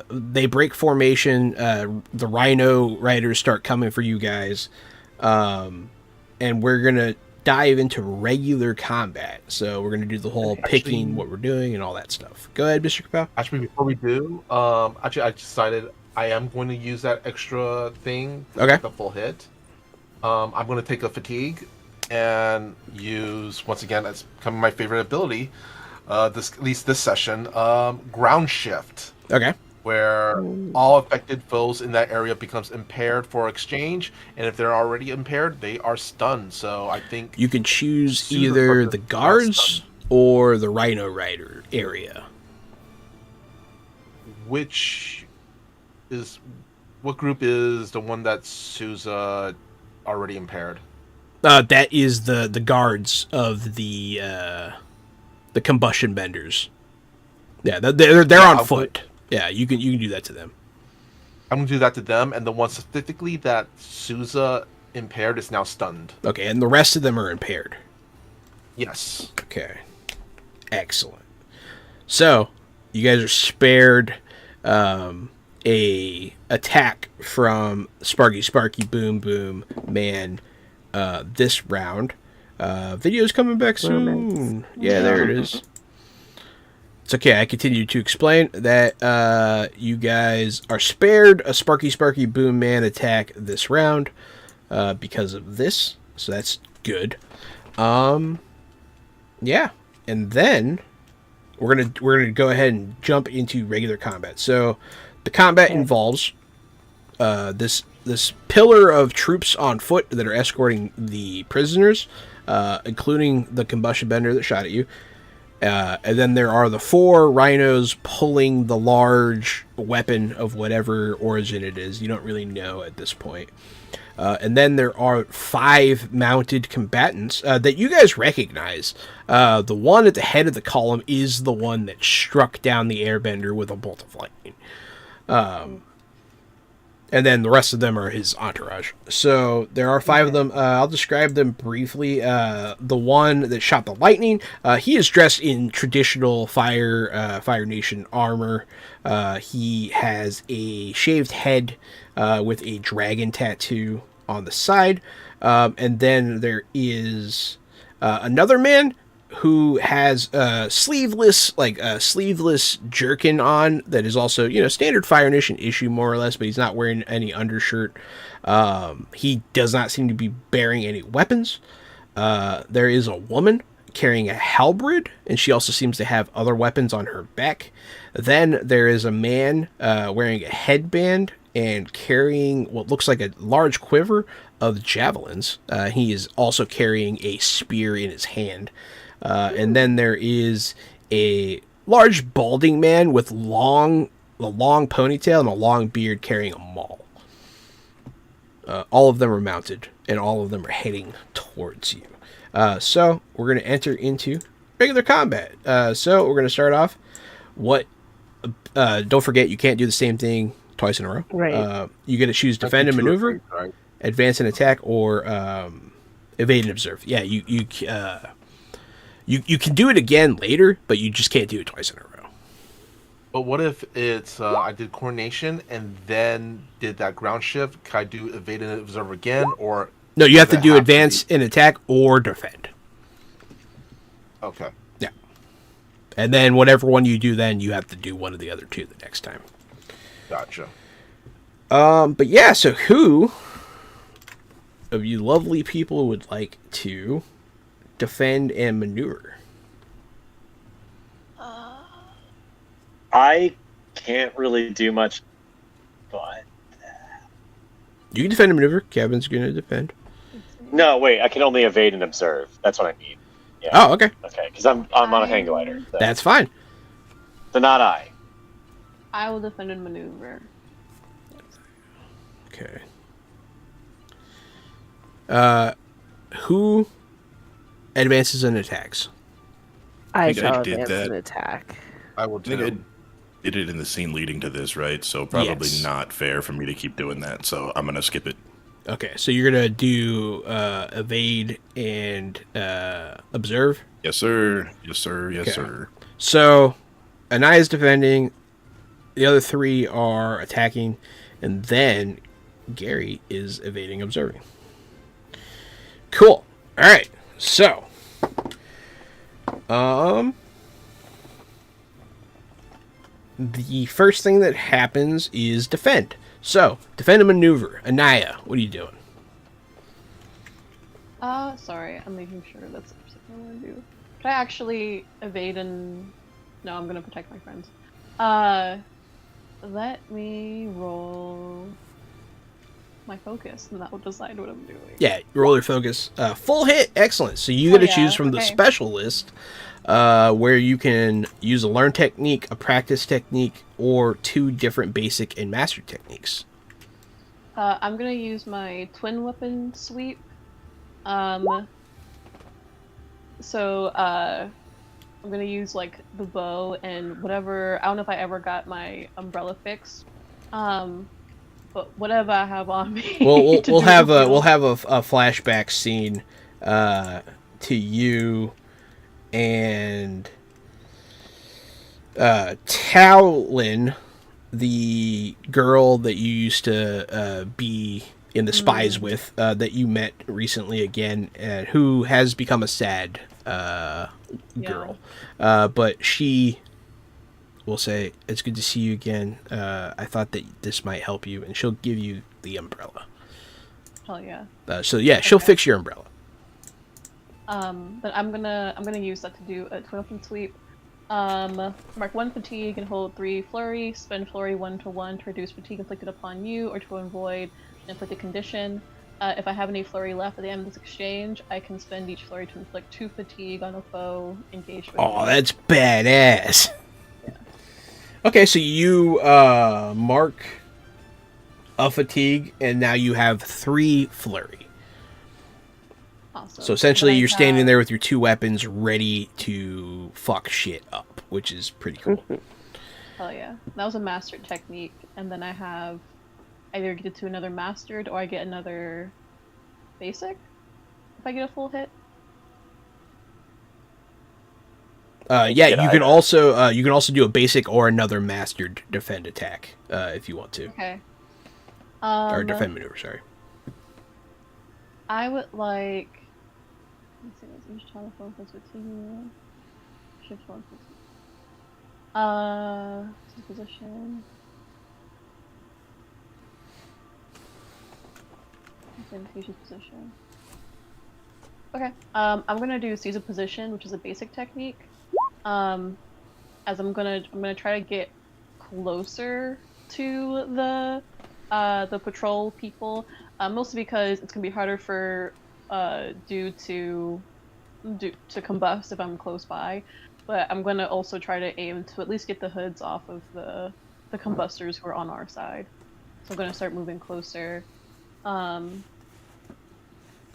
They break formation. The Rhino Riders start coming for you guys. And we're going to dive into regular combat. So we're going to do the whole picking what we're doing and all that stuff. Go ahead, Mr. Capel. Actually, before we do, I decided I am going to use that extra thing to get the full hit. I'm going to take a fatigue and use, once again, that's becoming my favorite ability, at least this session, ground shift. Okay. Where all affected foes in that area becomes impaired for exchange, and if they're already impaired, they are stunned. So I think you can choose either the guards or the Rhino Rider area. What group is the one that Souza already impaired? That is the guards of the combustion benders. Yeah, they're on foot. Yeah, you can do that to them. I'm gonna do that to them, and the one specifically that Souza impaired is now stunned. Okay, and the rest of them are impaired. Yes. Okay. Excellent. So, you guys are spared a attack from Sparky Boom Man this round. Video's coming back soon. Yeah, there it is. It's okay. I continue to explain that you guys are spared a Sparky Boom Man attack this round because of this. So that's good. Yeah, and then we're gonna go ahead and jump into regular combat. So the combat involves this pillar of troops on foot that are escorting the prisoners, including the combustion bender that shot at you. And then there are the 4 rhinos pulling the large weapon of whatever origin it is. You don't really know at this point. And then there are 5 mounted combatants that you guys recognize. The one at the head of the column is the one that struck down the airbender with a bolt of lightning. And then the rest of them are his entourage. So there are 5 of them. I'll describe them briefly. The one that shot the lightning, he is dressed in traditional Fire Nation armor. He has a shaved head with a dragon tattoo on the side. And then there is another man who has sleeveless jerkin on that is also, standard Fire Nation issue more or less, but he's not wearing any undershirt. He does not seem to be bearing any weapons. There is a woman carrying a halberd, and she also seems to have other weapons on her back. Then there is a man wearing a headband and carrying what looks like a large quiver of javelins. He is also carrying a spear in his hand. And then there is a large balding man with a long ponytail and a long beard carrying a maul. All of them are mounted, and all of them are heading towards you. So we're going to enter into regular combat. So we're going to start off. Don't forget, you can't do the same thing twice in a row. Right. You get to choose defend and maneuver, advance and attack, or evade and observe. Yeah, you can do it again later, but you just can't do it twice in a row. But what if it's I did coordination and then did that ground shift? Can I do evade and observe again, or no? You have to do advance and attack or defend. Okay. Yeah. And then whatever one you do, then you have to do one of the other two the next time. Gotcha. But yeah. So who of you lovely people would like to defend and maneuver? I can't really do much, but you can defend and maneuver. Kevin's going to defend. No, wait. I can only evade and observe. That's what I mean. Yeah. Oh, okay. Okay, because I'm on a hang glider. So. That's fine. So not I. I will defend and maneuver. Okay. Who advances and attacks? I think I shall did advance that. an attack. I will I think do. I did it in the scene leading to this, right? So probably Yes. not fair for me to keep doing that. So I'm gonna skip it. Okay, so you're gonna do evade and observe. Yes, sir. Yes, sir. Yes, Okay. sir. So Anaya's defending. The other three are attacking, and then Gary is evading, observing. Cool. All right. So, the first thing that happens is defend. So, defend and maneuver. Anaya, what are you doing? Sorry, I'm making sure that's what I want to do. Could I actually evade and... No, I'm gonna protect my friends. Let me roll my focus, and that will decide what I'm doing. Yeah, roll your focus. Full hit, excellent. So you get to choose from the special list, where you can use a learn technique, a practice technique, or 2 different basic and master techniques. I'm gonna use my twin weapon sweep. I'm gonna use like the bow and whatever. I don't know if I ever got my umbrella fixed. But whatever I have on me. We'll have a flashback scene to you and Talon, the girl that you used to be in the spies with, that you met recently again, and who has become a sad girl. But she will say, "It's good to see you again. I thought that this might help you," and she'll give you the umbrella. Hell yeah. She'll fix your umbrella. But I'm gonna use that to do a twin weapon sweep. Mark 1 fatigue and hold 3 flurry. Spend flurry 1-1 to reduce fatigue inflicted upon you or to avoid an inflicted condition. If I have any flurry left at the end of this exchange, I can spend each flurry to inflict 2 fatigue on a foe engaged with Oh, me. that's badass. Yeah. Okay, so you mark a fatigue, and now you have 3 flurry. Awesome. So essentially, Then I you're standing have- there with your 2 weapons, ready to fuck shit up, which is pretty cool. Hell yeah. That was a mastered technique, and then I have either get to another mastered or I get another basic if I get a full hit. Yeah, you can also do a basic or another mastered defend attack if you want to, Okay. or defend maneuver. Sorry. I would like. Let's see. What's each time focus fatigue? Shift 1. Position. Seize position. Okay. I'm gonna do seize a position, which is a basic technique. As I'm gonna try to get closer to the patrol people, mostly because it's gonna be harder for Dew to combust if I'm close by. But I'm gonna also try to aim to at least get the hoods off of the combustors who are on our side. So I'm gonna start moving closer.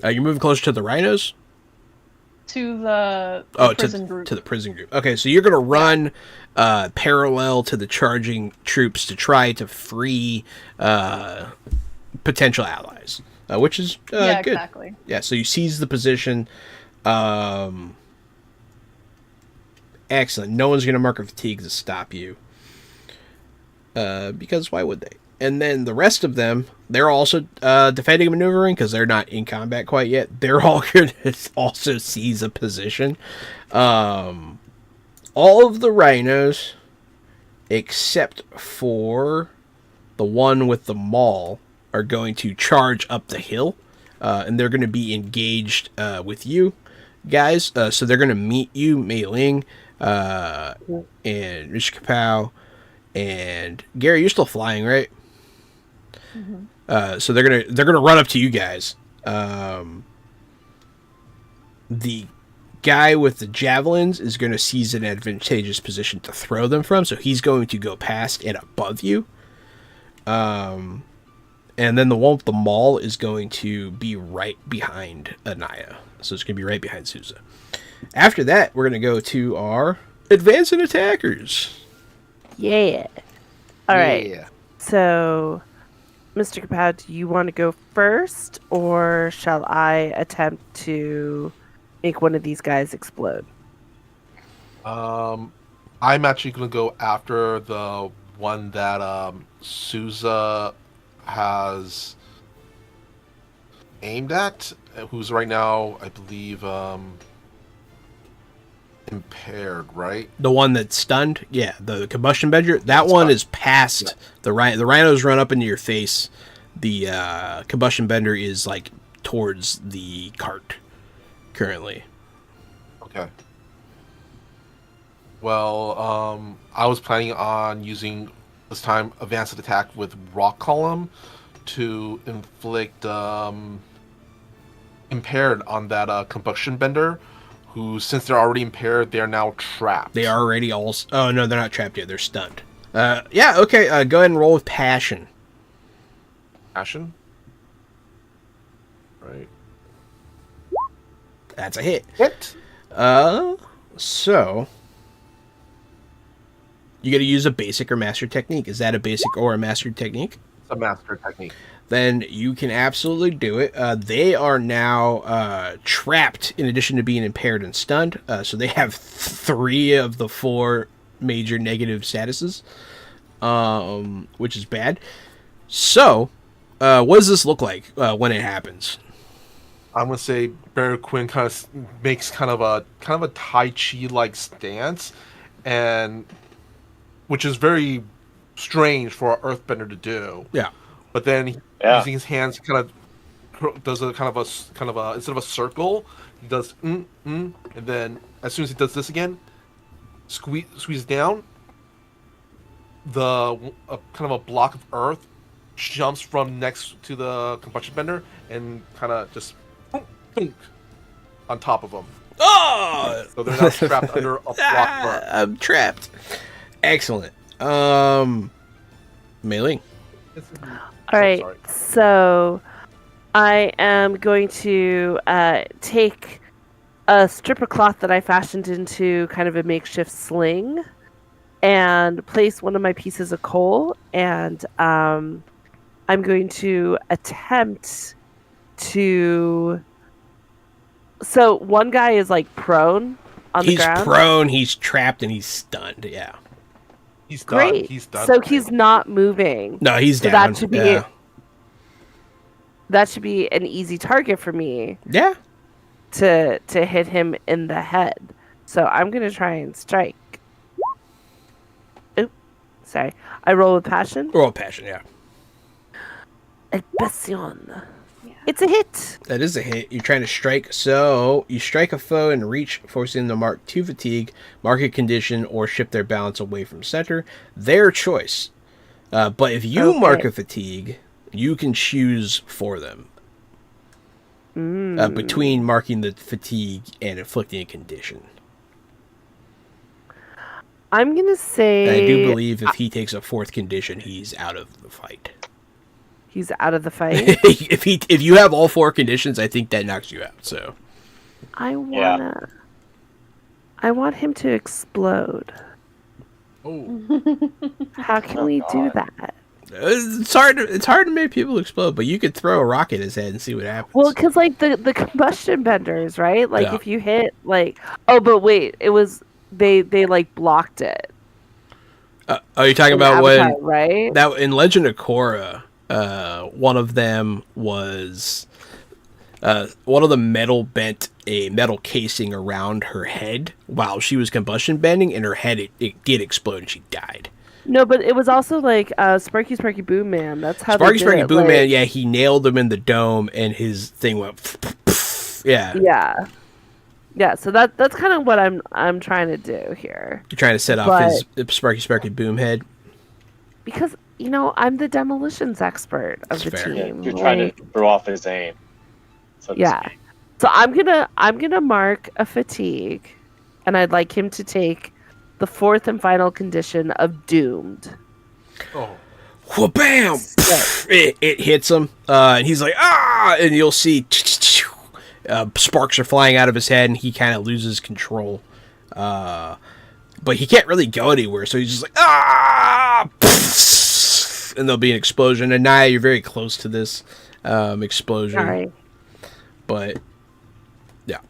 You're moving closer to the rhinos? To the prison group. To the prison group. Okay, so you're going to run parallel to the charging troops to try to free potential allies, which is good. Exactly. Yeah, so you seize the position. Excellent. No one's going to mark a fatigue to stop you. Because why would they? And then the rest of them, they're also defending and maneuvering because they're not in combat quite yet. They're all going to also seize a position. All of the rhinos, except for the one with the maul, are going to charge up the hill. And they're going to be engaged with you guys. So they're going to meet you, Mei Ling, and Mr. Kapow, and Gary. You're still flying, right? Mm-hmm. So they're gonna run up to you guys. The guy with the javelins is going to seize an advantageous position to throw them from, so he's going to go past and above you. And then the one with the maul is going to be right behind Anaya. So it's going to be right behind Souza. After that, we're going to go to our advancing attackers. Yeah. All right. So, Mr. Kapow, do you want to go first, or shall I attempt to make one of these guys explode? I'm actually going to go after the one that Souza has aimed at, who's right now, I believe, impaired, right? The one that's stunned? Yeah, the combustion bender. That one is past the rhino. The rhinos run up into your face. The combustion bender is like towards the cart currently. Okay. Well, I was planning on using this time advanced attack with rock column to inflict impaired on that combustion bender, who, since they're already impaired, they're now trapped. They are already all... Oh, no, they're not trapped yet. They're stunned. Yeah, okay. Go ahead and roll with passion. Passion? Right. That's a hit. Hit? So... You got to use a basic or master technique. Is that a basic or a master technique? It's a master technique. Then you can absolutely do it. They are now trapped in addition to being impaired and stunned. So they have 3 of the 4 major negative statuses, which is bad. So, what does this look like when it happens? I'm gonna say Bear Quinn kind of makes kind of a Tai Chi like stance, and which is very strange for an Earthbender to do. Yeah. But then using his hands, kind of does a kind of a instead of a circle, he does and then as soon as he does this again, squeeze down. The kind of a block of earth jumps from next to the combustion bender and kind of just on top of them. Oh! So they're not trapped under a block of earth. I'm trapped. Excellent. Mei Ling. All right, so I am going to take a strip of cloth that I fashioned into kind of a makeshift sling and place one of my pieces of coal, and I'm going to attempt to... So one guy is like prone on the ground. He's prone, he's trapped, and he's stunned, yeah. He's done. Great. He's done. So he's not moving. No, he's so down. That should be an easy target for me. Yeah. To hit him in the head. So I'm gonna try and strike. Oop. Sorry. I roll with passion. Roll with passion, yeah. El passion. It's a hit. That is a hit. You're trying to strike. So you strike a foe and reach, forcing them to mark 2 fatigue, mark a condition, or shift their balance away from center. Their choice. But if you mark a fatigue, you can choose for them. Between marking the fatigue and inflicting a condition. I'm going to say... And I do believe if he takes a 4th condition, he's out of the fight. He's out of the fight? If you have all 4 conditions, I think that knocks you out, so... I want him to explode. Oh. How can we do that? It's hard to make people explode, but you could throw a rock at his head and see what happens. Well, because like the combustion benders, right? Like Yeah. if you hit like, oh, but wait, it was they like blocked it. Are you talking about Avatar, when right? that in Legend of Korra? One of them was one of the metal bent a metal casing around her head while she was combustion bending, and her head it did explode and she died. No, but it was also like Sparky Boom Man. That's how Sparky they did it. Boom like, Man, yeah, he nailed him in the dome, and his thing went. Yeah. Yeah. So that's kind of what I'm trying to do here. You're trying to set off his Sparky Boom head. Because I'm the demolitions expert of the fair. team. You're trying to throw off his aim. So So I'm gonna mark a fatigue, and I'd like him to take the fourth and final condition of doomed. Oh. Wha bam! It hits him, and he's like, ah! And you'll see sparks are flying out of his head, and he kind of loses control. But he can't really go anywhere, so he's just like, ah! And there'll be an explosion. And Naya, you're very close to this explosion. All right. But, yeah.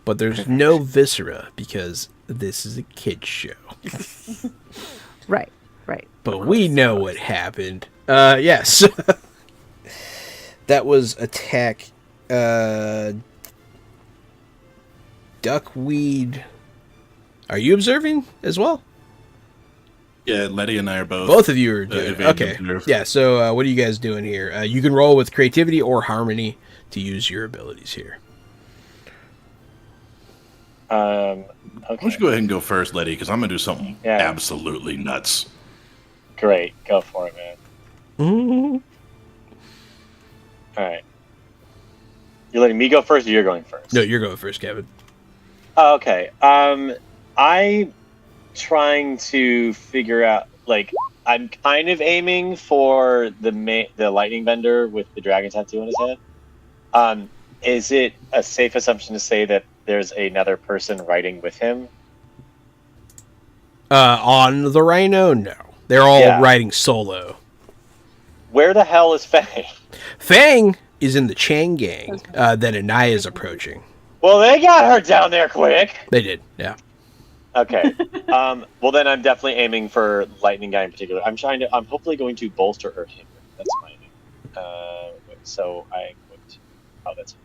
But there's no viscera, because this is a kid's show. Right. But we know what happened. Yes. That was attack. Duckweed. Are you observing as well? Yeah, Letty and I are both. Both of you are doing it. evade Okay. observe. Yeah, so what are you guys doing here? You can roll with creativity or harmony to use your abilities here. Okay. Why don't you go ahead and go first, Letty, because I'm going to do something absolutely nuts. Great. Go for it, man. Mm-hmm. All right. You're letting me go first, or you're going first? No, you're going first, Kevin. Oh, okay. I'm trying to figure out, like, I'm kind of aiming for the lightning bender with the dragon tattoo on his head. Is it a safe assumption to say that there's another person riding with him? On the Rhino, no. They're all riding solo. Where the hell is Fang? Fang is in the Chang gang that Anaya is approaching. Well, they got her down there quick. They did, yeah. Okay. Well, then I'm definitely aiming for Lightning Guy in particular. I'm hopefully going to bolster or hinder. That's my aim. So I'm going to. Oh, that's.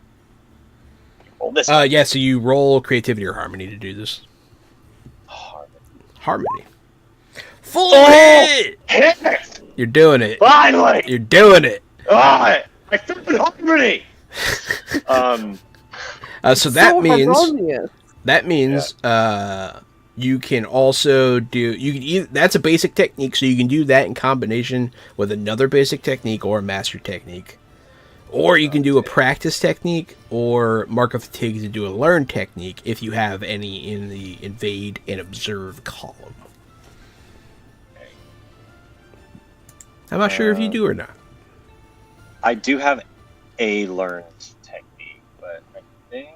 Roll this. Yeah. So you roll creativity or harmony to do this. Harmony. Full hit. Hit it! You're doing it. Finally. You're doing it. I freaking harmony. So that means you can also do that's a basic technique, so you can do that in combination with another basic technique or a master technique, or you can do a practice technique or mark of fatigue to do a learn technique if you have any in the invade and observe column. I'm not sure if you do or not. I do have a learned technique, but I think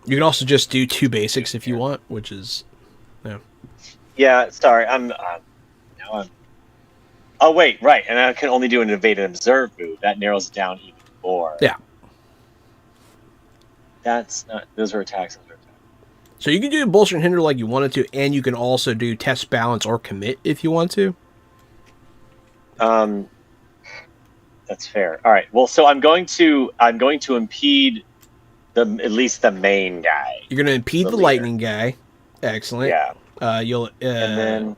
You can also just do two basics if you want, which is, yeah. Sorry, Oh wait, right, and I can only do an evade and observe move. That narrows it down even more. Yeah. That's not. Those are attacks. So you can do bolster and hinder like you wanted to, and you can also do test balance or commit if you want to. That's fair. All right. Well, so I'm going to impede at least the main guy. You're going to impede the lightning guy. Excellent. Yeah. You'll and then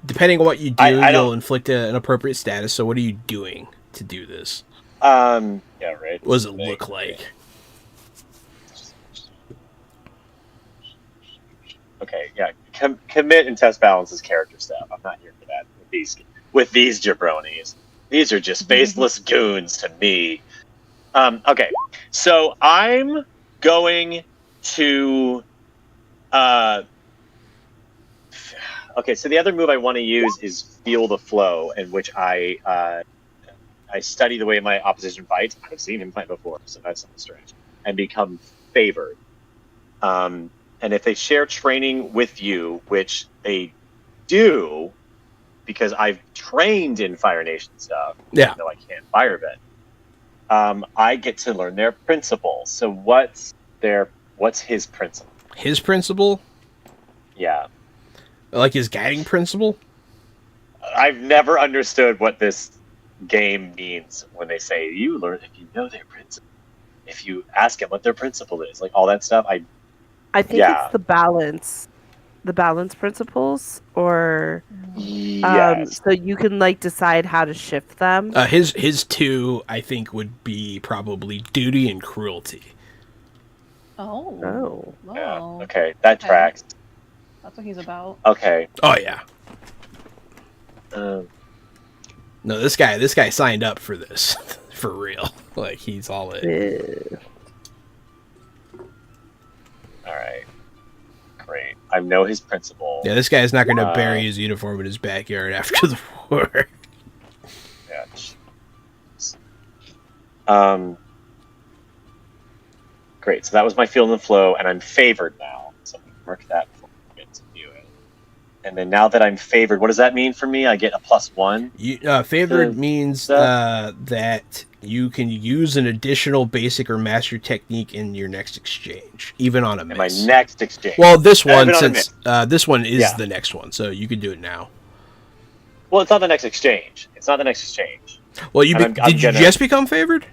depending on what you do, you'll inflict an appropriate status. So what are you doing to do this? Yeah, right. What does it look like? Okay, yeah. Commit and test balance is character stuff. I'm not here for that with these jabronis. These are just faceless goons to me. Okay, so I'm going to. Okay, so the other move I want to use is Feel the Flow, in which I I study the way my opposition fights. I've seen him fight before, so that's not strange. And become favored. And if they share training with you, which they do, because I've trained in Fire Nation stuff, even though I can't firebend, I get to learn their principles. So what's his principle? His principle? Yeah. Like his guiding principle? I've never understood what this game means when they say you learn if you know their principle. If you ask them what their principle is, like all that stuff. I think it's the balance principles, or so you can like decide how to shift them. His two, I think, would be probably duty and cruelty. Oh. Yeah. Okay, that tracks. That's what he's about. Okay. Oh yeah. No, this guy signed up for this, for real. Like he's all in. All right. Great. I know his principle. Yeah, this guy's not going to bury his uniform in his backyard after the war. Yeah. Great. So that was my feel and flow, and I'm favored now. So I'm going to mark that before we get to do it. And then now that I'm favored, what does that mean for me? I get a +1? Favored means that you can use an additional basic or master technique in your next exchange, even on a miss. My next exchange. Well, this one, since this one is the next one, so you can do it now. Well, it's not the next exchange. Well, did you just become favored?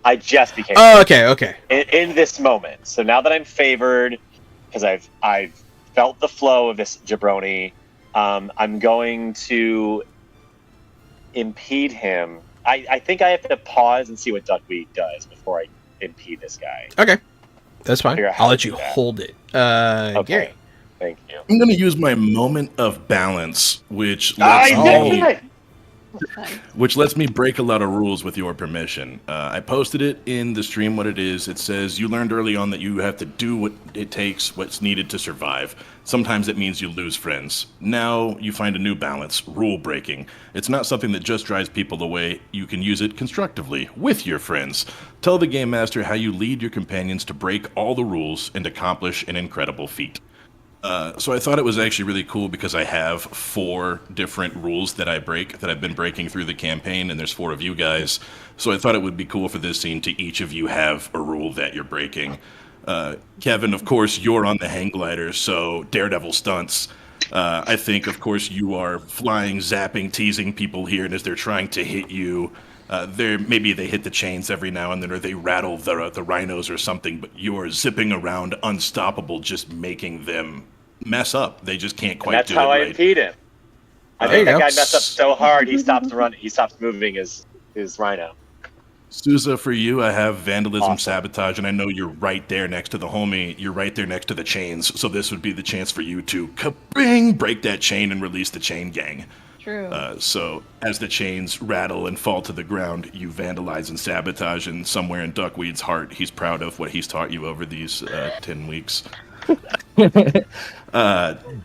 I just became. Oh, okay. In this moment, so now that I'm favored, because I've felt the flow of this jabroni, I'm going to impede him. I think I have to pause and see what Duckweed does before I impede this guy. Okay, that's fine. I'll let you hold it. Okay. Gary. Thank you. I'm going to use my moment of balance, which lets me break a lot of rules with your permission. I posted it in the stream what it is. It says, you learned early on that you have to do what it takes, what's needed to survive. Sometimes it means you lose friends. Now you find a new balance, rule breaking. It's not something that just drives people away. You can use it constructively with your friends. Tell the game master how you lead your companions to break all the rules and accomplish an incredible feat. So I thought it was actually really cool because I have 4 different rules that I break, that I've been breaking through the campaign, and there's 4 of you guys. So I thought it would be cool for this scene to each of you have a rule that you're breaking. Kevin, of course, you're on the hang glider, so Daredevil stunts. I think, of course, you are flying, zapping, teasing people here, and as they're trying to hit you, maybe they hit the chains every now and then, or they rattle the rhinos or something, but you're zipping around unstoppable, just making them mess up. They just can't quite do it right. That's how I impede him. I think that guy messed up so hard, he stops running. He stops moving his rhino. Sousa, for you, I have vandalism, sabotage, and I know you're right there next to the homie. You're right there next to the chains, so this would be the chance for you to kabing, break that chain and release the chain gang. True. So as the chains rattle and fall to the ground, you vandalize and sabotage, and somewhere in Duckweed's heart, he's proud of what he's taught you over these 10 weeks.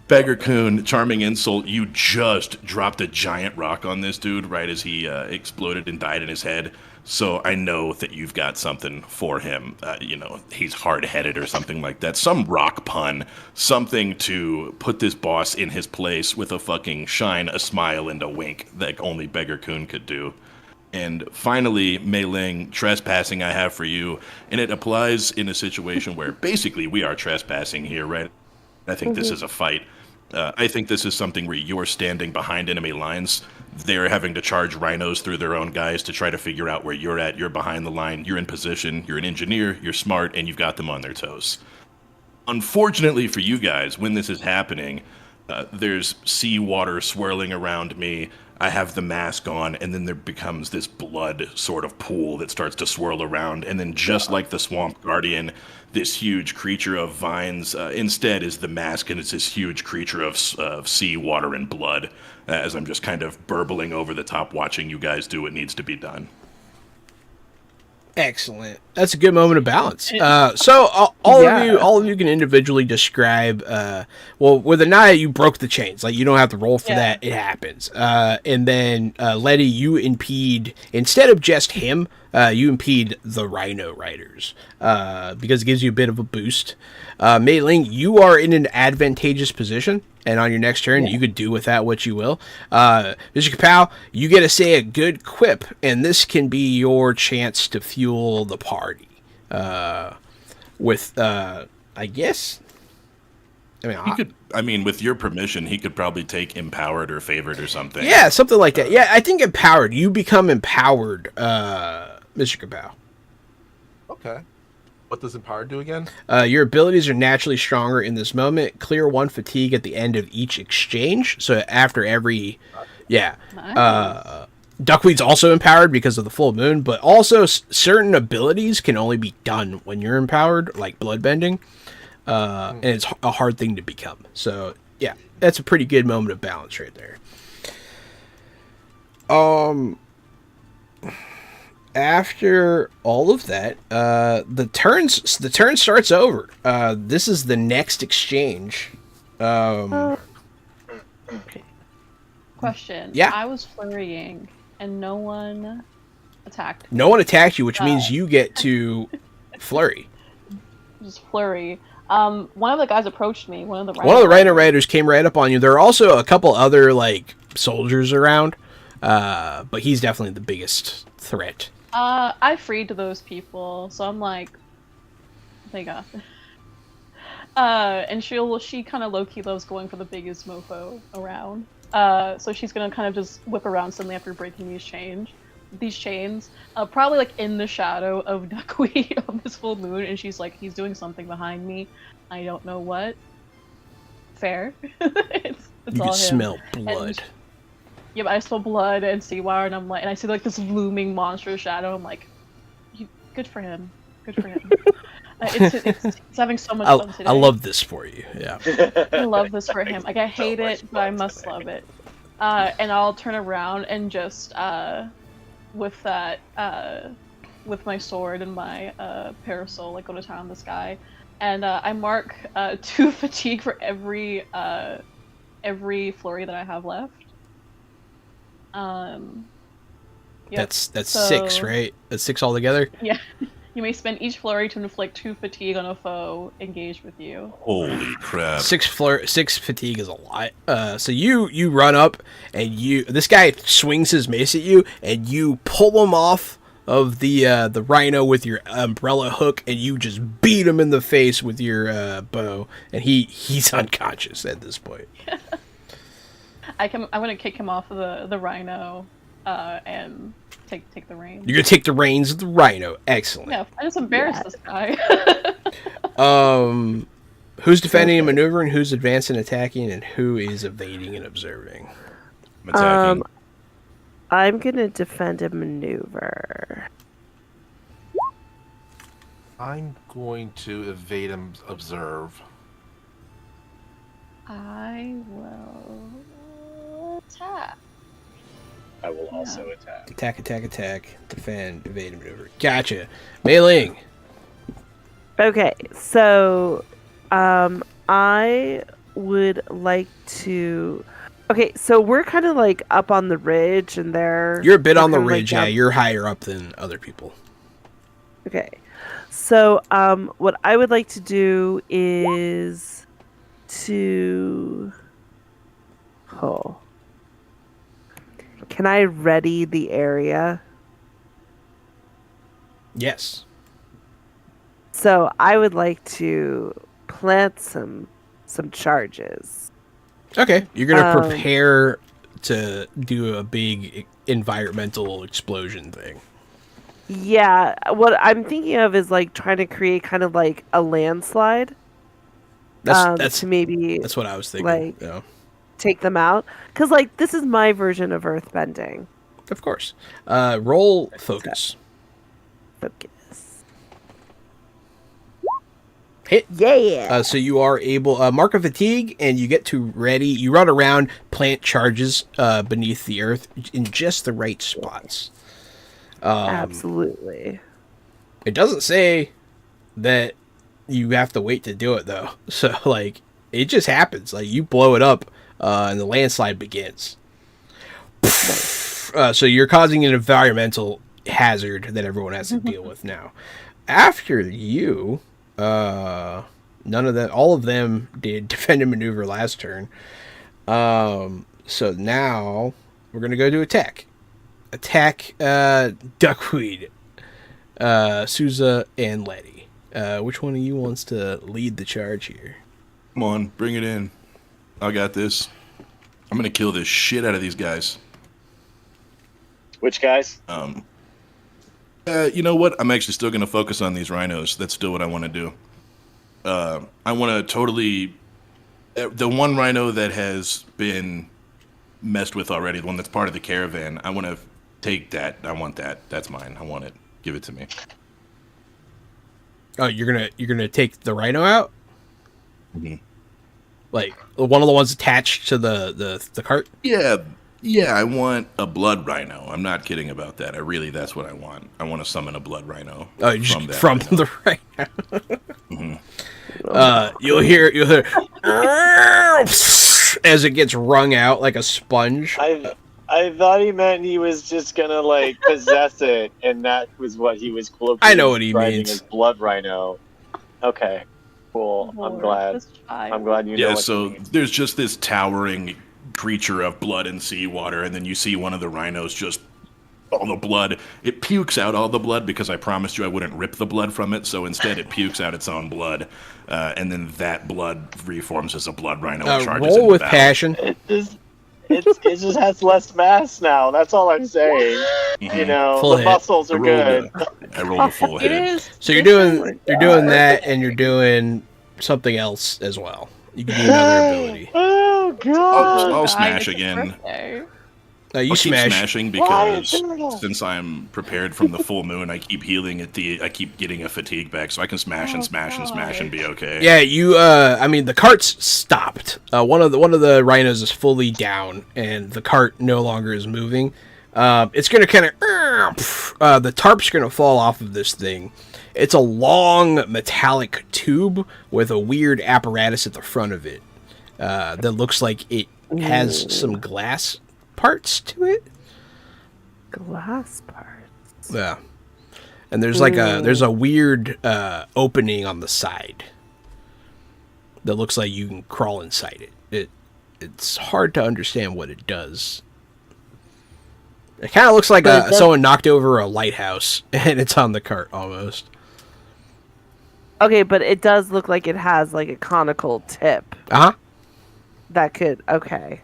Beggar Coon, charming insult, you just dropped a giant rock on this dude right as he exploded and died in his head. So I know that you've got something for him. He's hard-headed or something like that. Some rock pun. Something to put this boss in his place with a fucking shine, a smile, and a wink that only Beggar Coon could do. And finally, Mei Ling, trespassing I have for you. And it applies in a situation where basically we are trespassing here, right? I think this is a fight. I think this is something where you're standing behind enemy lines. They're having to charge rhinos through their own guys to try to figure out where you're at. You're behind the line. You're in position. You're an engineer. You're smart, and you've got them on their toes. Unfortunately for you guys, when this is happening, there's seawater swirling around me. I have the mask on, and then there becomes this blood sort of pool that starts to swirl around. And then just like the Swamp Guardian, this huge creature of vines instead is the mask, and it's this huge creature of sea, water, and blood, as I'm just kind of burbling over the top watching you guys do what needs to be done. Excellent. That's a good moment of balance. So all of you can individually describe. Well, with Anaya, you broke the chains. Like you don't have to roll for that. It happens. And then Letty, you impede instead of just him. You impede the Rhino Riders because it gives you a bit of a boost. Mei Ling, you are in an advantageous position, and on your next turn, you could do with that what you will. Mr. Kapow, you get to say a good quip, and this can be your chance to fuel the party. With, I guess. With your permission, he could probably take empowered or favored or something. Yeah, something like that. Yeah, I think empowered. You become empowered, Mr. Kapow. Okay. What does empowered do again? Your abilities are naturally stronger in this moment. Clear 1 fatigue at the end of each exchange. So after every... Yeah. Nice. Duckweed's also empowered because of the full moon, but also certain abilities can only be done when you're empowered, like bloodbending. And it's a hard thing to become. So, yeah, that's a pretty good moment of balance right there. After all of that, the turn starts over. This is the next exchange. Question. Yeah. I was flurrying, and no one attacked me. No one attacked you, which means you get to flurry. Just flurry. One of the guys approached me. One of the Rhino Riders came right up on you. There are also a couple other soldiers around, but he's definitely the biggest threat. I freed those people, so I'm like, they got this. And she kind of low-key loves going for the biggest mofo around. So she's gonna kind of just whip around suddenly after breaking these chains. Probably in the shadow of Duckweed on this full moon, and she's like, he's doing something behind me. I don't know what. Fair. it's you all can him. Smell blood. Yeah, but I smell blood and seawater, and and I see this looming monster shadow. I'm like, good for him. Good for him. It's having so much fun today. I love this for you. Yeah. I love this for him. I hate it, but I must love it. And I'll turn around and just with my sword and my parasol, go to town on this guy, and I mark 2 fatigue for every flurry that I have left. Yep. That's 6, right? That's 6 altogether? Yeah. You may spend each flurry to inflict 2 fatigue on a foe engaged with you. Holy crap. 6 fatigue is a lot. So you run up, and this guy swings his mace at you, and you pull him off of the rhino with your umbrella hook, and you just beat him in the face with your bow, and he's unconscious at this point. I'm gonna kick him off of the rhino, and take the reins. You're gonna take the reins of the rhino. Excellent. Yeah, I just embarrassed this guy. Who's defending and maneuvering? Who's advancing, attacking, and who is evading and observing? Attacking. I'm gonna defend and maneuver. I'm going to evade and observe. I will attack. I will also attack. Attack. Defend, evade, and maneuver. Gotcha. Mei Ling. Okay, so I would like to... Okay, so we're kind of up on the ridge, and You're a bit on the ridge, yeah. You're higher up than other people. Okay. So what I would like to do is to... Oh. Can I ready the area? Yes. So I would like to plant some charges. Okay, you're gonna prepare to do a big environmental explosion thing. Yeah, what I'm thinking of is trying to create kind of a landslide. That's to maybe that's what I was thinking. Yeah. Take them out, because this is my version of earthbending. Of course. Roll focus. Focus. Hit. Yeah. So you are able mark a fatigue, and you get to ready. You run around, plant charges beneath the earth in just the right spots. Absolutely. It doesn't say that you have to wait to do it, though. So, like, it just happens. Like, you blow it up, and the landslide begins. So you're causing an environmental hazard that everyone has to deal with now. After you, none of them, all of them did defend and maneuver last turn. So now we're gonna go to attack. Attack, Duckweed, Souza, and Letty. Which one of you wants to lead the charge here? Come on, bring it in. I got this. I'm gonna kill this shit out of these guys. Which guys? You know what? I'm actually still gonna focus on these rhinos. That's still what I want to do. I want to totally... The one rhino that has been messed with already, the one that's part of the caravan, I want to take that. I want that. That's mine. I want it. Give it to me. Oh, you're gonna take the rhino out? Mm-hmm. Like one of the ones attached to the cart? Yeah, I want a blood rhino. I'm not kidding about that. That's what I want. I want to summon a blood rhino. Oh, from the rhino. Mm-hmm. You'll hear as it gets wrung out like a sponge. I thought he meant he was just gonna like possess it, and that was what he was close. I know what he means. As blood rhino. Okay, cool. I'm glad. I'm glad you know. Yeah. So there's just this towering creature of blood and seawater, and then you see one of the rhinos just all the blood. It pukes out all the blood because I promised you I wouldn't rip the blood from it. So instead, it pukes out its own blood, and then that blood reforms as a blood rhino. And charges roll with battle. passion. It just has less mass now. That's all I'm saying. Mm-hmm. You know, full the hit. muscles are good. I rolled a full hit. So you're doing that, and you're doing something else as well. You can do another ability. Oh god! I'll smash again. You I'll keep smash. smashing because since I'm prepared from the full moon, I keep healing I keep getting a fatigue back, so I can smash and smash and smash and be okay. Yeah, you. I mean, the cart's stopped. One of the rhinos is fully down, and the cart no longer is moving. It's gonna kind of. The tarp's gonna fall off of this thing. It's a long metallic tube with a weird apparatus at the front of it that looks like it has some glass parts to it. Glass parts. Yeah. And there's like there's a weird opening on the side that looks like you can crawl inside it. It's hard to understand what it does. It kind of looks like someone knocked over a lighthouse and it's on the cart almost. Okay, but it does look like it has like a conical tip. Uh-huh. That could, okay.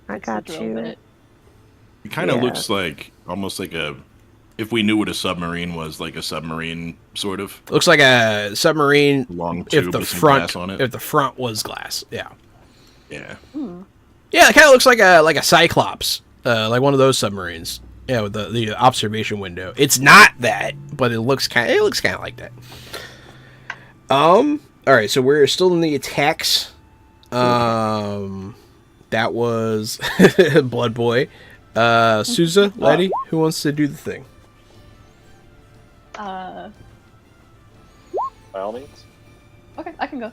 I got you. It kind of looks like almost like if we knew what a submarine was, like a submarine sort of. Looks like a submarine. Long tube if the with some front glass on it. If the front was glass, yeah. Yeah. Yeah, it kind of looks like a Cyclops, like one of those submarines. Yeah, with the observation window. It's not that, but it looks kind of like that. All right, so we're still in the attacks. That was Blood Boy. Souza, Letty, who wants to do the thing? By all means. Okay, I can go.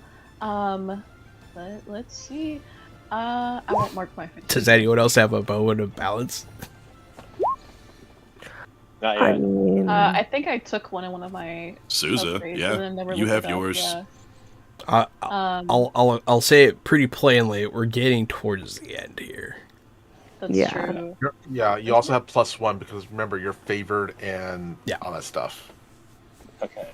Let's see. I won't mark my fatigue. Does anyone else have a bow and a balance? Not yet. I mean, I think I took one of my Souza, upgrades yeah. and then never You looked have it up, yours. yeah. I'll say it pretty plainly. We're getting towards the end here. That's Yeah. true. Yeah, you also have +1 because remember you're favored and Yeah. all that stuff. Okay.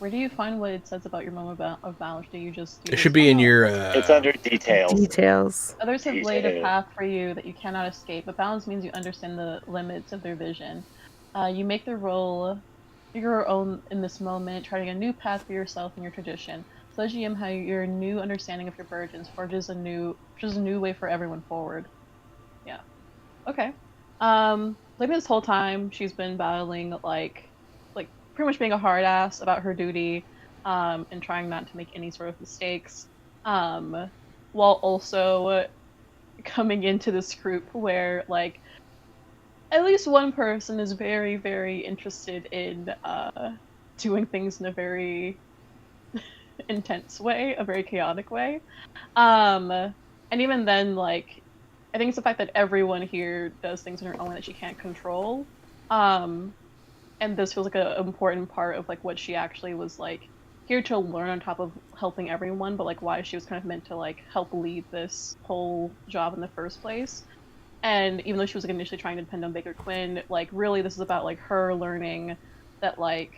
Where do you find what it says about your moment of balance? Do you just? It should be in your. It's under details. details. Others have laid a Detail. path for you that you cannot escape, but balance means you understand the limits of their vision. You make the role your own in this moment, charting a new path for yourself and your tradition. So as GM, how your new understanding of your virgins forges a new way for everyone forward. Yeah. Okay. Like this whole time, she's been battling like pretty much being a hard ass about her duty, and trying not to make any sort of mistakes, while also coming into this group where like at least one person is very, very interested in doing things in a very intense way, a very chaotic way. And even then, like, I think it's the fact that everyone here does things on their own that she can't control. And this feels like an important part of like what she actually was like here to learn on top of helping everyone, but like why she was kind of meant to like help lead this whole job in the first place. And even though she was like initially trying to depend on Baker Quinn, like really this is about like her learning that like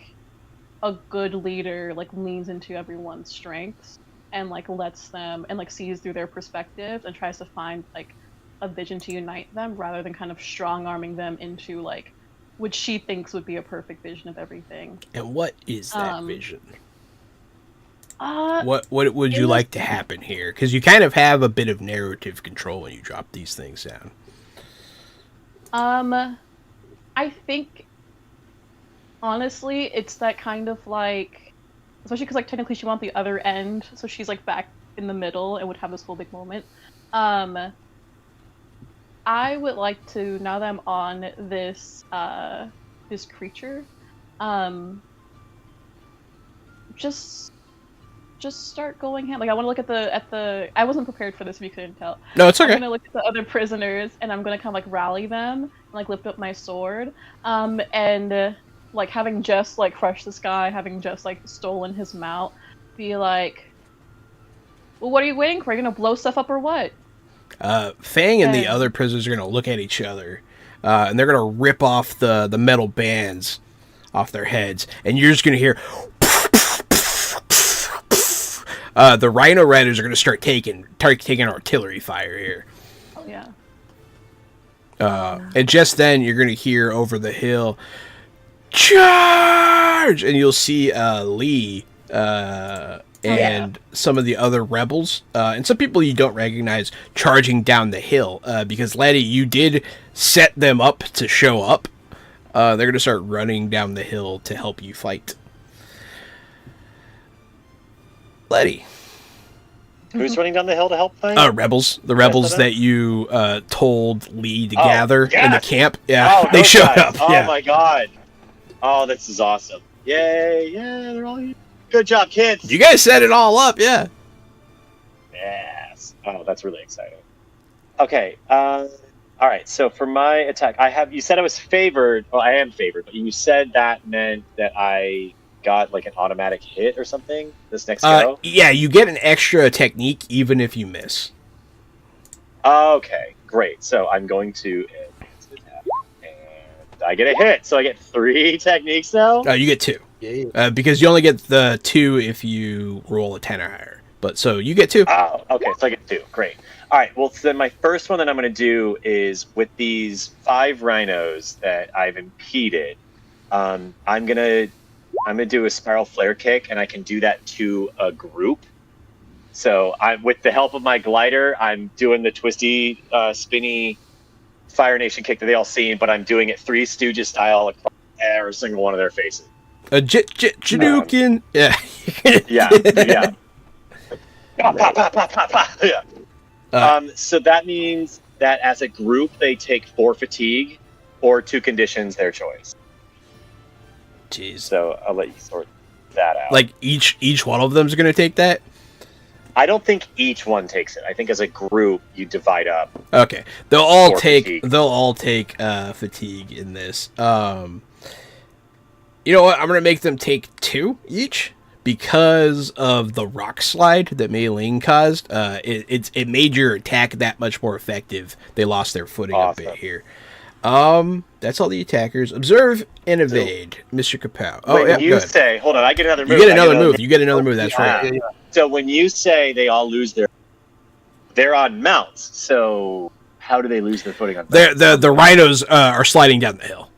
a good leader like leans into everyone's strengths and like lets them and like sees through their perspectives and tries to find like a vision to unite them rather than kind of strong arming them into like which she thinks would be a perfect vision of everything. And what is that vision? What would you like to happen here? Because you kind of have a bit of narrative control when you drop these things down. I think honestly, it's that kind of like, especially because like technically she went the other end, so she's like back in the middle and would have this whole big moment. I would like to, now that I'm on this this creature, just start going ham. Like I want to look at the. I wasn't prepared for this if you couldn't tell. No, it's okay. I'm gonna look at the other prisoners and I'm gonna kind of like rally them and like lift up my sword. And like having just like crushed this guy, having just like stolen his mount, be like, well, what are you waiting for? Are you gonna blow stuff up or what? Fang and the other prisoners are gonna look at each other, and they're gonna rip off the metal bands off their heads, and you're just gonna hear. The Rhino Riders are going to start taking artillery fire here. Oh, yeah. And just then, you're going to hear over the hill, charge! And you'll see Lee and some of the other rebels, and some people you don't recognize, charging down the hill. Because, Laddie, you did set them up to show up. They're going to start running down the hill to help you fight. Letty. Who's running down the hill to help fight? Rebels. The rebels that you told Lee to gather in the camp. Yeah, oh, they showed up. Oh yeah. My god. Oh, this is awesome. Yay, yeah, they're all here. Good job, kids. You guys set it all up, yeah. Yes. Oh, that's really exciting. Okay, alright, so for my attack, you said I was favored. Well, I am favored, but you said that meant that I got like an automatic hit or something this next go? Yeah, you get an extra technique even if you miss. Okay, great. So I'm going to and I get a hit, so I get 3 techniques now? You get 2. Because you only get the 2 if you roll a 10 or higher. But so you get 2. Oh, okay, so I get 2. Great. Alright, well so then my first one that I'm gonna do is with these 5 rhinos that I've impeded, I'm gonna do a spiral flare kick, and I can do that to a group. So with the help of my glider, I'm doing the twisty, spinny Fire Nation kick that they all seen, but I'm doing it 3 Stooges style across every single one of their faces. Jadoukin. Yeah. Yeah. Yeah. So that means that as a group, they take 4 fatigue or 2 conditions, their choice. Jeez. So I'll let you sort that out. Like each one of them is going to take that? I don't think each one takes it. I think as a group you divide up. Okay. They'll all take fatigue in this. You know what? I'm going to make them take 2 each because of the rock slide that Mei Ling caused. It made your attack that much more effective. They lost their footing a bit here. That's all the attackers. Observe and evade, Mr. Kapow. Oh, wait, yeah, you say, hold on, I get another move. You get another move. You get another move, that's right. Yeah. So when you say they all lose they're on mounts, so how do they lose their footing on mounts? The rhinos are sliding down the hill.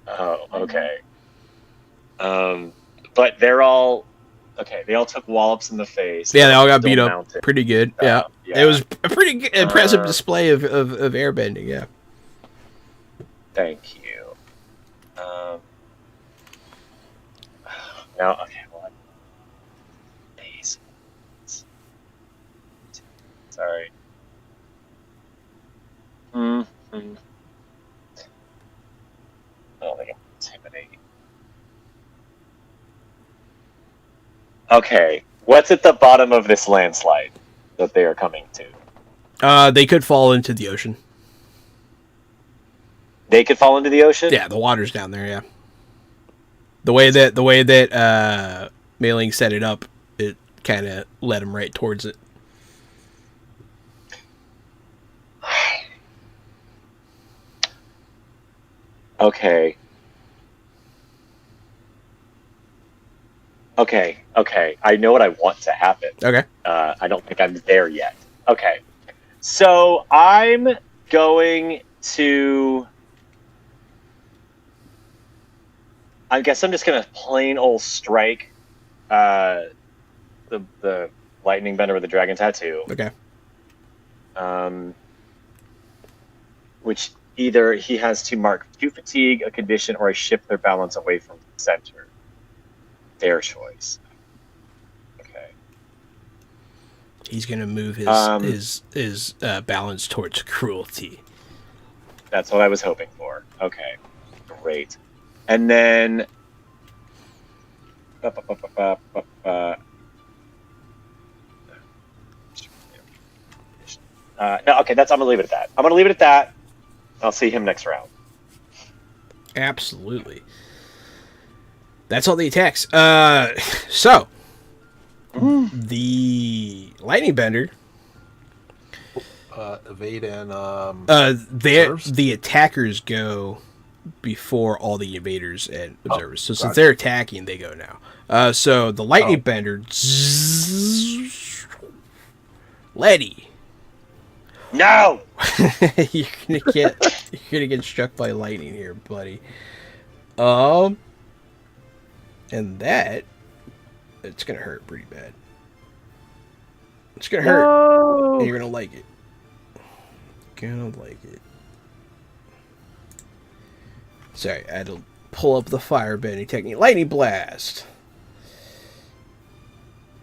Oh, okay. But they're all... Okay, they all took wallops in the face. Yeah, they all got beat up mounted. Pretty good. Yeah. Yeah. It was a pretty impressive display of airbending, yeah. Thank you. Now, okay, well, sorry. Okay, what's at the bottom of this landslide that they are coming to? They could fall into the ocean. They could fall into the ocean? Yeah, the water's down there, yeah. The way that Mei Ling set it up, it kind of led him right towards it. Okay. I know what I want to happen. Okay. I don't think I'm there yet. Okay. So I'm going to... I guess I'm just going to plain old strike the lightning bender with the dragon tattoo. Okay. Which either he has to mark 2 fatigue, a condition, or I shift their balance away from the center. Their choice. Okay. He's gonna move his balance towards cruelty. That's what I was hoping for. Okay, great. And then, no, okay, I'm gonna leave it at that. I'll see him next round. Absolutely. That's all the attacks. So the lightning bender. Evade and the attackers go before all the invaders and observers. So since they're attacking, they go now. So the lightning bender. Letty. No. You're gonna get struck by lightning here, buddy. And it's gonna hurt pretty bad. It's gonna hurt, and you're gonna like it. Sorry, I had to pull up the firebending technique. Lightning blast.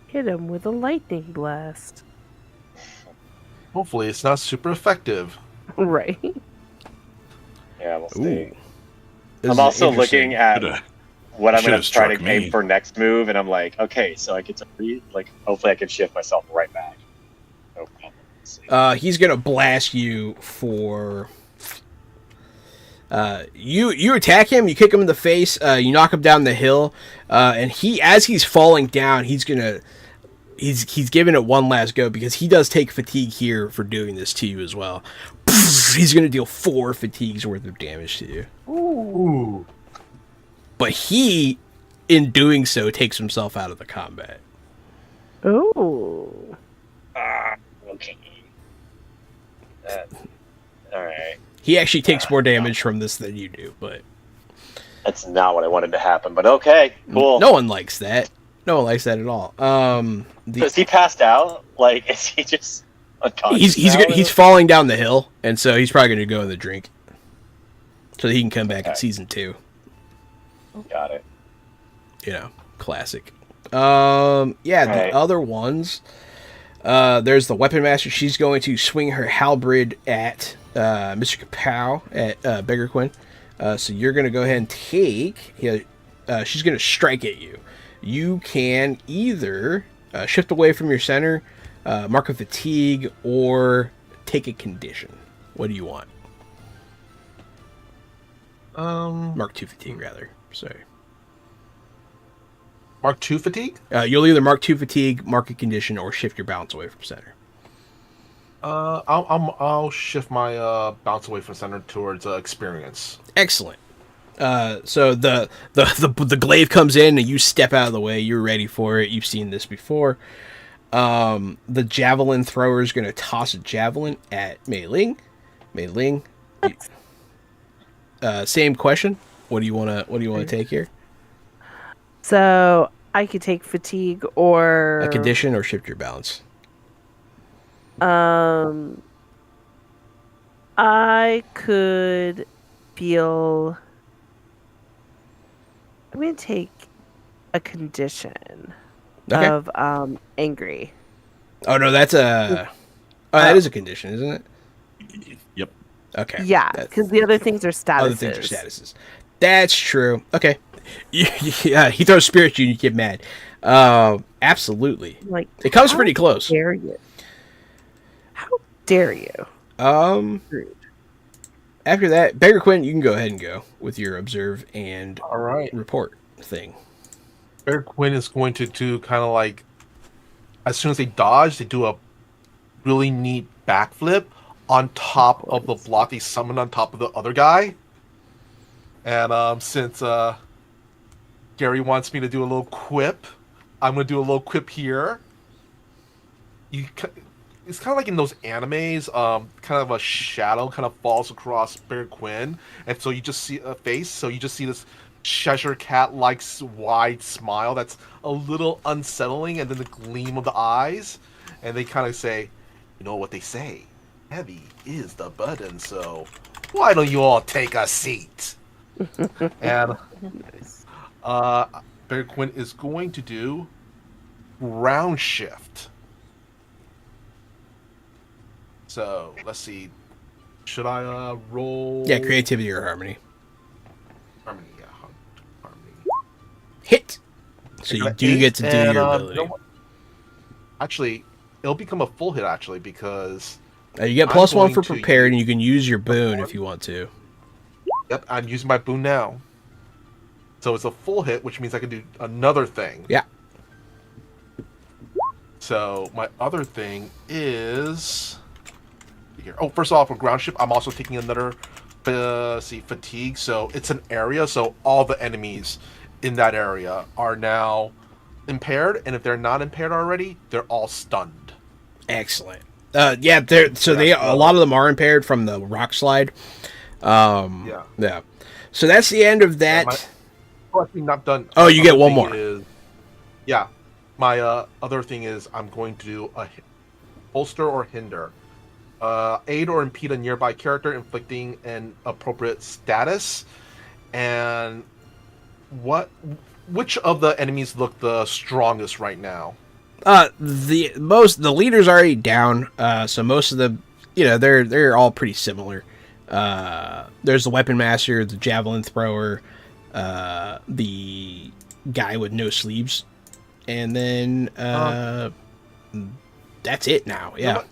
Hit him with a lightning blast. Hopefully, it's not super effective. Right. Yeah, we'll see. I'm also looking at what I'm going to try to aim for next move, and I'm like, okay, so I get to hopefully I can shift myself right back. No problem. He's going to blast you for... you attack him, you kick him in the face, you knock him down the hill, and as he's falling down, he's giving it one last go, because he does take fatigue here for doing this to you as well. He's going to deal 4 fatigues worth of damage to you. Ooh. But he, in doing so, takes himself out of the combat. Ooh. Okay. Alright. He actually takes more damage from this than you do, but... That's not what I wanted to happen, but okay, cool. No one likes that. No one likes that at all. Is he passed out? Like, is he just unconscious? He's falling down the hill, and so he's probably going to go in the drink. So that he can come back in season 2. Got it. Classic. The other ones. There's the Weapon Master. She's going to swing her halberd at Mr. Kapow, at Beggar Quinn. So you're going to go ahead and take... she's going to strike at you. You can either shift away from your center, mark a fatigue, or take a condition. What do you want? Mark 2 fatigue, rather. Sorry. Mark 2 fatigue? You'll either mark 2 fatigue, mark a condition, or shift your balance away from center. I'll shift my bounce away from center towards experience. Excellent. So the glaive comes in and you step out of the way. You're ready for it. You've seen this before. The javelin thrower is going to toss a javelin at Mei Ling. Mei Ling. Same question. What do you want to take here? So I could take fatigue or a condition or shift your balance. I could feel. I'm going to take a condition of angry. Oh no, that's a. Oh, that is a condition, isn't it? Yep. Okay. Yeah, because the other things are statuses. Other things are statuses. That's true. Okay. Yeah, he throws spirits at you and you get mad. Absolutely. Like, it comes pretty close. How dare you? How dare you? Rude. After that, Beggar Quinn, you can go ahead and go with your observe and report thing. Beggar Quinn is going to do kind of like, as soon as they dodge, they do a really neat backflip on top of the block they summoned on top of the other guy. And since Gary wants me to do a little quip, I'm going to do a little quip here. It's kind of like in those animes, kind of a shadow kind of falls across Beggar Quinn, and so you just see a face, so you just see this Cheshire Cat-like wide smile that's a little unsettling, and then the gleam of the eyes, and they kind of say, you know what they say, heavy is the burden, so why don't you all take a seat? And Beggar Quinn is going to do ground shift. So let's see. Should I roll? Yeah, creativity or harmony. Harmony, yeah, harmony. Hit. So you do get to do your ability. You know, actually, it'll become a full hit actually because you get +1 for prepared, and you can use your boon if you want to. Yep, I'm using my boon now. So it's a full hit, which means I can do another thing. Yeah. So my other thing is here. Oh, first off, for ground shift, I'm also taking another fatigue. So it's an area, so all the enemies in that area are now impaired, and if they're not impaired already, they're all stunned. Excellent. Yeah, a lot of them are impaired from the rock slide. Yeah. So that's the end of that. Actually not done. Oh, you get one more. My other thing is I'm going to do a bolster or hinder. Aid or impede a nearby character, inflicting an appropriate status. And which of the enemies look the strongest right now? The leader's already down. So most of the, they're all pretty similar. There's the weapon master, the javelin thrower, the guy with no sleeves, and then that's it now. Yeah.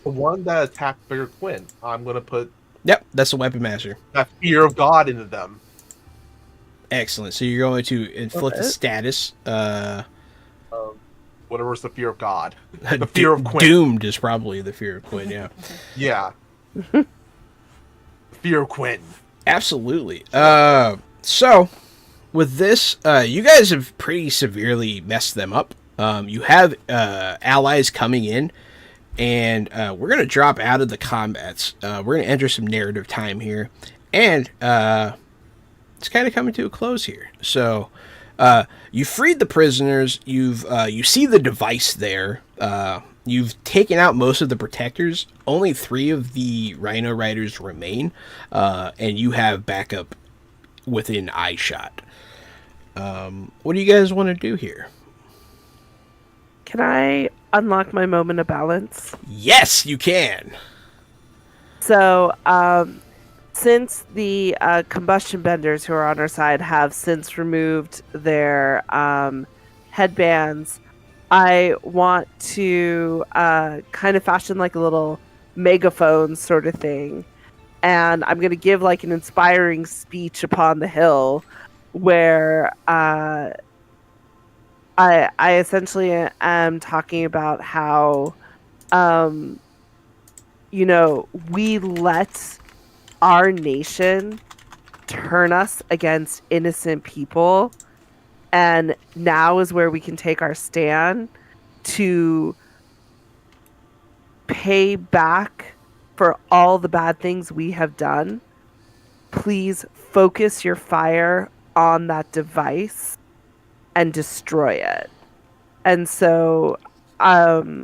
The one that attacked Beggar Quinn, I'm going to put... Yep, that's the weapon master. That fear of God into them. Excellent. So you're going to inflict a status. Whatever's the fear of God. The fear of Quinn. Doomed is probably the fear of Quinn, yeah. Yeah. Fear of Quinn. Absolutely. So, with this, you guys have pretty severely messed them up. You have allies coming in. And we're going to drop out of the combats. We're going to enter some narrative time here. And it's kind of coming to a close here. So you freed the prisoners. You see the device there. You've taken out most of the protectors. Only 3 of the Rhino Riders remain. And you have backup within eyeshot. What do you guys want to do here? Can I unlock my moment of balance? Yes, you can. So, since the combustion benders who are on our side have since removed their headbands, I want to kind of fashion like a little megaphone sort of thing. And I'm going to give like an inspiring speech upon the hill where I essentially am talking about how, we let our nation turn us against innocent people. And now is where we can take our stand to pay back for all the bad things we have done. Please focus your fire on that device and destroy it. And so, I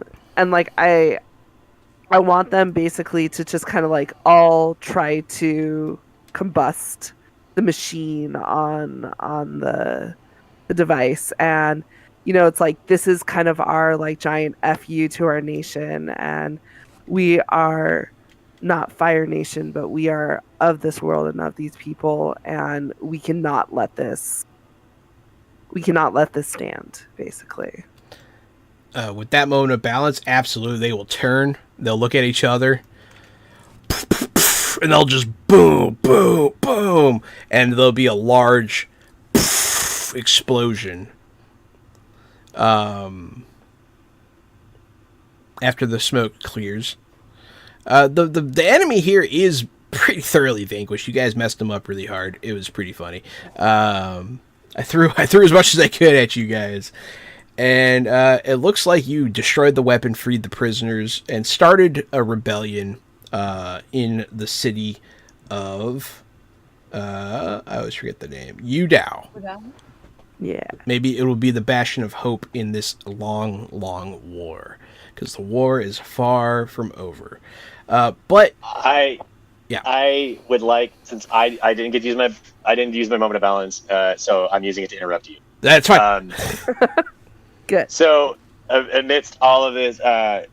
want them basically to just kind of like all try to combust the machine on the device. And, it's like, this is kind of our like giant FU to our nation. And we are not Fire Nation, but we are of this world and of these people. And we cannot let this we cannot let this stand, basically. With that moment of balance, absolutely, they will turn. They'll look at each other, and they'll just boom, boom, boom, and there'll be a large explosion. After the smoke clears, the enemy here is pretty thoroughly vanquished. You guys messed them up really hard. It was pretty funny. I threw as much as I could at you guys. And it looks like you destroyed the weapon, freed the prisoners, and started a rebellion in the city of... I always forget the name. Udao. Yeah. Maybe it will be the bastion of hope in this long, long war. Because the war is far from over. But... I would like, since I didn't use my moment of balance, so I'm using it to interrupt you. That's fine. Good. So, amidst all of this,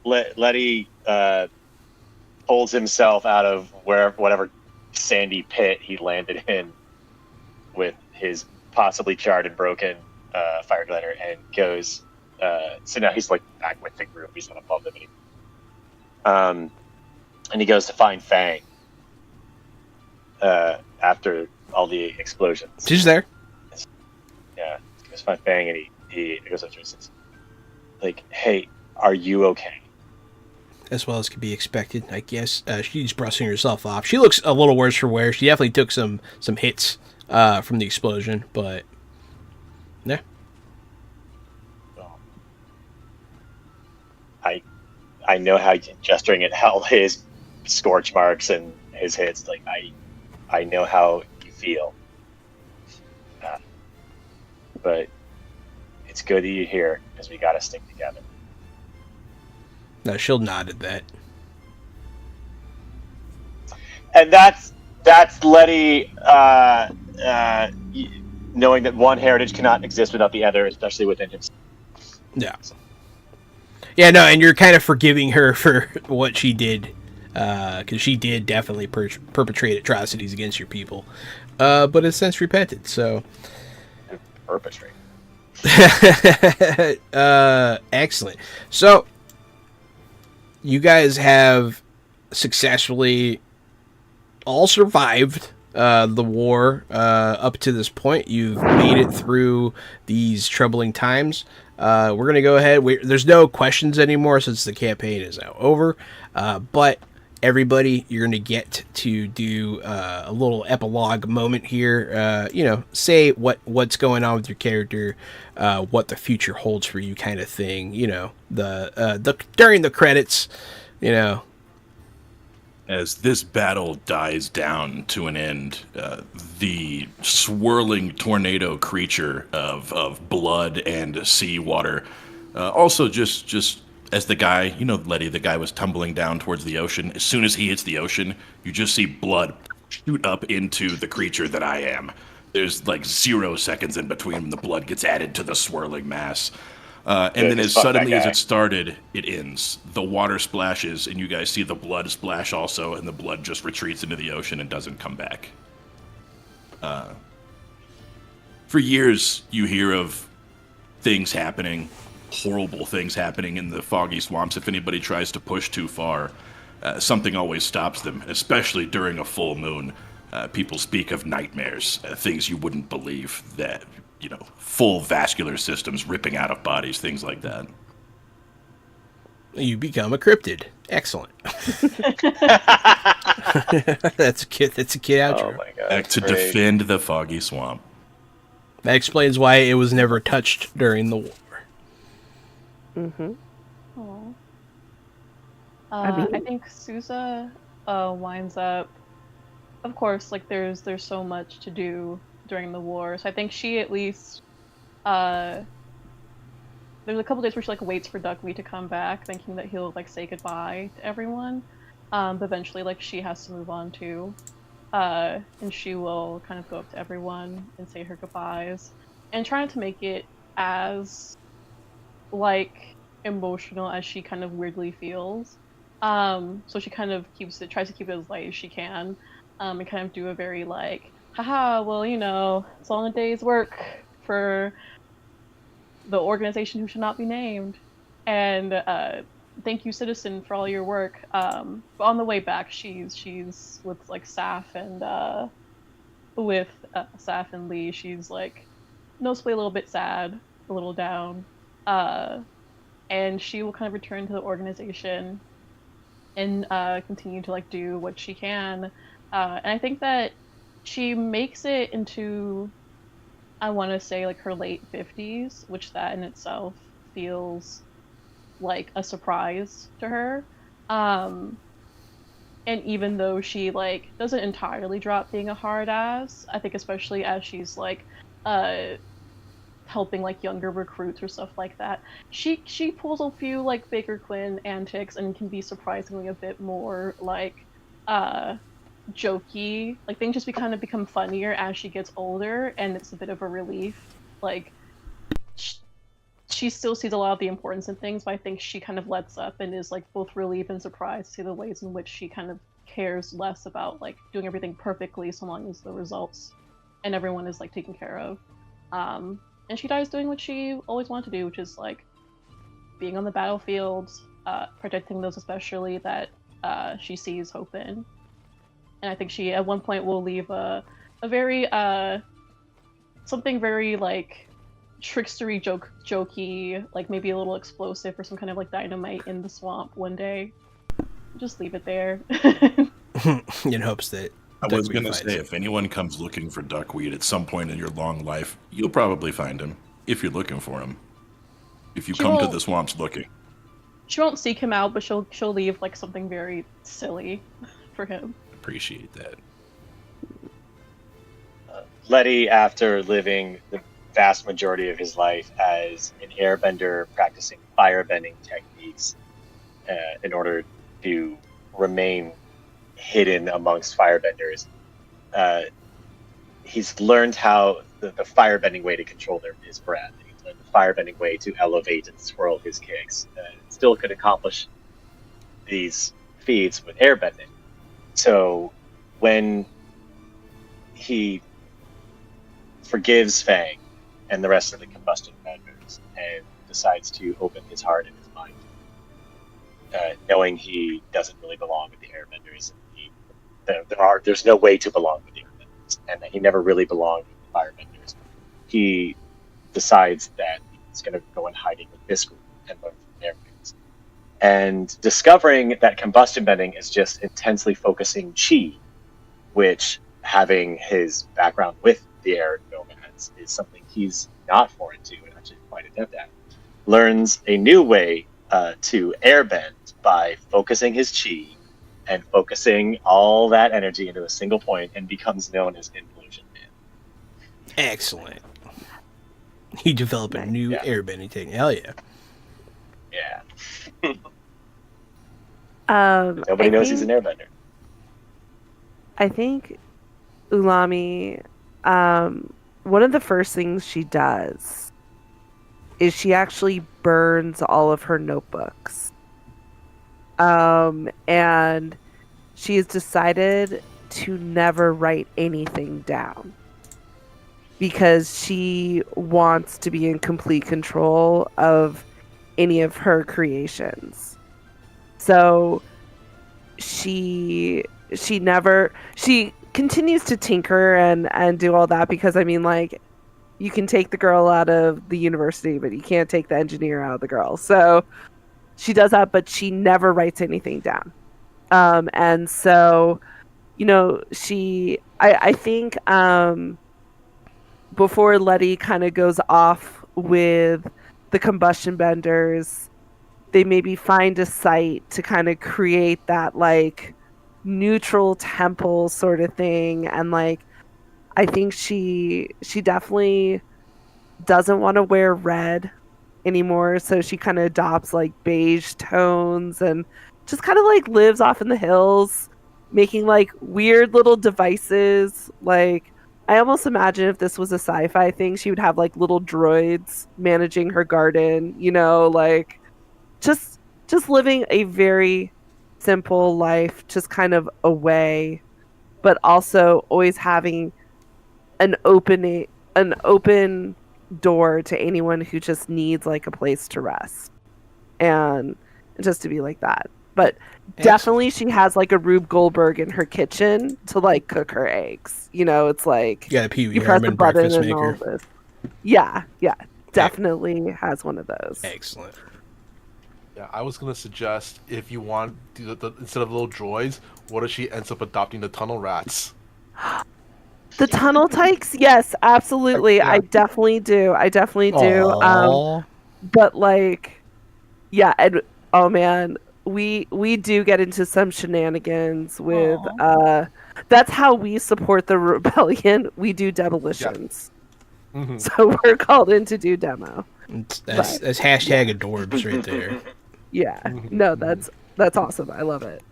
Letty pulls himself out of whatever sandy pit he landed in with his possibly charred and broken fire glider, and goes. So now he's like back with the group. He's not above them anymore. And he goes to find Fang after all the explosions. She's there. Yeah, he goes to find Fang, and he goes up to her and says, like, hey, are you okay? As well as could be expected, I guess. She's brushing herself off. She looks a little worse for wear. She definitely took some hits from the explosion, but yeah. I know how gesturing at all his scorch marks and his hits. Like I know how you feel, but it's good that you're here because we got to stick together. No, she'll nod at that. And that's Letty knowing that one heritage cannot exist without the other, especially within himself. Yeah. Yeah, no, and you're kind of forgiving her for what she did, because she did definitely perpetrate atrocities against your people, but has since repented, so... Perpetrate. Excellent. So, you guys have successfully all survived the war up to this point. You've made it through these troubling times. We're going to go ahead. There's no questions anymore since the campaign is now over. But everybody, you're going to get to do a little epilogue moment here. Say what's going on with your character, what the future holds for you, kind of thing. The during the credits, As this battle dies down to an end, the swirling tornado creature of blood and seawater, also just as the guy, Letty, the guy was tumbling down towards the ocean. As soon as he hits the ocean, you just see blood shoot up into the creature that I am. There's like 0 seconds in between when the blood gets added to the swirling mass. And then as suddenly as it started, it ends. The water splashes, and you guys see the blood splash also, and the blood just retreats into the ocean and doesn't come back. For years, you hear of things happening, horrible things happening in the foggy swamps. If anybody tries to push too far, something always stops them, especially during a full moon. People speak of nightmares, things you wouldn't believe, that... full vascular systems ripping out of bodies, things like that. You become a cryptid. Excellent. That's a kid outro. Oh my god. Back to defend the foggy swamp. That explains why it was never touched during the war. Mm-hmm. I think Sousa winds up. Of course, like there's so much to do during the war, so I think she at least there's a couple days where she like waits for Duckley to come back, thinking that he'll like say goodbye to everyone. But eventually, like she has to move on too, and she will kind of go up to everyone and say her goodbyes, and trying to make it as like emotional as she kind of weirdly feels. So she kind of tries to keep it as light as she can, and kind of do a very like, haha, well, it's all in a day's work for the organization who should not be named. And thank you, Citizen, for all your work. But on the way back, she's with like Saf and Saf and Lee. She's like noticeably a little bit sad, a little down, and she will kind of return to the organization and continue to like do what she can. And I think that she makes it into, I want to say, like her late 50s, which that in itself feels like a surprise to her. And even though she like doesn't entirely drop being a hard ass, I think especially as she's like helping like younger recruits or stuff like that, she pulls a few like Baker Quinn antics and can be surprisingly a bit more like jokey. Like things just become funnier as she gets older, and it's a bit of a relief. Like she still sees a lot of the importance in things, but I think she kind of lets up and is like both relieved and surprised to see the ways in which she kind of cares less about like doing everything perfectly so long as the results and everyone is like taken care of. And she dies doing what she always wanted to do, which is like being on the battlefield, protecting those especially that she sees hope in. And I think she at one point will leave a very something very like trickstery jokey, like maybe a little explosive or some kind of like dynamite in the swamp one day. Just leave it there. In hopes that I was going to say, if anyone comes looking for duckweed at some point in your long life, you'll probably find him, if you're looking for him. If you come to the swamps looking. She won't seek him out, but she'll leave like something very silly for him. Appreciate that. Letty, after living the vast majority of his life as an airbender practicing firebending techniques in order to remain hidden amongst firebenders, he's learned how the firebending way to control his breath. He's learned the firebending way to elevate and swirl his kicks. Still could accomplish these feats with airbending. So when he forgives Fang and the rest of the combustion benders and decides to open his heart and his mind, knowing he doesn't really belong with the airbenders, there's no way to belong with the airbenders, and that he never really belonged with the firebenders, he decides that he's going to go in hiding with this group and learn from their ways. And discovering that combustion bending is just intensely focusing chi, which, having his background with the air nomads, is something he's not foreign to and actually quite adept at. Learns a new way to airbend by focusing his chi and focusing all that energy into a single point, and becomes known as Implosion Man. Excellent. He developed a new airbending technique. Hell yeah. Yeah. Nobody knows he's an airbender. I think Ulami, one of the first things she does is she actually burns all of her notebooks. And she has decided to never write anything down because she wants to be in complete control of any of her creations. So she continues to tinker and do all that, because I mean, like, you can take the girl out of the university, but you can't take the engineer out of the girl. So she does that, but she never writes anything down. And so, you know, I think before Letty kind of goes off with the combustion benders, they maybe find a site to kind of create that like neutral temple sort of thing. And like, I think she definitely doesn't want to wear red anymore, so she kind of adopts like beige tones and just kind of like lives off in the hills making like weird little devices. Like, I almost imagine if this was a sci-fi thing, she would have like little droids managing her garden, you know, like just living a very simple life, just kind of away, but also always having an open door to anyone who just needs like a place to rest, and just to be like that. But definitely she has like a Rube Goldberg in her kitchen to like cook her eggs. You know, it's like yeah, Pee Wee you press the Herman button breakfast and all maker. this. Yeah, definitely has one of those. Excellent. Yeah, I was gonna suggest if you want instead of little droids, what if she ends up adopting the tunnel rats? The tunnel tykes, yes, absolutely. Yeah. I definitely do. Aww. But like, yeah, and oh man, we do get into some shenanigans with. That's how we support the rebellion. We do demolitions. Yeah. Mm-hmm. So we're called in to do demo. That's hashtag adorbs right there. Yeah, no, that's awesome. I love it.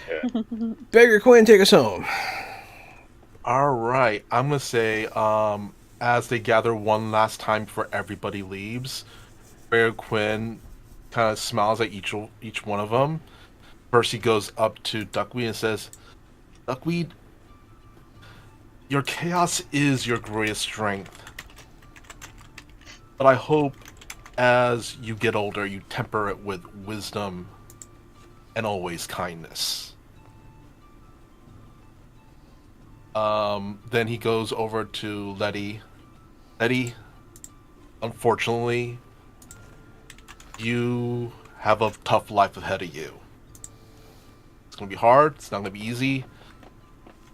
Yeah. Beggar Quinn, take us home. All right, I'm gonna say, as they gather one last time before everybody leaves, Bear Quinn kind of smiles at each one of them. First, he goes up to Duckweed and says, "Duckweed, your chaos is your greatest strength, but I hope as you get older, you temper it with wisdom and always kindness." Then he goes over to Letty. Letty, unfortunately, you have a tough life ahead of you. It's going to be hard. It's not going to be easy.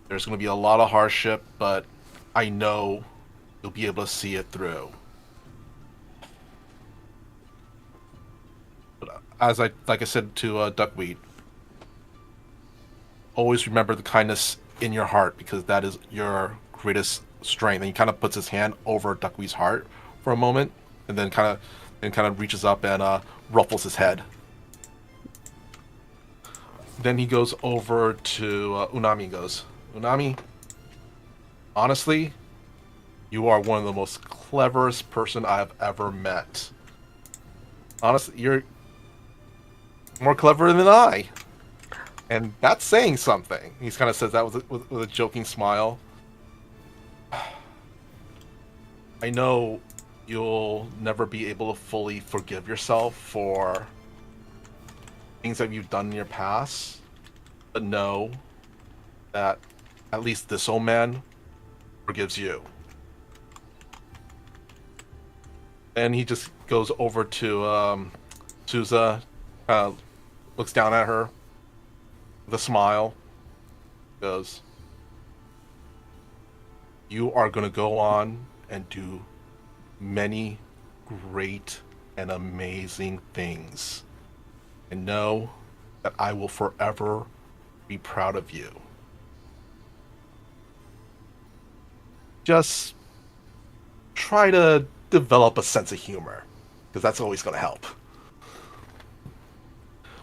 There's going to be a lot of hardship, but I know you'll be able to see it through. But like I said to Duckweed, always remember the kindness in your heart, because that is your greatest strength. And he kind of puts his hand over Duckweed's heart for a moment, and then kind of reaches up and ruffles his head. Then he goes over to Unami and goes, "Unami, honestly, you are one of the most cleverest person I have ever met. Honestly, you're more clever than I. And that's saying something." He kind of says that with a joking smile. "I know you'll never be able to fully forgive yourself for things that you've done in your past, but know that at least this old man forgives you." And he just goes over to Souza, looks down at her with a smile, goes, "You are going to go on and do many great and amazing things. And know that I will forever be proud of you. Just try to develop a sense of humor, because that's always going to help."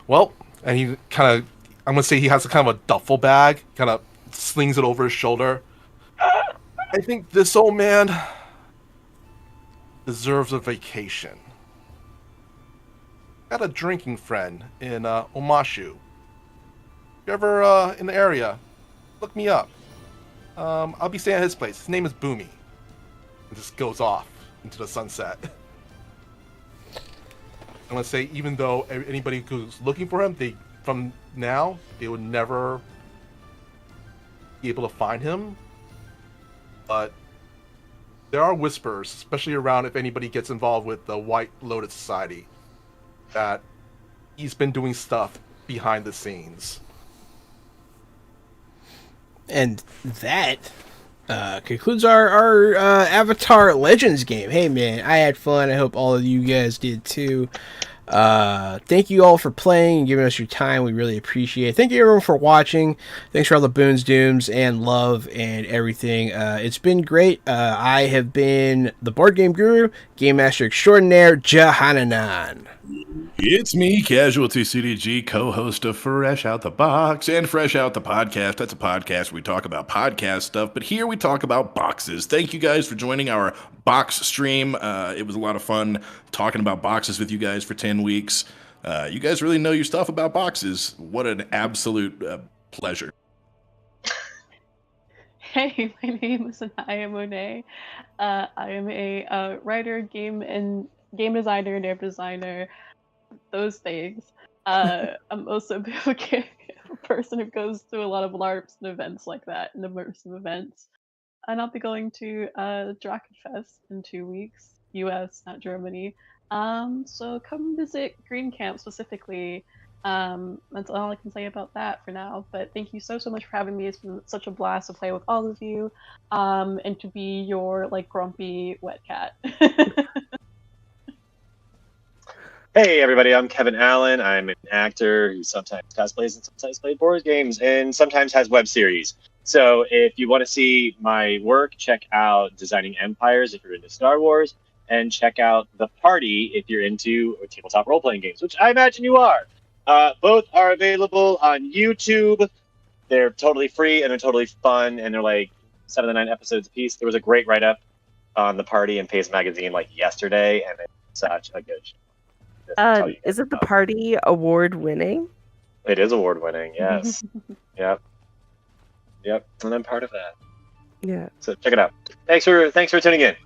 Well, and he kind of, I'm going to say he has a kind of a duffel bag, kind of slings it over his shoulder. "I think this old man deserves a vacation. Got a drinking friend in Omashu. If you're ever in the area, look me up. I'll be staying at his place. His name is Boomy." And just goes off into the sunset. I'm going to say, even though anybody who's looking for him, from now, they would never be able to find him. But there are whispers, especially around if anybody gets involved with the White Lotus Society, that he's been doing stuff behind the scenes. And that concludes our Avatar Legends game. Hey man, I had fun. I hope all of you guys did too. Thank you all for playing and giving us your time. We really appreciate it. Thank you everyone for watching. Thanks for all the boons, dooms, and love and everything. It's been great. I have been the board game guru, game master extraordinaire, Jahananan. It's me, Casualty CDG, co-host of Fresh Out the Box and Fresh Out the Podcast. That's a podcast where we talk about podcast stuff, but here we talk about boxes. Thank you guys for joining our box stream. It was a lot of fun talking about boxes with you guys for 10 weeks. You guys really know your stuff about boxes. What an absolute pleasure. Hey, my name is Anaya Monet. I am a writer, game designer, nerd designer, those things. I'm also a person who goes to a lot of LARPs and events like that, and immersive events. And I'll be going to Drachenfest in 2 weeks, US, not Germany. So come visit Green Camp specifically. That's all I can say about that for now. But thank you so much for having me. It's been such a blast to play with all of you, and to be your like grumpy wet cat. Hey everybody, I'm Kevin Allen. I'm an actor who sometimes cosplays and sometimes plays board games and sometimes has web series. So if you want to see my work, check out Designing Empires if you're into Star Wars, and check out The Party if you're into tabletop role-playing games, which I imagine you are. Both are available on YouTube. They're totally free and they're totally fun, and they're like 7 to 9 episodes a piece. There was a great write-up on The Party in Pace Magazine like yesterday, and it's such a good show. Is it The Party award winning? It is award winning, yes. Yep. And I'm part of that. Yeah. So check it out. Thanks for tuning in.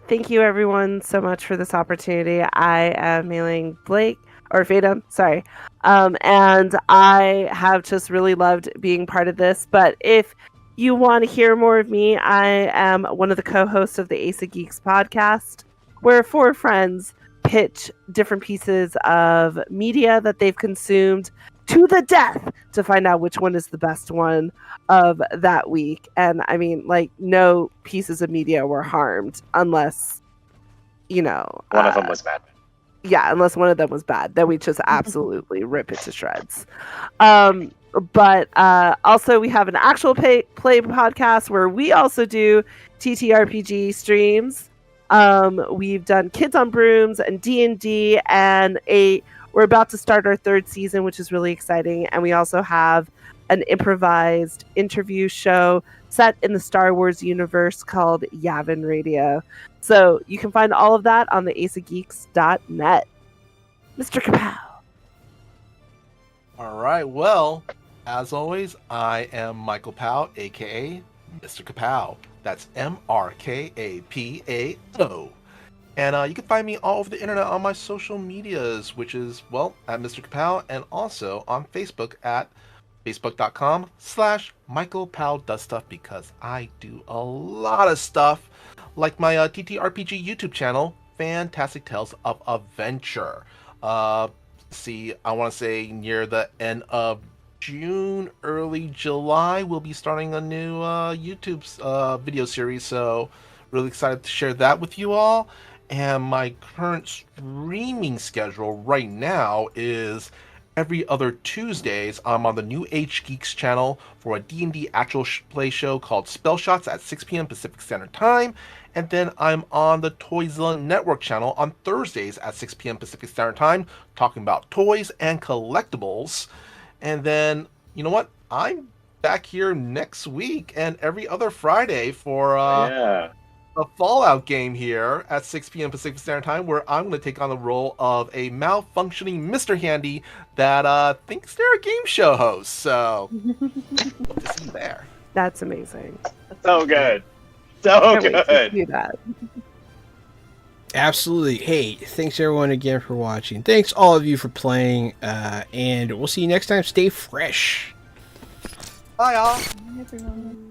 Thank you everyone so much for this opportunity. I am mailing Fatum, sorry. And I have just really loved being part of this. But if you want to hear more of me, I am one of the co-hosts of the Ace of Geeks podcast, where 4 friends pitch different pieces of media that they've consumed to the death to find out which one is the best one of that week. And I mean, like, no pieces of media were harmed unless, one of them was bad. Yeah, unless one of them was bad. Then we just absolutely rip it to shreds. But also we have an actual play podcast where we also do ttrpg streams. We've done Kids on Brooms and D&D, and we're about to start our 3rd season, which is really exciting. And we also have an improvised interview show set in the Star Wars universe called Yavin Radio. So you can find all of that on the aceofgeeks.net. Mr. Kapow. All right, well, as always, I am Michael Pow, aka Mr. Kapow. That's MRKAPAO. And you can find me all over the internet on my social medias, which is, well, at Mr. Kapow, and also on Facebook at facebook.com/Michael Pow does stuff, because I do a lot of stuff, like my ttrpg YouTube channel, Fantastic Tales of Adventure. I want to say near the end of June, early July, we'll be starting a new YouTube video series, so really excited to share that with you all. And my current streaming schedule right now is every other Tuesdays. I'm on the New Age Geeks channel for a D&D actual play show called Spell Shots at 6 p.m. Pacific Standard Time. And then I'm on the Toyzilla Network channel on Thursdays at 6 p.m. Pacific Standard Time, talking about toys and collectibles. And then, you know what? I'm back here next week and every other Friday for a Fallout game here at 6 p.m. Pacific Standard Time, where I'm going to take on the role of a malfunctioning Mr. Handy that thinks they're a game show host. So, hope to see you there. That's amazing. So good. So good. Do that. Absolutely. Hey, thanks everyone again for watching. Thanks all of you for playing, and we'll see you next time. Stay fresh. Bye, y'all. Bye, everyone.